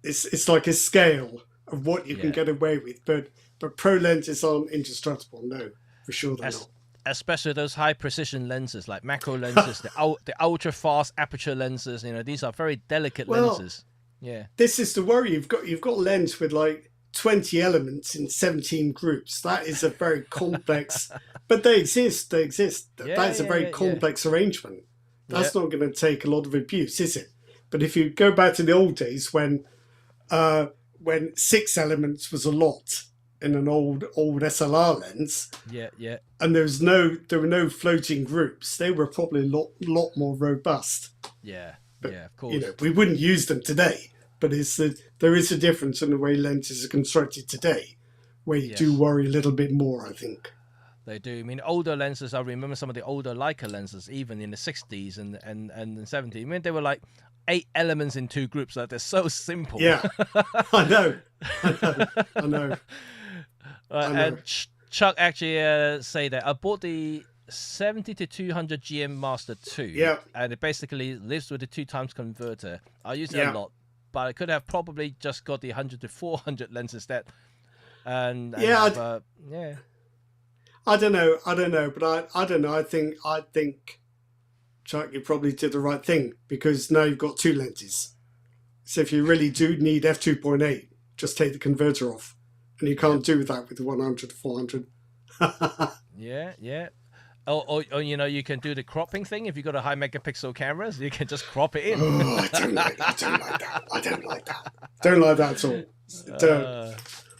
It's like a scale of what you can get away with. But pro lenses aren't indestructible. No, for sure they're not. Especially those high precision lenses like macro lenses, the ultra fast aperture lenses. These are very delicate lenses. Yeah. This is the worry. You've got lens with like 20 elements in 17 groups. That is a very complex, but they exist. That's a very complex arrangement. That's not going to take a lot of abuse, is it? But if you go back to the old days when 6 elements was a lot in an old SLR lens. Yeah. And there were no floating groups. They were probably a lot more robust. Yeah. But, of course. We wouldn't use them today, but there is a difference in the way lenses are constructed today, where you do worry a little bit more, I think. They do. Older lenses, I remember some of the older Leica lenses, even in the 60s and the 70s. They were like 8 elements in 2 groups. Like, they're so simple. Yeah, I know. And Chuck actually say that I bought the 70-200 GM Master 2, and it basically lives with the 2x converter. I use it a lot, but I could have probably just got the 100-400 lens instead. I don't know, but I don't know. I think Chuck, you probably did the right thing, because now you've got 2 lenses. So if you really do need f2.8, just take the converter off, and you can't do that with the 100-400. Yeah. Or you can do the cropping thing. If you've got a high megapixel cameras, you can just crop it in. Oh, I don't like that. Don't like that at all. Don't.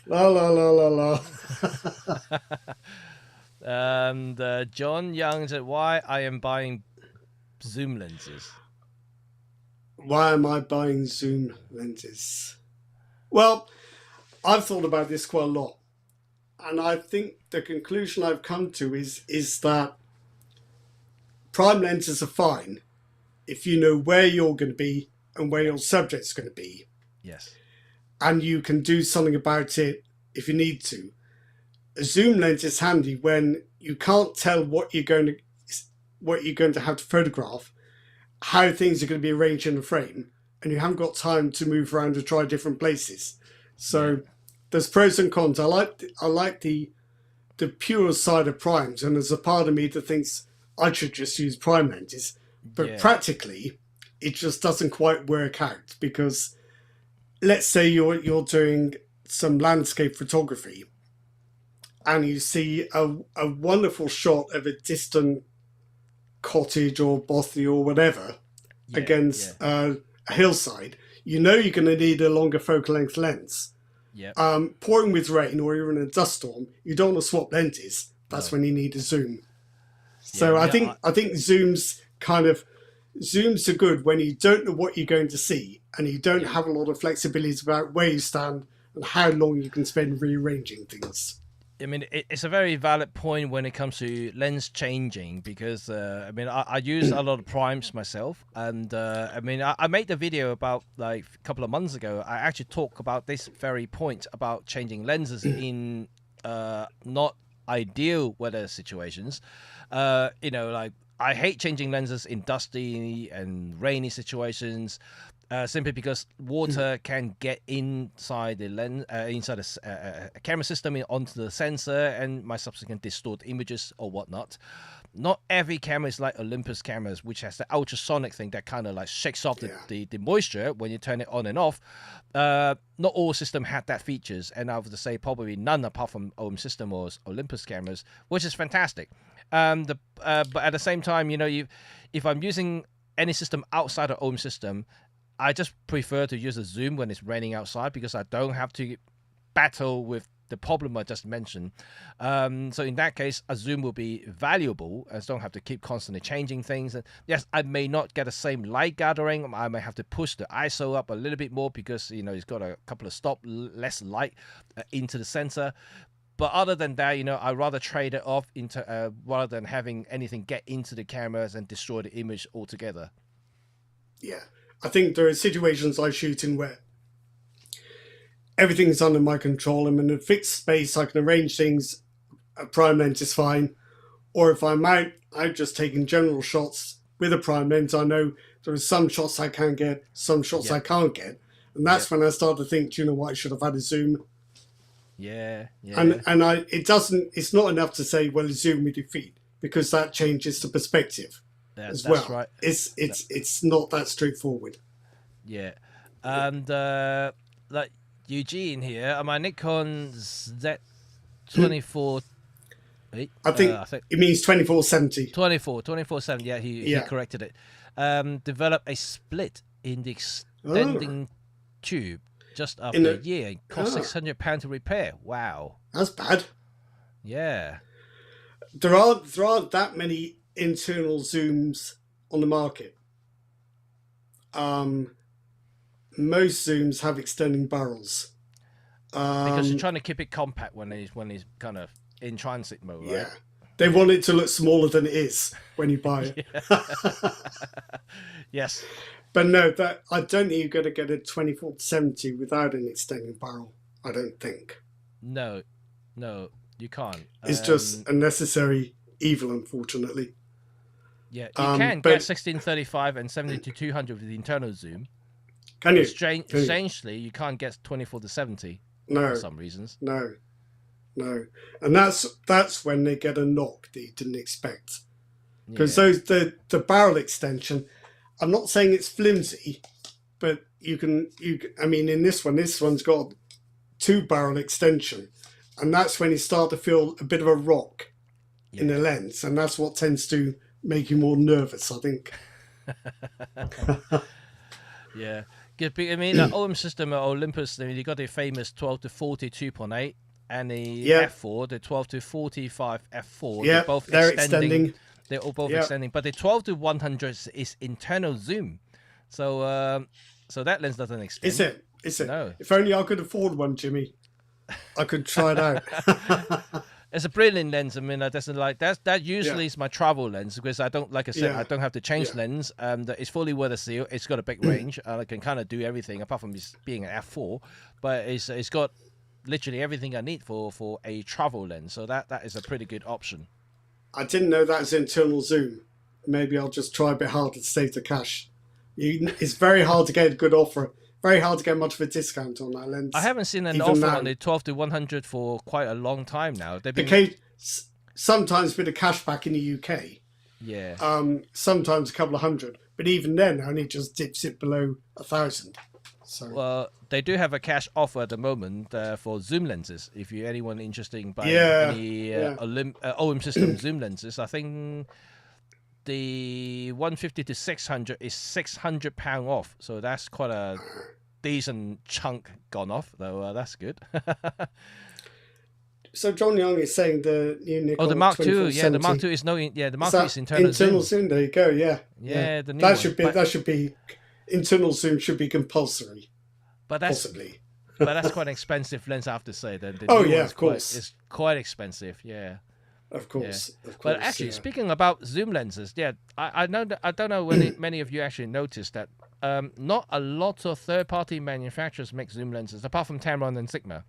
La. And John Young said, why I am buying zoom lenses. Why am I buying zoom lenses? Well, I've thought about this quite a lot. And I think the conclusion I've come to is that prime lenses are fine if you know where you're going to be and where your subject's going to be. Yes. And you can do something about it if you need to. a zoom lens is handy when you can't tell what you're going to have to photograph, how things are going to be arranged in a frame, and you haven't got time to move around and try different places. So there's pros and cons. I like the pure side of primes, and there's a part of me that thinks I should just use prime lenses, but practically it just doesn't quite work out, because let's say you're doing some landscape photography and you see a wonderful shot of a distant cottage or bothy or whatever against a hillside. You know you're going to need a longer focal length lens. Pouring with rain or you're in a dust storm, you don't want to swap lenses. That's when you need a zoom. So I think zooms are good when you don't know what you're going to see and you don't have a lot of flexibility about where you stand and how long you can spend rearranging things. I mean, it's a very valid point when it comes to lens changing, because I use a lot of primes myself, and I made the video about like a couple of months ago. I actually talk about this very point about changing lenses in not ideal weather situations. Like I hate changing lenses in dusty and rainy situations. Simply because water can get inside the lens, inside a camera system, onto the sensor, and my subsequent distort images or whatnot. Not every camera is like Olympus cameras, which has the ultrasonic thing that kind of like shakes off the moisture when you turn it on and off. Not all systems had that features, and I would say probably none apart from OM system or Olympus cameras, which is fantastic. But at the same time, if I'm using any system outside of OM system, I just prefer to use a zoom when it's raining outside, because I don't have to battle with the problem I just mentioned. So in that case, a zoom will be valuable, as I don't have to keep constantly changing things. And yes, I may not get the same light gathering. I may have to push the ISO up a little bit more because, it's got a couple of less light into the sensor. But other than that, I'd rather trade it off into rather than having anything get into the cameras and destroy the image altogether. Yeah. I think there are situations I shoot in where everything's under my control. I'm in a fixed space. I can arrange things. A prime lens is fine. Or if I'm out just taking general shots with a prime lens, I know there are some shots I can get, some shots I can't get. And that's when I start to think, do you know what, I should have had a zoom. Yeah. And it's not enough to say, well, zoom with your feet, because that changes the perspective. As well, right. It's not that straightforward. Yeah, and like Eugene here, my Nikon Z24. I think it means 2470. 2470. Yeah, he corrected it. Developed a split in the extending tube just after a year. It cost £600 to repair. Wow, that's bad. Yeah, there aren't that many internal zooms on the market. Most zooms have extending barrels because you're trying to keep it compact when he's kind of in transit mode, right? They want it to look smaller than it is when you buy it. Yes, but no, that I don't think you're going to get a 2470 without an extending barrel. I don't think. No, you can't. It's just a necessary evil, unfortunately. Yeah, you can get 1635 and 70-200 with the internal zoom. Can you? Strangely, you can't get 24-70 for some reasons. No. And that's when they get a knock that you didn't expect. Because the barrel extension, I'm not saying it's flimsy, but I mean, in this one's got 2 barrel extension. And that's when you start to feel a bit of a rock in the lens. And that's what tends to make you more nervous, I think. Yeah. I mean, the OM system at Olympus, you got the famous 12-40 2.8 and the f4, the 12-45 f4. Yeah, they're extending. They're all both extending. But the 12-100 is internal zoom. So that lens doesn't extend. Is it? No. If only I could afford one, Jimmy. I could try it out. It's a brilliant lens. I mean, that usually is my travel lens, because I don't, like I said, I don't have to change lens. It's fully weather seal. It's got a big range. I can kind of do everything apart from just being an f4, but it's got literally everything I need for a travel lens. So that is a pretty good option. I didn't know that was internal zoom. Maybe I'll just try a bit harder to save the cash. It's very hard to get a good offer. Very hard to get much of a discount on that lens. I haven't seen an even offer now. on the 12 to 100 for quite a long time now. They've been Okay, sometimes with a cashback in the UK. yeah. Sometimes a couple of hundred, but even then, only just dips it below 1,000. So Well, they do have a cash offer at the moment for zoom lenses. If you're anyone interested in buying Yeah, any yeah. OM system zoom lenses, I think the 150 to 600 is £600 off. So that's quite a decent chunk gone off, though. That's good. So John Young is saying the new Nikon. Oh, the Mark II, yeah, the Mark 2470. II is the Mark Is II that is internal zoom. zoom. There you go. Yeah, Yeah, the new that one. should be But- that should be internal zoom should be compulsory, But that's possibly. but that's quite an expensive lens, I have to say. The Oh, new yeah, one's of course. It's quite expensive, yeah. Of course, of course. But actually, yeah. speaking about zoom lenses, yeah, I know that I don't know when many of you actually noticed that not a lot of third-party manufacturers make zoom lenses, apart from Tamron and Sigma.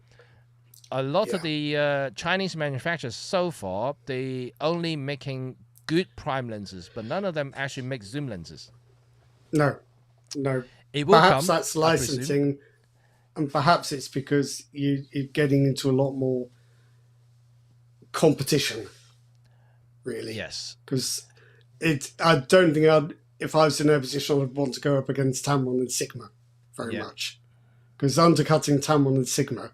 A lot of the Chinese manufacturers so far, they only making good prime lenses, but none of them actually make zoom lenses. No. It will Perhaps come, that's I presume. licensing, and perhaps it's because you're getting into a lot more competition. Really, Yes. because I don't think if I was in their position, I'd want to go up against Tamron and Sigma very Yeah. much. Because undercutting Tamron and Sigma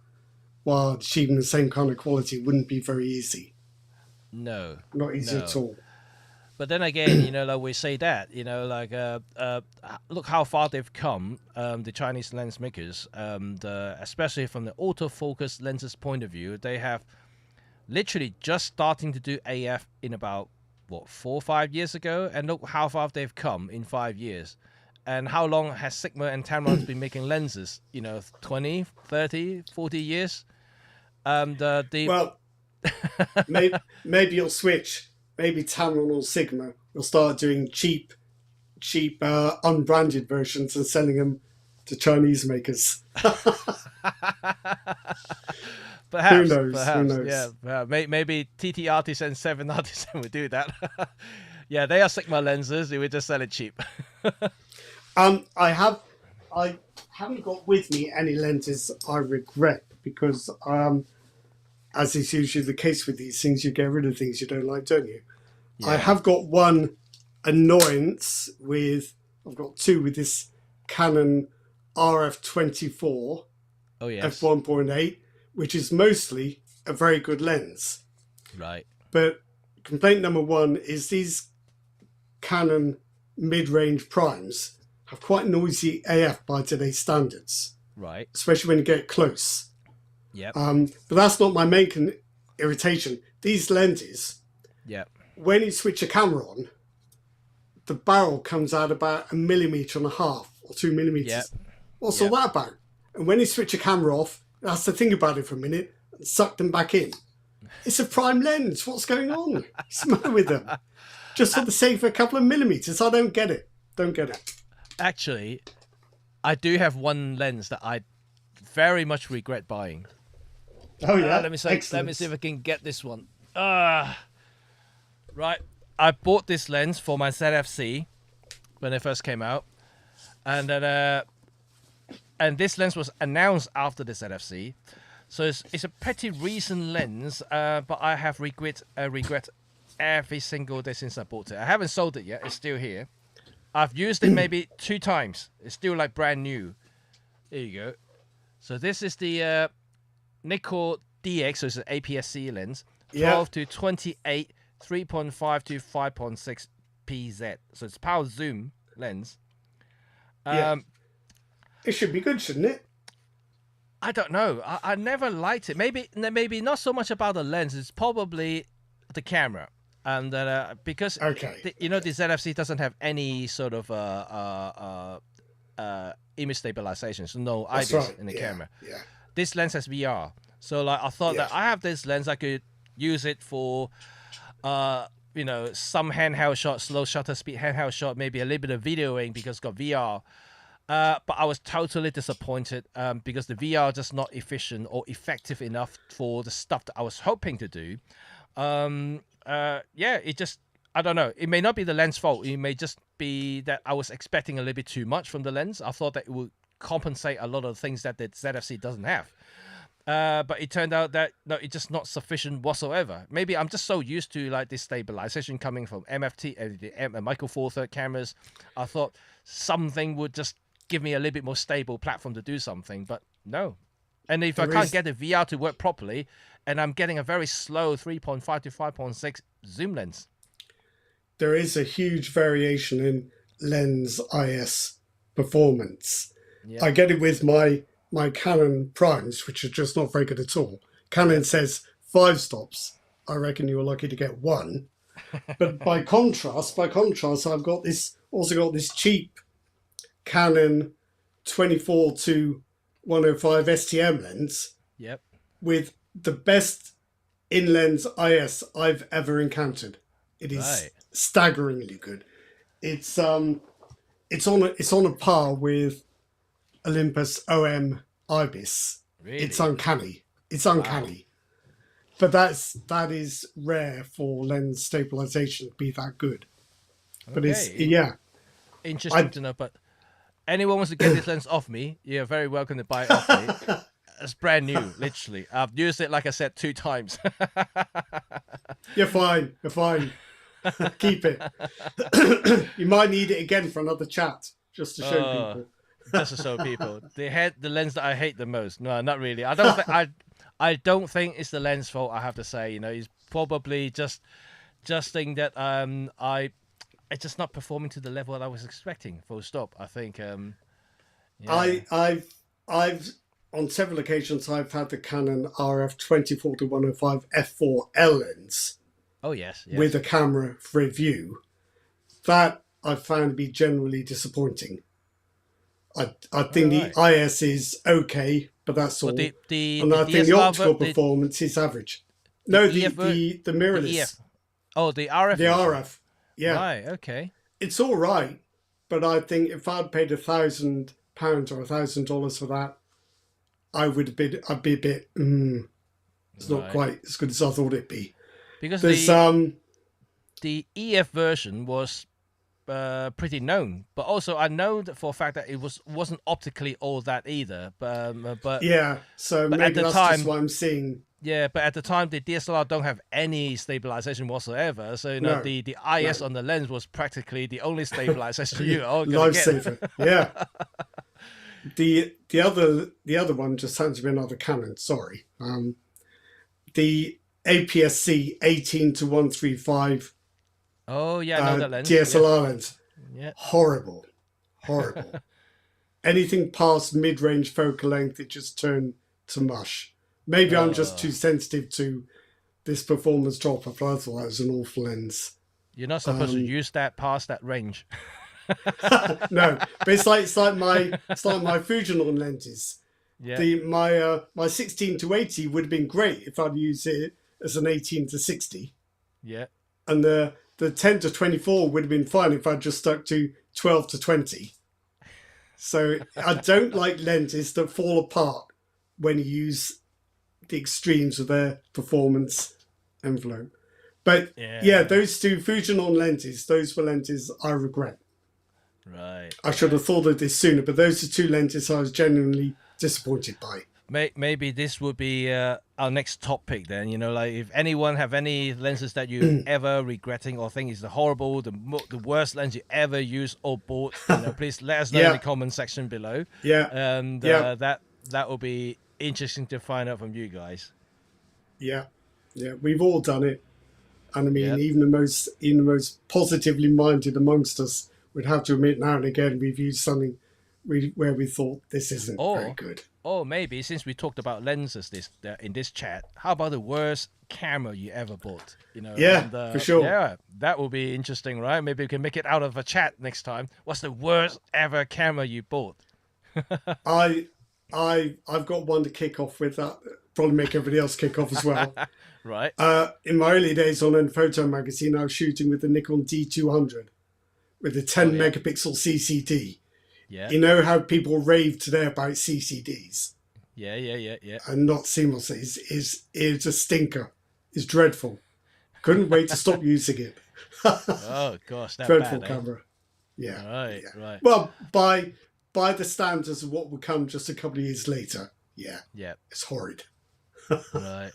while achieving the same kind of quality wouldn't be very easy. No. Not easy No. at all. But then again, like we say that, look how far they've come, the Chinese lens makers, especially from the autofocus lenses point of view, they have literally just starting to do AF in about, 4 or 5 years ago, and look how far they've come in 5 years. And how long has Sigma and Tamron been making lenses? 20, 30, 40 years? Well, maybe you'll switch. Maybe Tamron or Sigma will start doing cheap, unbranded versions and selling them to Chinese makers. Perhaps, Who knows? Perhaps, Who knows? Yeah, maybe TT Artisan 7 Artisan would do that. Yeah, they are Sigma lenses. They would just sell it cheap. I haven't got with me any lenses I regret because, as is usually the case with these things, you get rid of things you don't like, don't you? I Yeah. have got one annoyance I've got two with this Canon RF24 Oh, yes. f1.8, which is mostly a very good lens. Right. But complaint number one is these Canon mid-range primes have quite noisy AF by today's standards, Right. especially when you get close. Yep. But that's not my main irritation. These lenses, Yep. when you switch a camera on, the barrel comes out about 1.5 millimeters or 2 millimeters. Yep. What's Yep. all that about? And when you switch a camera off, it has to think about it for a minute and suck them back in. It's a prime lens. What's going on? What's the matter with them? Just for the sake of a couple of millimeters. I don't get it. Don't get it. Actually, I do have one lens that I very much regret buying. Oh yeah. Let me see Excellent. if I can get this one. Right. I bought this lens for my ZFC when it first came out, and then and this lens was announced after the ZFC, so it's a pretty recent lens. But I have regret every single day since I bought it. I haven't sold it yet. It's still here. I've used it maybe 2 times. It's still like brand new. There you go. So this is the Nikkor DX, so it's an APS-C lens, 12 to 28, 3.5 to 5.6 PZ. So it's power zoom lens. Yeah. It should be good, shouldn't it? I don't know. I never liked it. Maybe not so much about the lens. It's probably the camera. And because Okay. the ZFC doesn't have any sort of image stabilization, so no That's IBIS right. in the Yeah, camera. Yeah. This lens has VR, so like I thought that Yeah. I have this lens, I could use it for some handheld shot, slow shutter speed handheld shot, maybe a little bit of videoing because it's got VR. But I was totally disappointed because the VR just not efficient or effective enough for the stuff that I was hoping to do. Yeah, it just, I don't know. It may not be the lens fault. It may just be that I was expecting a little bit too much from the lens. I thought that it would compensate a lot of the things that the ZFC doesn't have. But it turned out that no, it's just not sufficient whatsoever. Maybe I'm just so used to like this stabilization coming from MFT, the Micro Four Third cameras. I thought something would just give me a little bit more stable platform to do something, but no. And if I can't get the VR to work properly, and I'm getting a very slow 3.5 to 5.6 zoom lens. There is a huge variation in lens IS performance. Yeah. I get it with my Canon primes, which are just not very good at all. Canon says 5 stops. I reckon you're lucky to get 1. But by contrast, I've got this cheap Canon 24 to 105 STM lens. Yep. With the best in-lens IS I've ever encountered. It is staggeringly good. It's on a par with Olympus OM Ibis. Really? It's uncanny. Wow. But that is rare for lens stabilization to be that good. But okay. Interesting to know. But anyone wants to get this lens off me, you're very welcome to buy it off me. It's brand new, literally. I've used it, like I said, 2 times. You're fine. Keep it. You might need it again for another chat, just to show people. Just to show people. The lens that I hate the most. No, not really. I don't think it's the lens fault, I have to say. You know, it's probably just think that it's just not performing to the level that I was expecting. Full stop. I think I've on several occasions I've had the Canon RF 24 to 105 f4L lens. Oh yes. With a camera for review. That I found to be generally disappointing. I think the IS is okay, but that's all. And I think the optical performance is average. No, the mirrorless. The RF. The RF. Yeah. Right. Okay. It's all right, but I think if I'd paid £1,000 or $1,000 for that, I'd be a bit. It's not quite as good as I thought it'd be. Because the EF version was pretty known, but also I know that for a fact that it wasn't optically all that either. But yeah, so but maybe at the that's time, just what I'm seeing. Yeah, but at the time the DSLR don't have any stabilization whatsoever, so you know the IS on the lens was practically the only stabilization you are gonna get. Lifesaver. Yeah. The other one just happens to be another Canon. Sorry, the APS-C 18 to 135. Oh yeah, I know that lens. DSLR lens. Yeah. Horrible. Anything past mid-range focal length, it just turned to mush. Maybe I'm just too sensitive to this performance drop. I thought that was an awful lens. You're not supposed to use that past that range. No, but it's like my Fujinon lenses. Yeah. My 16 to 80 would have been great if I'd used it as an 18 to 60. Yeah. And the 10 to 24 would have been fine if I'd just stuck to 12 to 20. So I don't like lenses that fall apart when you use the extremes of their performance envelope. But yeah, those two Fujinon lenses, those were lenses I regret. Right. I should have thought of this sooner, but those are 2 lenses I was genuinely disappointed by. Maybe this would be our next topic then. You know, like if anyone have any lenses that you ever regretting or think is the horrible, the worst lens you ever used or bought, you know, please let us know in the comment section below. Yeah. And that will be interesting to find out from you guys. Yeah. We've all done it, and I mean, even the most positively minded amongst us would have to admit now and again we've used something where we thought this isn't very good. Or maybe since we talked about lenses in this chat, how about the worst camera you ever bought? You know, for sure. Yeah, that will be interesting, right? Maybe we can make it out of a chat next time. What's the worst ever camera you bought? I've got one to kick off with that. Probably make everybody else kick off as well. Right. In my early days on a photo magazine, I was shooting with the Nikon D200 with a 10 megapixel CCD. Yeah. You know how people rave today about CCDs Yeah. and not CMOS is a stinker. It's dreadful. Couldn't wait to stop using it. Oh gosh, that Dreadful bad, eh? camera. Yeah. Right, Yeah. right. Well, by the standards of what would come just a couple of years later, yeah, Yeah, it's horrid. right.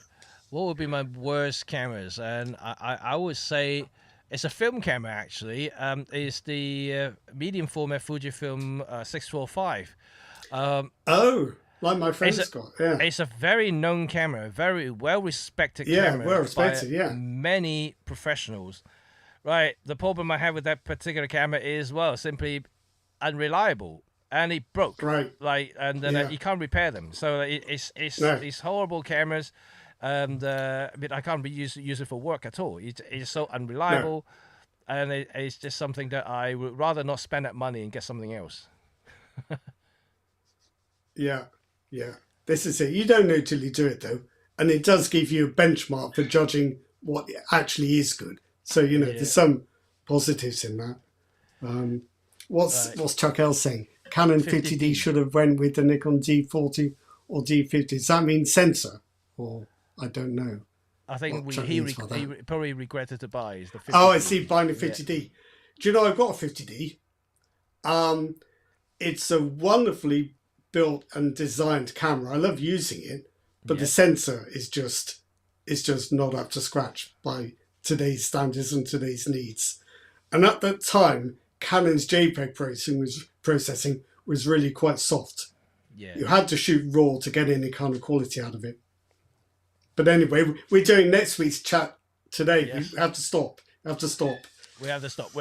What would be my worst cameras? And I would say it's a film camera actually. It's the medium format Fujifilm 645. Oh, like my friend It's a, Scott. Yeah. it's a very known camera, very well respected Yeah, camera well respected, by yeah. many professionals. Right. The problem I have with that particular camera is, well, simply unreliable, and it broke. Right. Like, and then Yeah. you can't repair them. So No. it's horrible cameras, and I mean, I can't use it for work at all. It's so unreliable, and it's just something that I would rather not spend that money and get something else. Yeah. Yeah. This is it. You don't know till you do it though. And it does give you a benchmark for judging what actually is good. So, you know, Yeah. there's some positives in that. What's Chuck L saying? Canon 50D 50D. should have went with the Nikon D40 or D50. Does that mean sensor? Or I don't know. I think What Chuck he means by that. probably regretted to buy is the 50D. Oh, I see. Buying a Yeah. 50D. Do you know I've got a 50D? It's a wonderfully built and designed camera. I love using it, but the Yeah. sensor is just not up to scratch by today's standards and today's needs. And at that time, Canon's JPEG processing was really quite soft. Yeah. You had to shoot raw to get any kind of quality out of it. But anyway, we're doing next week's chat today. Yes. We have to stop. We have to stop. We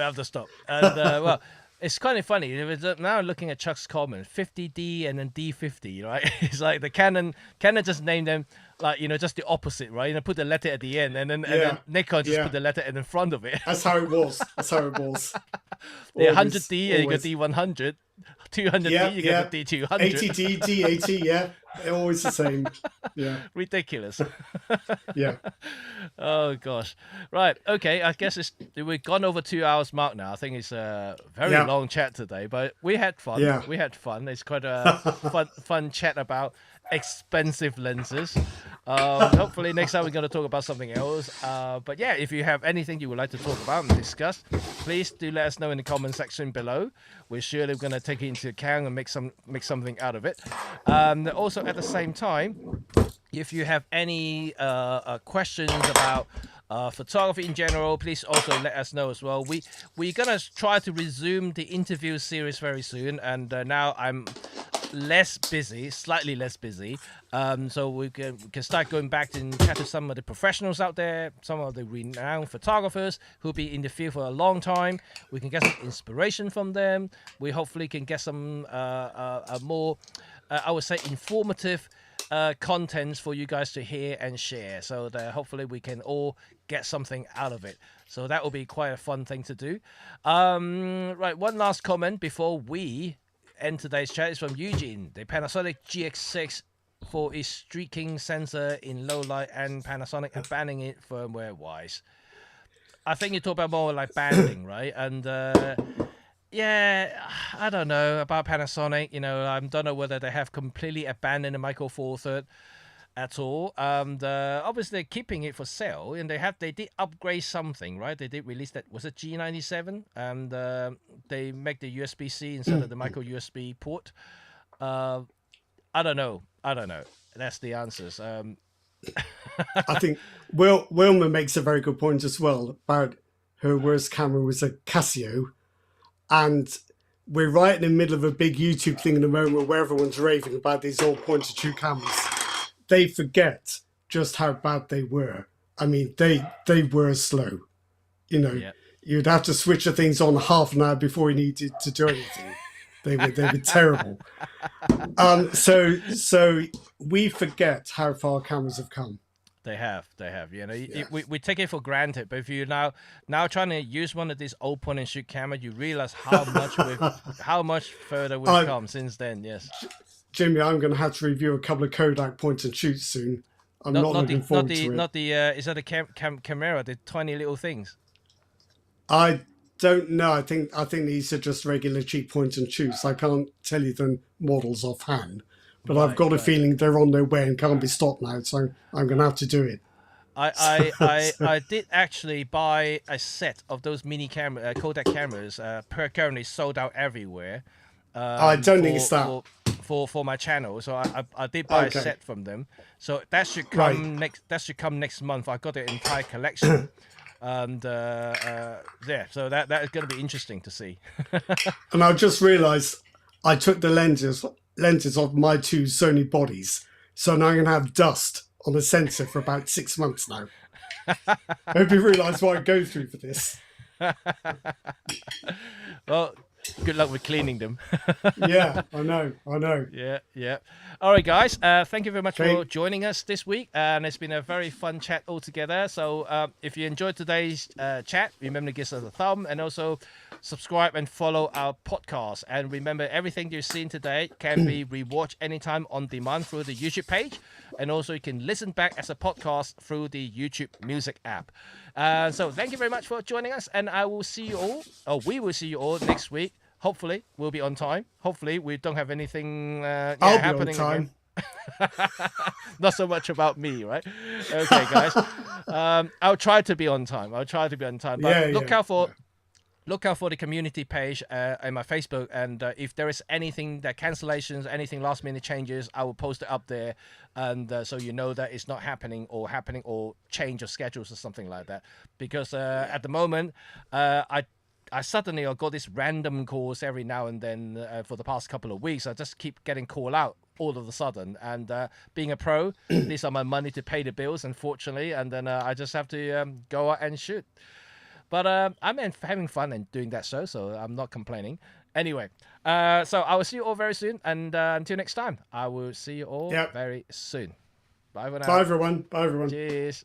have to stop. And well, it's kind of funny. Now looking at Chuck's comment, 50D and then D50, right? It's like the Canon just named them like, you know, just the opposite, right? You know, put the letter at the end, and then Nikon just Yeah. put the letter in front of it. That's how it was. The Always, 100D and you got always. D100, 200D Yeah, you yeah. got the D200. 80D, D80, yeah. They're always the same. Yeah, Ridiculous. yeah. Oh gosh. Right. Okay. I guess we've gone over 2 hours mark now. I think it's a very Yeah. long chat today, but we had fun. Yeah. We had fun. It's quite a fun chat about expensive lenses. Hopefully next time we're going to talk about something else. But yeah, if you have anything you would like to talk about and discuss, please do let us know in the comment section below. We're surely going to take it into account and make something out of it. Also, at the same time, if you have any questions about photography in general, please also let us know as well. We're gonna try to resume the interview series very soon, and now I'm slightly less busy, so we can start going back and chat to some of the professionals out there, some of the renowned photographers who'll be in the field for a long time. We can get some inspiration from them. We hopefully can get some more I would say informative contents for you guys to hear and share, so that hopefully we can all get something out of it. So that will be quite a fun thing to do. Right, one last comment before we end today's chat is from Eugene. The Panasonic GX6 for its streaking sensor in low light, and Panasonic abandoning it firmware wise. I think you talk about more like banding, right? And yeah, I don't know about Panasonic. You know, I don't know whether they have completely abandoned the Micro Four Third at all. Obviously, they're keeping it for sale, and they did upgrade something, right? They did release that, was it G97, and they make the USB-C instead of the micro USB port. I don't know. That's the answers. I think Wilma makes a very good point as well about her worst camera was a Casio. And we're right in the middle of a big YouTube thing in the moment where everyone's raving about these old point-and-shoot cameras. They forget just how bad they were. I mean, they were slow. You know, Yeah. You'd have to switch the things on half an hour before you needed to do anything. They were terrible. So we forget how far cameras have come. They have. You know, Yeah. we take it for granted, but if you're now trying to use one of these old point and shoot cameras, you realize how much further we've come since then. Yes. Jimmy, I'm going to have to review a couple of Kodak point and shoots soon. I'm not looking forward to it. Not the is that the camera, the tiny little things? I don't know. I think these are just regular cheap point and shoots. I can't tell you the models offhand, but I've got a feeling they're on their way and can't be stopped now. So I'm going to have to do it. I did actually buy a set of those mini camera Kodak cameras. Currently sold out everywhere. I don't think it's that. For my channel, so I did buy a set from them. So that should come next month. I got the entire collection, and yeah, so that is going to be interesting to see. And I just realised I took the lenses of my 2 Sony bodies, so now I'm going to have dust on the sensor for about 6 months now. I hope you realise what I go through for this. Well, good luck with cleaning them. Yeah, I know. Yeah. All right, guys. Thank you very much for joining us this week, and it's been a very fun chat altogether. So, if you enjoyed today's chat, remember to give us a thumb, and also subscribe and follow our podcast. And remember, everything you've seen today can be rewatched anytime on demand through the YouTube page, and also you can listen back as a podcast through the YouTube Music app. So, thank you very much for joining us, and I will see you all, or we will see you all next week. Hopefully, we'll be on time. Hopefully, we don't have anything happening again. Not so much about me, right? Okay, guys. I'll try to be on time. But look out for the community page and my Facebook. And if there is anything that cancellations, anything last minute changes, I will post it up there. And so you know that it's not happening or change of schedules or something like that. Because at the moment, I suddenly got this random calls every now and then for the past couple of weeks. I just keep getting called out all of a sudden. And being a pro, these are my money to pay the bills, unfortunately. And then I just have to go out and shoot. But I'm having fun and doing that so I'm not complaining. Anyway, so I will see you all very soon. And until next time, I will see you all very soon. Bye for now. Bye, everyone. Cheers.